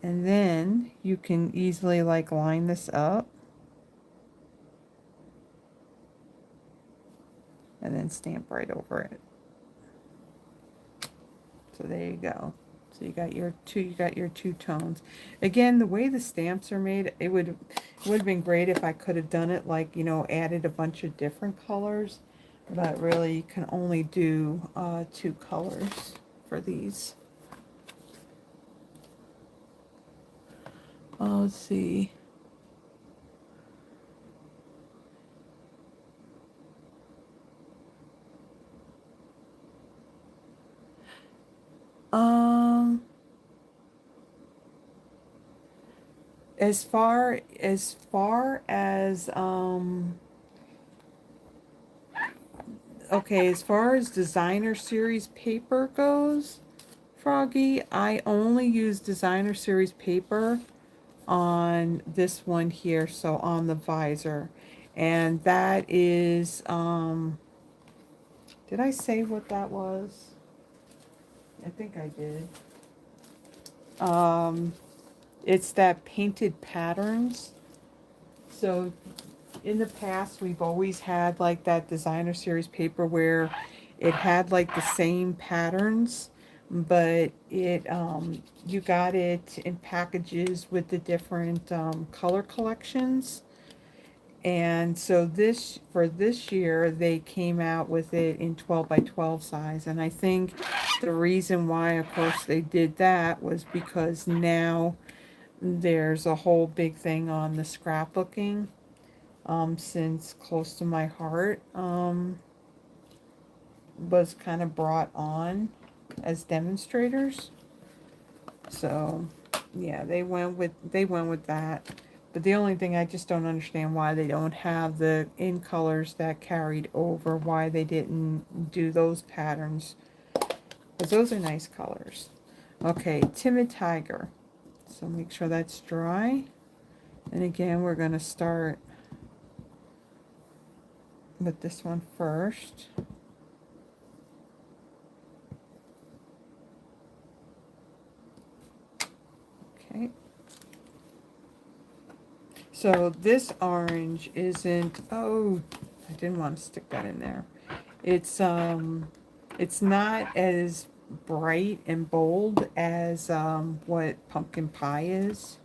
And then you can easily like line this up. And then stamp right over it. So there you go. So you got your two tones. Again, the way the stamps are made, it would have been great if I could have done it like, you know, added a bunch of different colors, but really you can only do 2 colors for these. Let's see. As far as okay, as far as designer series paper goes, Froggy, I only use designer series paper on this one here, so on the visor. And that is, did I say what that was? I think I did. It's that Painted Patterns. So in the past, we've always had like that designer series paper where it had like the same patterns, but it you got it in packages with the different color collections. And so for this year, they came out with it in 12 by 12 size. And I think the reason why, of course, they did that was because now there's a whole big thing on the scrapbooking, since Close to My Heart was kind of brought on as demonstrators. So yeah, they went with that. But the only thing, I just don't understand why they don't have the in colors that carried over, why they didn't do those patterns, because those are nice colors. Okay, Timid Tiger. So make sure that's dry. And again, we're going to start with this one first. Okay. So this orange isn't, oh, I didn't want to stick that in there. It's not as bright and bold as what pumpkin pie is.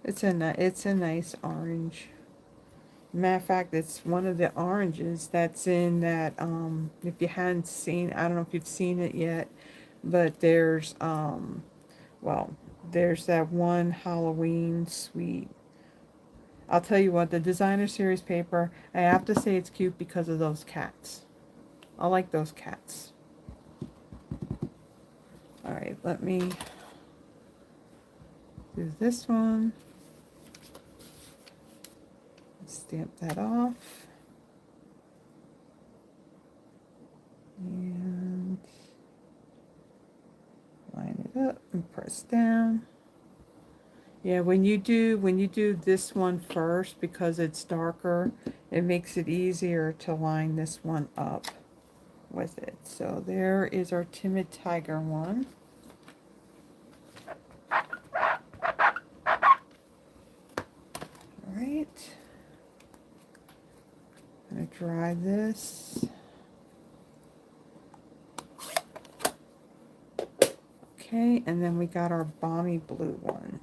It's a nice orange. Matter of fact, it's one of the oranges that's in that, if you hadn't seen, I don't know if you've seen it yet, but there's well, there's that one Halloween sweet. I'll tell you what, the designer series paper, I have to say it's cute because of those cats. I like those cats. All right, let me do this one. Stamp that off. And line it up and press down. Yeah, when you do this one first, because it's darker, it makes it easier to line this one up with it. So there is our Timid Tiger one. All right. I'm going to dry this. Okay, and then we got our Balmy blue one.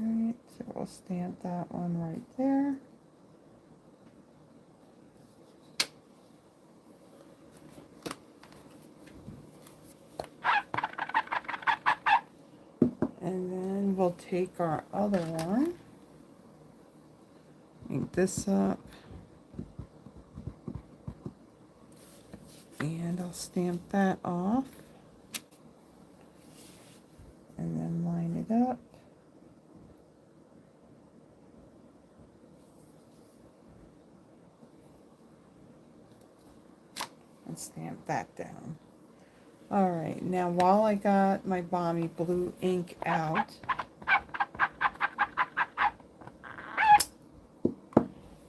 Alright, so we'll stamp that one right there. And then we'll take our other one, ink this up, and I'll stamp that off, and then line it up. And stamp that down. Alright, now while I got my Balmy blue ink out,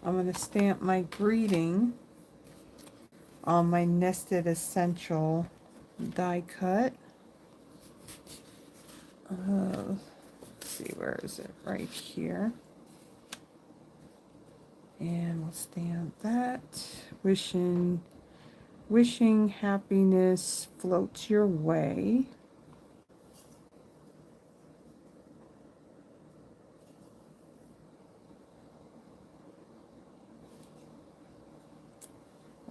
I'm going to stamp my greeting on my Nested Essential die cut. Let's see, where is it? Right here. And we'll stamp that. Wishing happiness floats your way.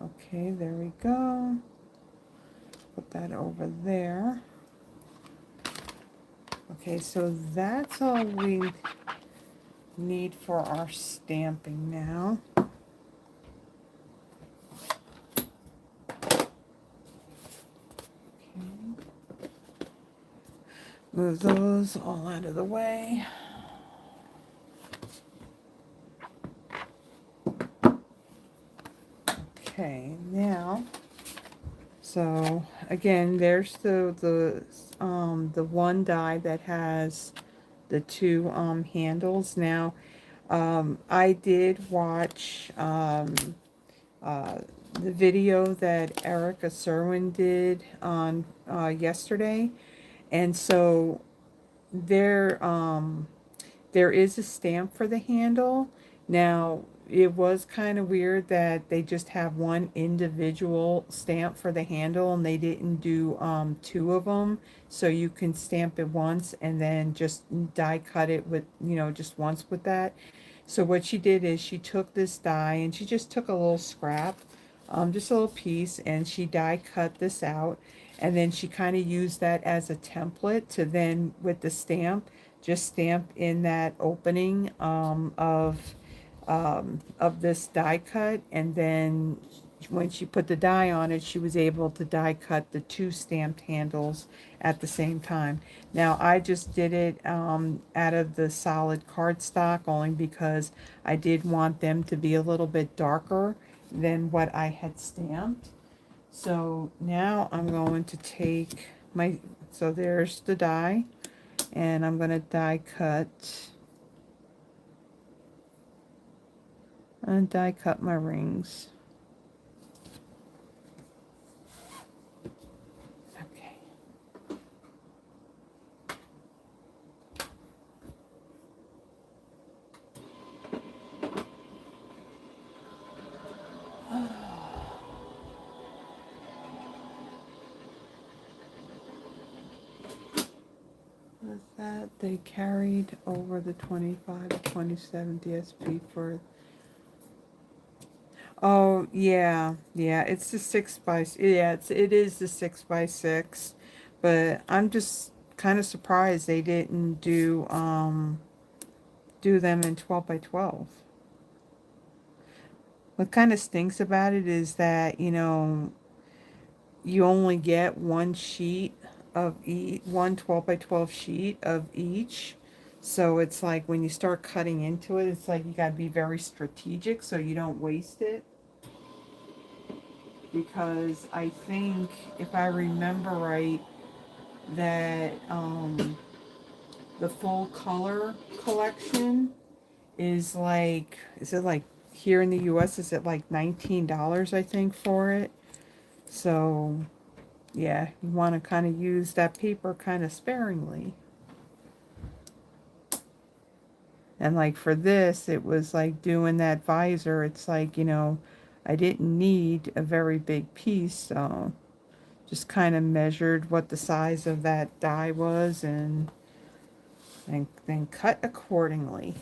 Okay, there we go. Put that over there. Okay, so that's all we need for our stamping now. Move those all out of the way. Okay, now, so again, there's the one die that has the two handles. Now, I did watch the video that Erica Serwin did on yesterday. And so there is a stamp for the handle. Now, it was kind of weird that they just have one individual stamp for the handle and they didn't do two of them. So you can stamp it once and then just die cut it with, just once with that. So what she did is she took this die and she just took a little scrap, just a little piece, and she die cut this out. And then she kind of used that as a template to then, with the stamp, just stamp in that opening of this die cut. And then when she put the die on it, she was able to die cut the two stamped handles at the same time. Now, I just did it out of the solid cardstock only because I did want them to be a little bit darker than what I had stamped. So now I'm going to take my, so there's the die, and I'm going to die cut and die cut my rings. Okay. With that, they carried over the 25 to 27 DSP for. Oh yeah, it's the 6x. Yeah, it is the 6x6, But I'm just kind of surprised they didn't do them in 12 by 12. What kind of stinks about it is that, you only get one sheet of one 12 by 12 sheet of each. So it's like when you start cutting into it, it's like you got to be very strategic so you don't waste it. Because I think, if I remember right, that the full color collection is like, is it like, here in the US, is it like $19, I think, for it? So, yeah, you want to kind of use that paper kind of sparingly. And like for this, it was like doing that visor. It's like, I didn't need a very big piece, so just kind of measured what the size of that die was and then cut accordingly.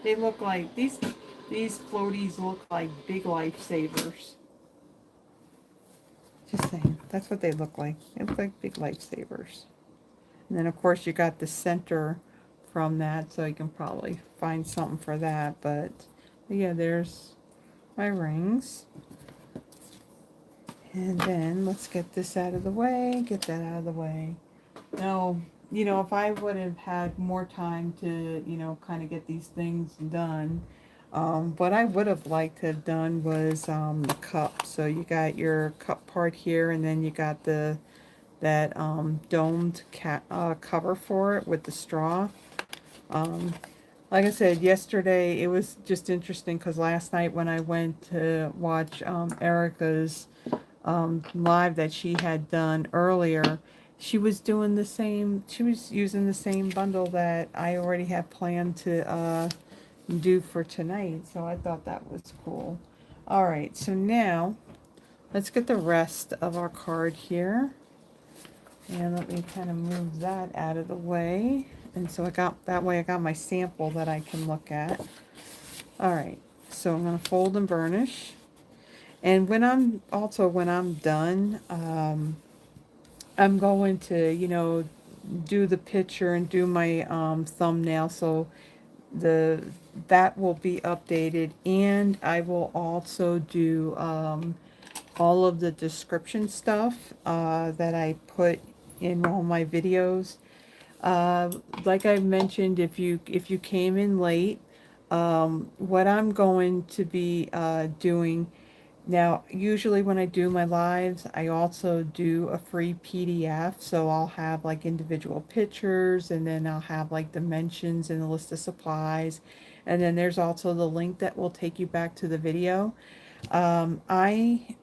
They look like these floaties look like big lifesavers. Just saying, that's what they look like. They look like big lifesavers. And then of course you got the center from that, so you can probably find something for that. But yeah, there's my rings. And then let's get this out of the way, get that out of the way. Now, if I would have had more time to, kind of get these things done, what I would have liked to have done was the cup. So you got your cup part here, and then you got that domed cover for it with the straw. Um, like I said, yesterday it was just interesting because last night when I went to watch Erica's live that she had done earlier, she was doing the same. She was using the same bundle that I already had planned to do for tonight. So I thought that was cool. All right, so now let's get the rest of our card here. And let me kind of move that out of the way. And so that way I got my sample that I can look at. All right, so I'm going to fold and burnish. And when I'm done, I'm going to, do the picture and do my thumbnail. So that will be updated. And I will also do all of the description stuff that I put in all my videos. Like I mentioned, if you came in late, what I'm going to be doing now, usually when I do my lives, I also do a free PDF. So I'll have like individual pictures, and then I'll have like dimensions and a list of supplies, and then there's also the link that will take you back to the video. Um, I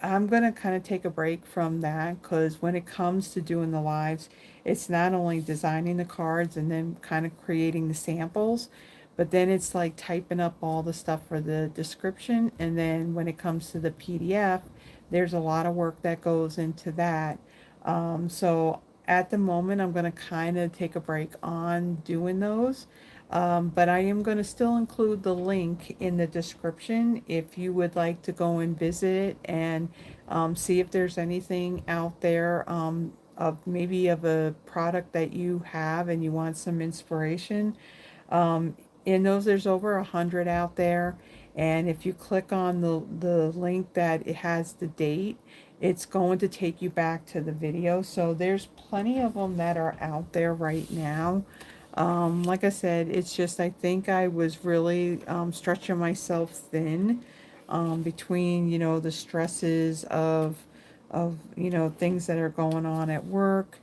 I'm gonna kind of take a break from that because when it comes to doing the lives, it's not only designing the cards and then kind of creating the samples, but then it's like typing up all the stuff for the description. And then when it comes to the PDF, there's a lot of work that goes into that. So at the moment, I'm gonna kind of take a break on doing those. But I am going to still include the link in the description if you would like to go and visit it and see if there's anything out there of maybe of a product that you have and you want some inspiration. In those, there's over 100 out there, and if you click on the link that it has the date, it's going to take you back to the video. So there's plenty of them that are out there right now. Like I said, it's just I think I was really stretching myself thin between, the stresses of things that are going on at work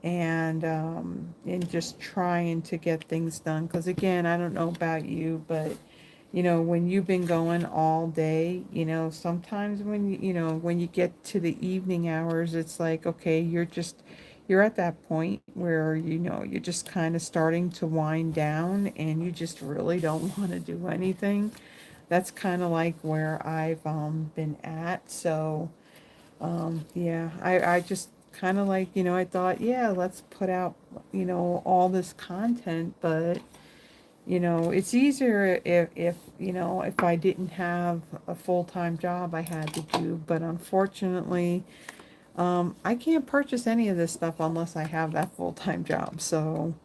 and just trying to get things done. Because again, I don't know about you, but when you've been going all day, sometimes when you get to the evening hours, it's like, okay, you're at that point where, you're just kind of starting to wind down and you just really don't want to do anything. That's kind of like where I've been at. So, yeah, I just kind of like, I thought, yeah, let's put out, all this content, but you know, it's easier if, you know, if I didn't have a full-time job I had to do, but unfortunately, I can't purchase any of this stuff unless I have that full-time job. So,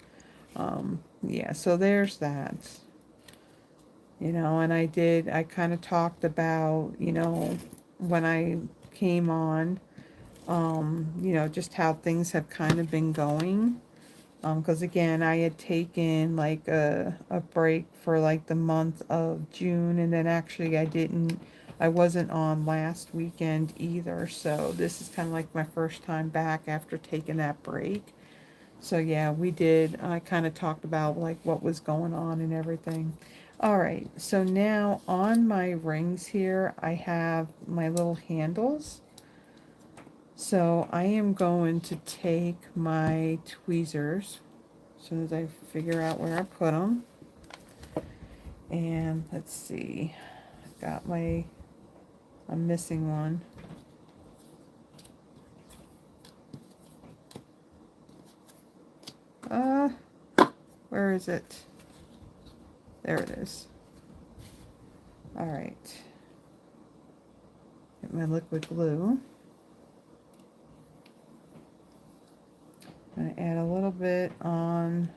yeah, so there's that. You know, and I kind of talked about, you know, when I came on, you know, just how things have kind of been going. Because again, I had taken like a break for like the month of June, and then actually I wasn't on last weekend either. So this is kind of like my first time back after taking that break. So yeah, I kind of talked about like what was going on and everything. All right, so now on my rings here, I have my little handles. So I am going to take my tweezers as soon as I figure out where I put them. And let's see, I've got I'm missing one. Uh, where is it? There it is. All right. Get my liquid glue. I'm going to add a little bit on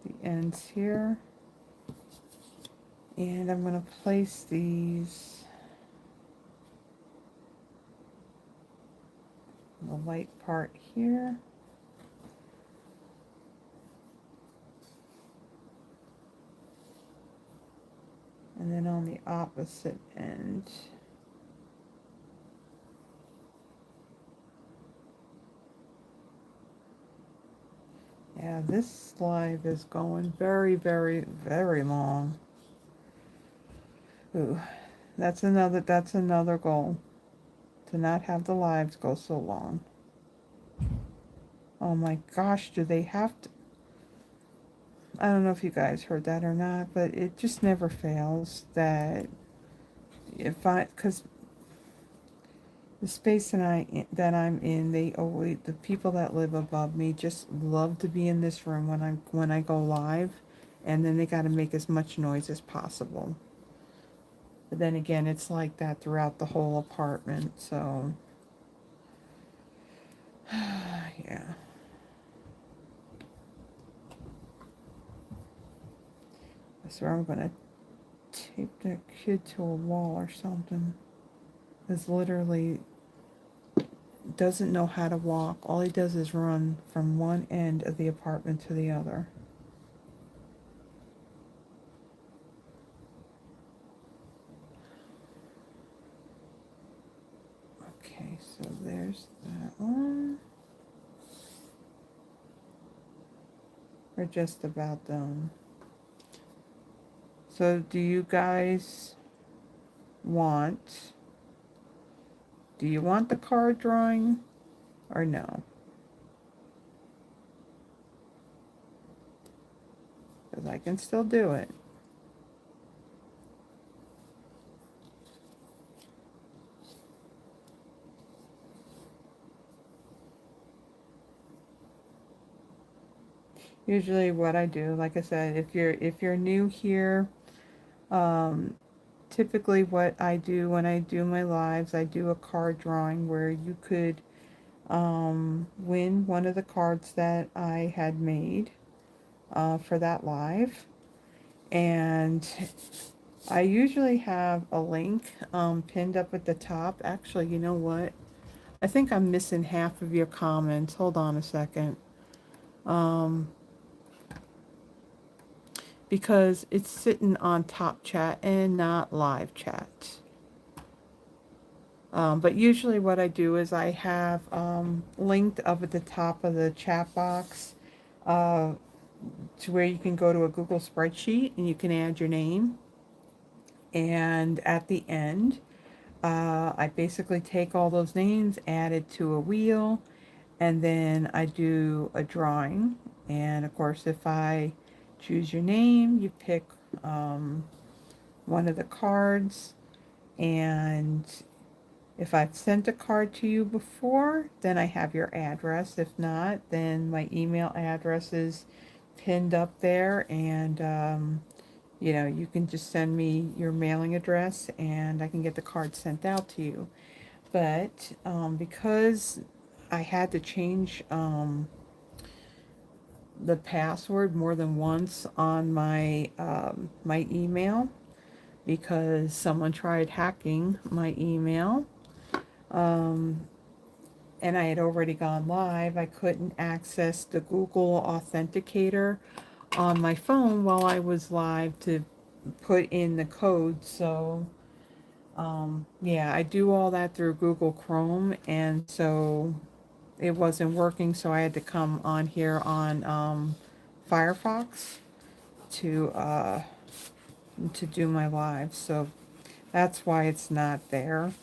the ends here. And I'm going to place these on the white part here. And then on the opposite end. Yeah, this slide is going very, very, very long. Ooh, that's another goal. To not have the lives go so long. Oh my gosh, do they have to? I don't know if you guys heard that or not, but it just never fails that because the space that I'm in, the people that live above me just love to be in this room when I go live, and then they got to make as much noise as possible. But then again, it's like that throughout the whole apartment, so yeah. I swear I'm gonna tape that kid to a wall or something. Because literally doesn't know how to walk. All he does is run from one end of the apartment to the other. Okay, so there's that one. We're just about done. So do you want the card drawing or no? Because I can still do it. Usually what I do, like I said, if you're new here, typically what I do when I do my lives, I do a card drawing where you could win one of the cards that I had made for that live. And I usually have a link pinned up at the top. Actually, you know what? I think I'm missing half of your comments. Hold on a second. Because it's sitting on top chat and not live chat. But usually what I do is I have linked up at the top of the chat box to where you can go to a Google spreadsheet and you can add your name. And at the end, I basically take all those names, add it to a wheel, and then I do a drawing. And of course, if I choose your name, you pick one of the cards, and if I've sent a card to you before, then I have your address. If not, then my email address is pinned up there, and you know, you can just send me your mailing address and I can get the card sent out to you. But because I had to change the password more than once on my my email, because someone tried hacking my email, um, and I had already gone live, I couldn't access the Google Authenticator on my phone while I was live to put in the code. So yeah, I do all that through Google Chrome, and so it wasn't working, so I had to come on here on Firefox to do my live. So that's why it's not there.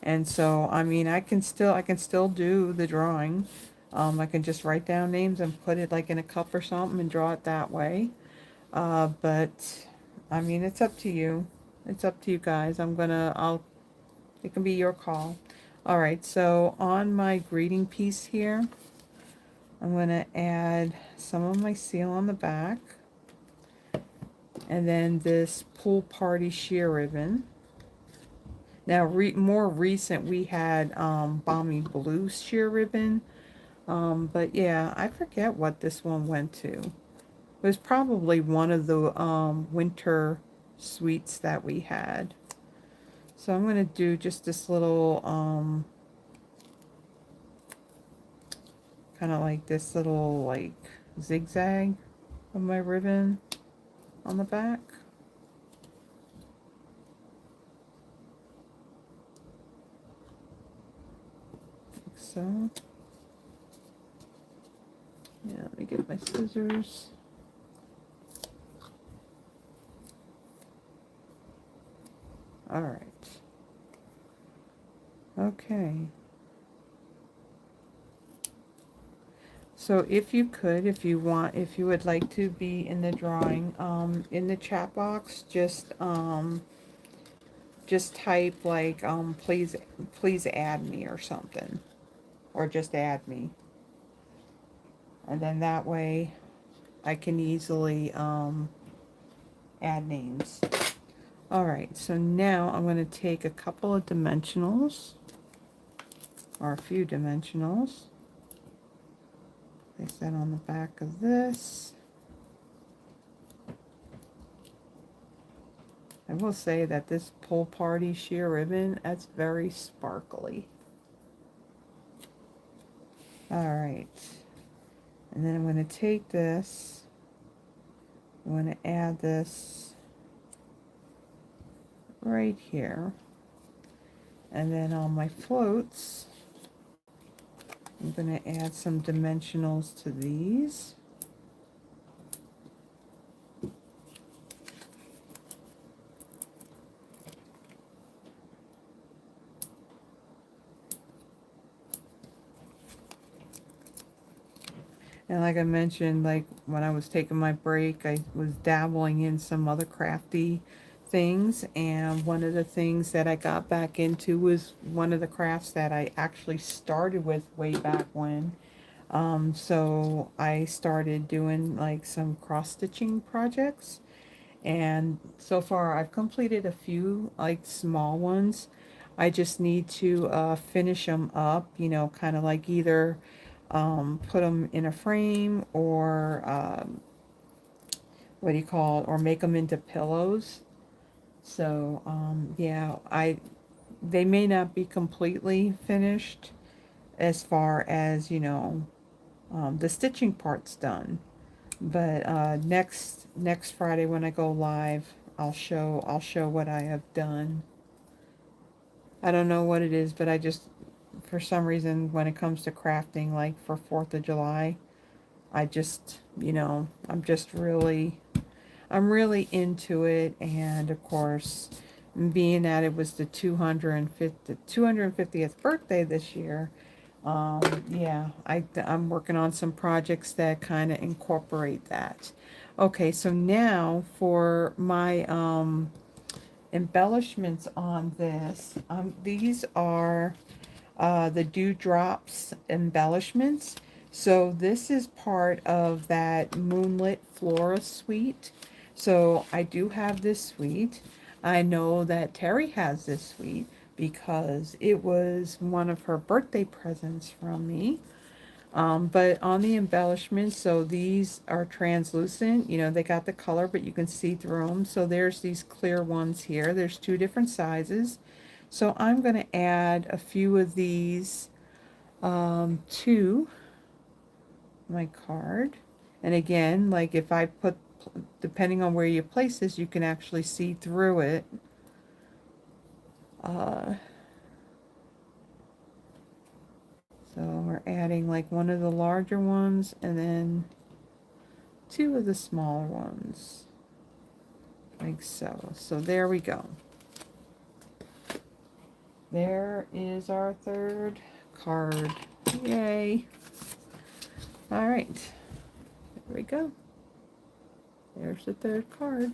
And so I mean, I can still do the drawing. I can just write down names and put it like in a cup or something and draw it that way. But I mean, it's up to you. It's up to you guys. It can be your call. All right, so on my greeting piece here, I'm going to add some of my seal on the back, and then this pool party sheer ribbon. Now, more recent, we had Balmy blue sheer ribbon, but yeah, I forget what this one went to. It was probably one of the winter suites that we had. So I'm going to do just this little kind of like this little like zigzag of my ribbon on the back. Like so. Yeah, let me get my scissors. All right. Okay. So if you could, if you would like to be in the drawing, in the chat box, just type like, please add me or something, or just add me, and then that way I can easily add names. All right, so now I'm going to take a couple of dimensionals, or a few dimensionals. Place that on the back of this. I will say that this pool party sheer ribbon, that's very sparkly. All right, and then I'm going to take this, I'm going to add this right here, and then on my floats, I'm going to add some dimensionals to these. And like I mentioned, like when I was taking my break, I was dabbling in some other crafty things. And one of the things that I got back into was one of the crafts that I actually started with way back when. So I started doing like some cross stitching projects. And so far I've completed a few like small ones. I just need to finish them up, you know, kind of like either put them in a frame, or what do you call it, or make them into pillows. So yeah, they may not be completely finished as far as, you know, the stitching part's done, but next Friday when I go live, I'll show what I have done. I don't know what it is, but I just, for some reason, when it comes to crafting, like for 4th of July, I just, you know, I'm really into it. And of course, being that it was the 250th birthday this year, yeah, I'm working on some projects that kind of incorporate that. Okay, so now for my embellishments on this, these are the Dewdrops embellishments. So this is part of that Moonlit Flora suite. So I do have this suite. I know that Terry has this suite because it was one of her birthday presents from me. But on the embellishments, so these are translucent, you know, they got the color, but you can see through them. So there's these clear ones here. There's two different sizes. So I'm going to add a few of these to my card. And again, like if I put, depending on where you place this, you can actually see through it. So we're adding like one of the larger ones and then two of the smaller ones. Like so. So there we go. There is our third card. Yay. All right. There we go. There's the third card.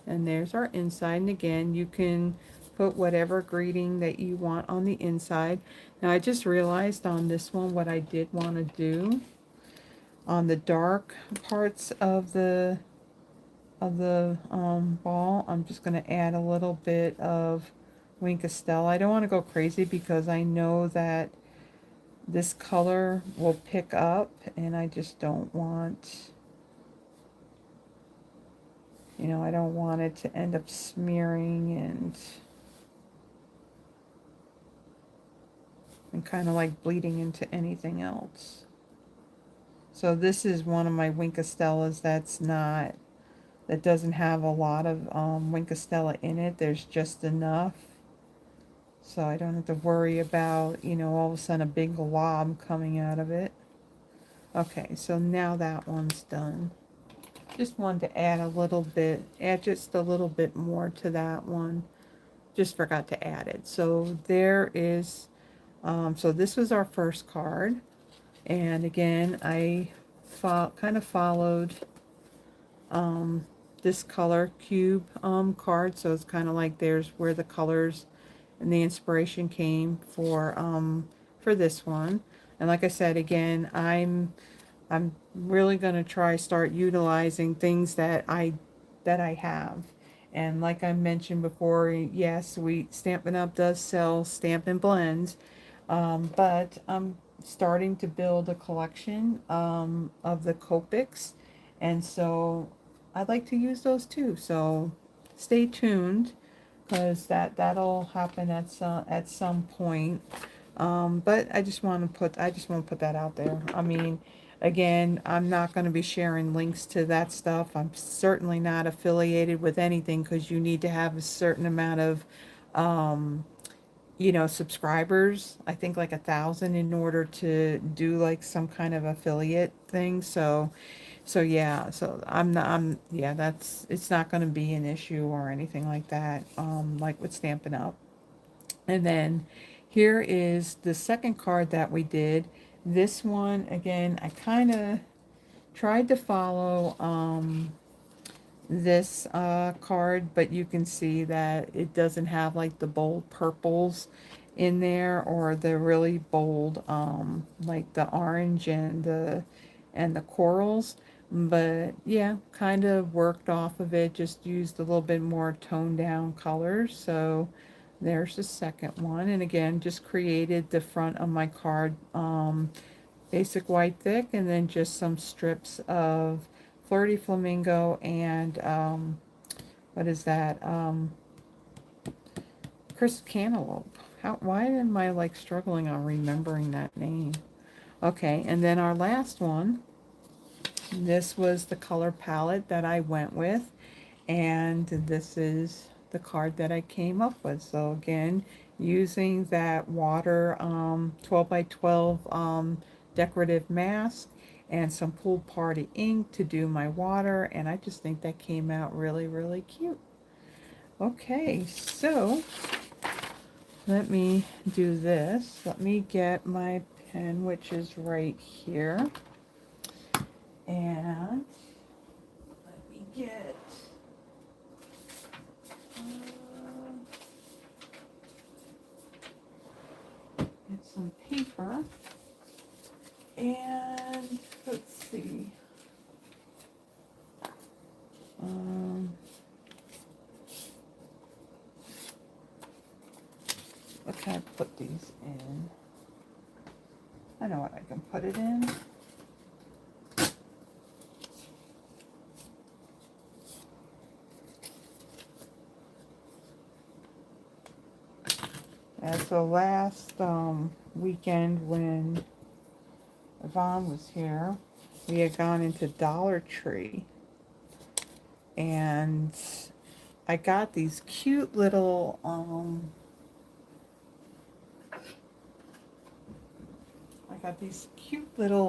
And there's our inside. And again, you can put whatever greeting that you want on the inside. Now I just realized on this one what I did want to do. On the dark parts of the ball, I'm just going to add a little bit of Wink Estelle. I don't want to go crazy because I know that this color will pick up and I just don't want, you know, I don't want it to end up smearing and kind of like bleeding into anything else. So this is one of my Wink Estellas that doesn't have a lot of Wink Estella in it. There's just enough. So I don't have to worry about, you know, all of a sudden a big glob coming out of it. Okay, so now that one's done. Just wanted to add just a little bit more to that one. Just forgot to add it. So there is, so this was our first card. And again, I kind of followed this color cube card. So it's kind of like there's where the colors and the inspiration came for this one. And like I said, again, I'm really going to try start utilizing things that I have. And like I mentioned before, yes, Stampin' Up does sell Stampin' Blends, but I'm starting to build a collection of the Copics, and so I'd like to use those too. So stay tuned, because that'll happen at some point. But I just want to put that out there. I mean, again, I'm not going to be sharing links to that stuff. I'm certainly not affiliated with anything, because you need to have a certain amount of you know, subscribers. I think like 1,000 in order to do like some kind of affiliate thing. So yeah, so yeah, it's not going to be an issue or anything like that, like with Stampin' Up. And then here is the second card that we did. This one, again, I kind of tried to follow this card, but you can see that it doesn't have like the bold purples in there, or the really bold like the orange and the corals. But yeah, kind of worked off of it, just used a little bit more toned down colors. So there's the second one. And again, just created the front of my card basic white thick, and then just some strips of Flirty Flamingo and what is that? Crisp Cantaloupe. Why am I like struggling on remembering that name? Okay, and then our last one. This was the color palette that I went with, and this is the card that I came up with. So again, using that water 12 by 12 decorative mask and some Pool Party ink to do my water, and I just think that came out really, really cute. Okay, so let me do this. Let me get my pen, which is right here, and let me get some paper, and can I put these in? I know what I can put it in. And so last weekend when Yvonne was here, we had gone into Dollar Tree and I got these cute little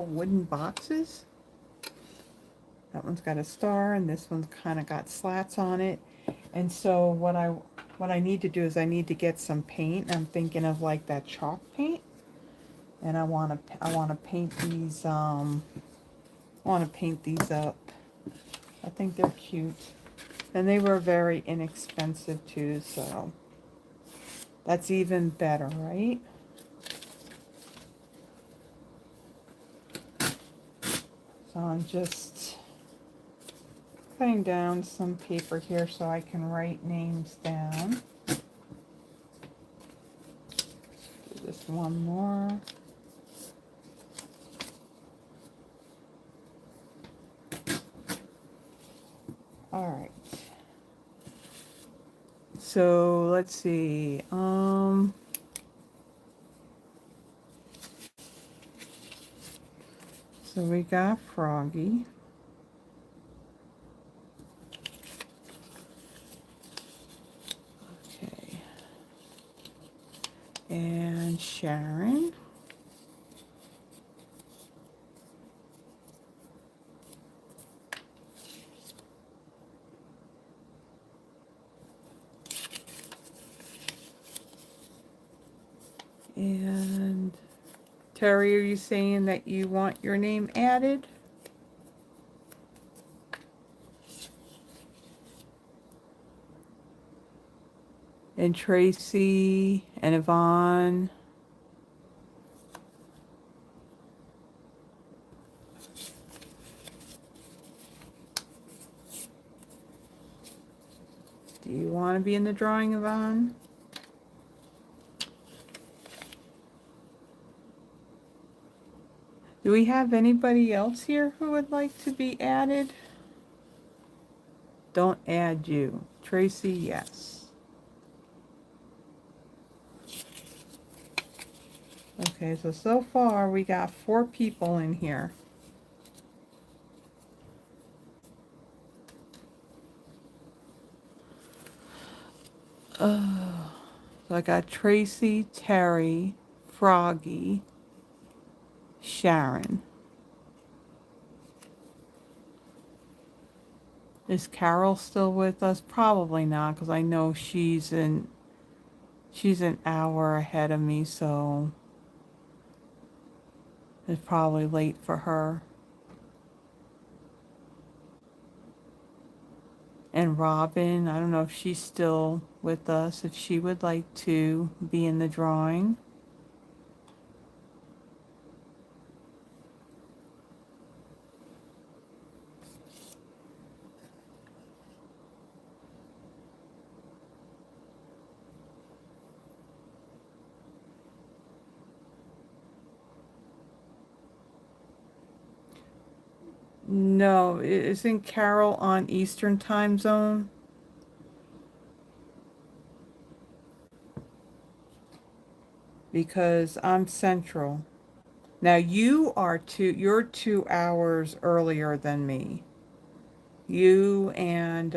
wooden boxes. That one's got a star and this one's kind of got slats on it. And so what I need to do is I need to get some paint. I'm thinking of like that chalk paint. And I want to paint these up. I think they're cute. And they were very inexpensive too, so that's even better, right? So I'm just putting down some paper here so I can write names down. Do this one more. All right. So let's see. So we got Froggy. Okay. And Sharon. And Terry, are you saying that you want your name added? And Tracy and Yvonne. Do you want to be in the drawing, Yvonne? Do we have anybody else here who would like to be added? Don't add you. Tracy, yes. Okay, so far we got 4 people in here. So I got Tracy, Terry, Froggy, Sharon. Is Carol still with us? Probably not, because I know she's an hour ahead of me, so it's probably late for her. And Robin, I don't know if she's still with us, if she would like to be in the drawing. No, isn't Carol on Eastern time zone? Because I'm Central. Now you're 2 hours earlier than me. You and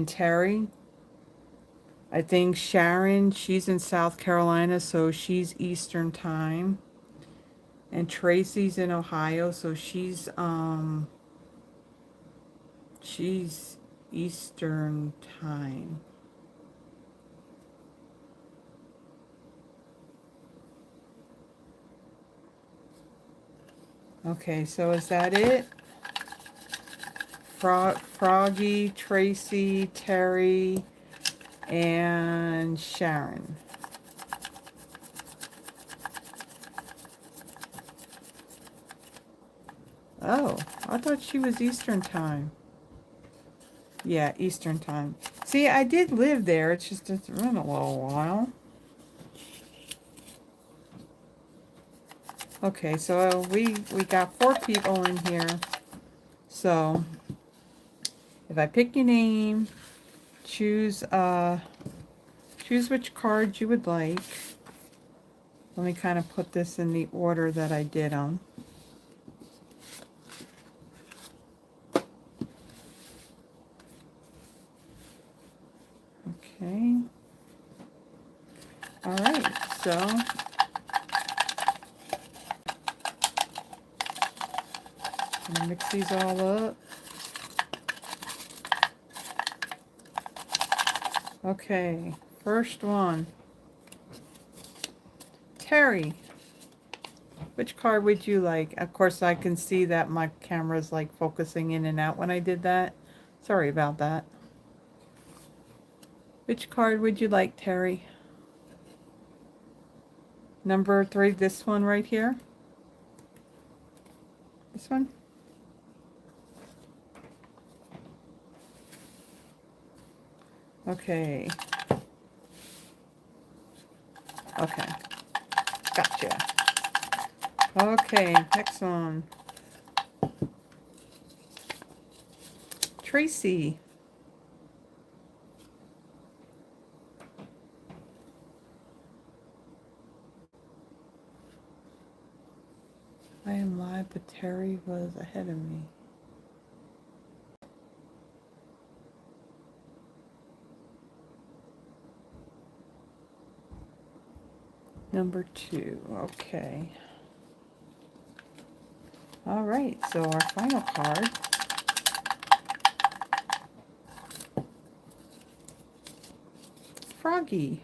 Terry. I think Sharon, she's in South Carolina, so she's Eastern time. And Tracy's in Ohio, so she's Eastern time. Okay, so is that it? Froggy, Tracy, Terry, and Sharon. Oh, I thought she was Eastern time. Yeah, Eastern time. See, I did live there. It's been a little while. Okay, so we got 4 people in here. So if I pick your name, choose choose which card you would like. Let me kind of put this in the order that I did them. Okay. All right, so I'm gonna mix these all up. Okay, first one. Terry, which card would you like? Of course, I can see that my camera's like focusing in and out when I did that. Sorry about that. Which card would you like, Terry? Number 3, this one right here? This one? Okay. Okay. Gotcha. Okay, next one. Tracy. I am live, but Terry was ahead of me. Number 2. Okay. All right, so our final card. Froggy.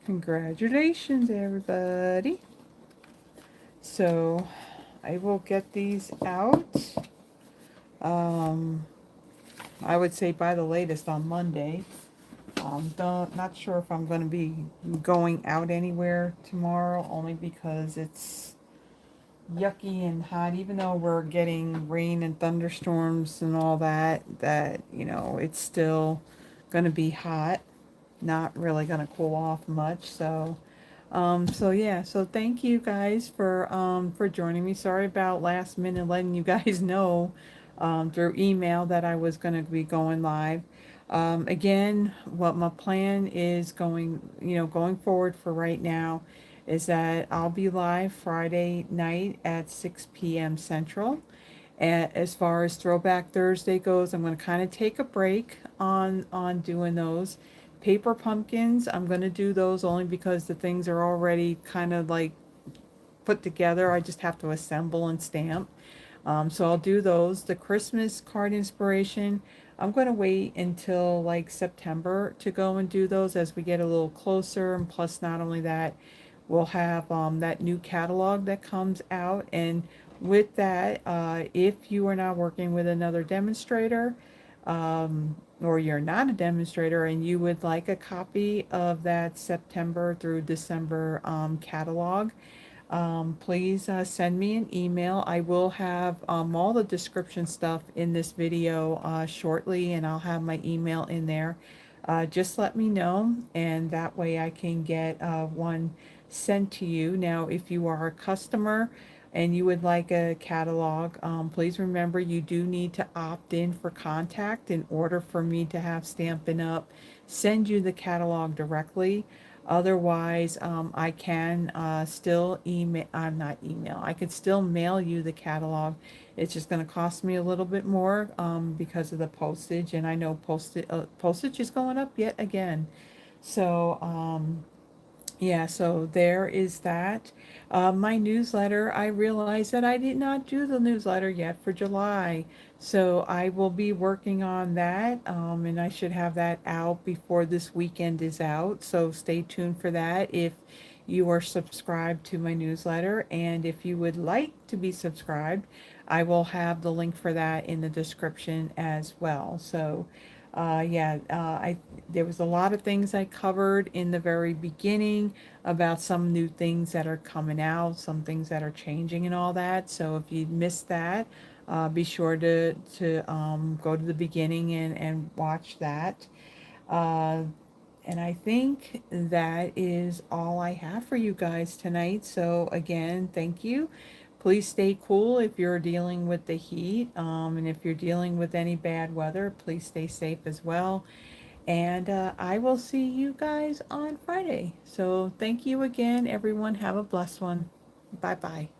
Congratulations, everybody. So I will get these out. I would say by the latest on Monday. Not sure if I'm going to be going out anywhere tomorrow, only because it's yucky and hot. Even though we're getting rain and thunderstorms and all that, you know, it's still going to be hot. Not really going to cool off much. So yeah, so thank you guys for joining me. Sorry about last minute letting you guys know through email that I was going to be going live. Again, what my plan is going forward for right now is that I'll be live Friday night at 6 p.m. Central. And as far as Throwback Thursday goes, I'm going to kind of take a break on doing those. Paper pumpkins, I'm going to do those only because the things are already kind of like put together. I just have to assemble and stamp. So I'll do those. The Christmas card inspiration, I'm going to wait until like September to go and do those as we get a little closer. And plus, not only that, we'll have that new catalog that comes out. And with that, if you are not working with another demonstrator, or you're not a demonstrator and you would like a copy of that September through December catalog, please send me an email. I will have all the description stuff in this video shortly, and I'll have my email in there. Just let me know, and that way I can get one sent to you. Now, if you are a customer and you would like a catalog, please remember you do need to opt in for contact in order for me to have Stampin' Up! Send you the catalog directly. Otherwise, I can still not email, I could still mail you the catalog. It's just going to cost me a little bit more because of the postage, and I know postage is going up yet again. So, yeah, so there is that. My newsletter, I realized that I did not do the newsletter yet for July. So I will be working on that, and I should have that out before this weekend is out. So stay tuned for that if you are subscribed to my newsletter. And if you would like to be subscribed, I will have the link for that in the description as well. So Yeah, there was a lot of things I covered in the very beginning about some new things that are coming out, some things that are changing and all that. So if you missed that, be sure to go to the beginning and watch that. Uh, and I think that is all I have for you guys tonight. So again, thank you. Please stay cool if you're dealing with the heat. And if you're dealing with any bad weather, please stay safe as well. And I will see you guys on Friday. So thank you again, everyone. Have a blessed one. Bye bye.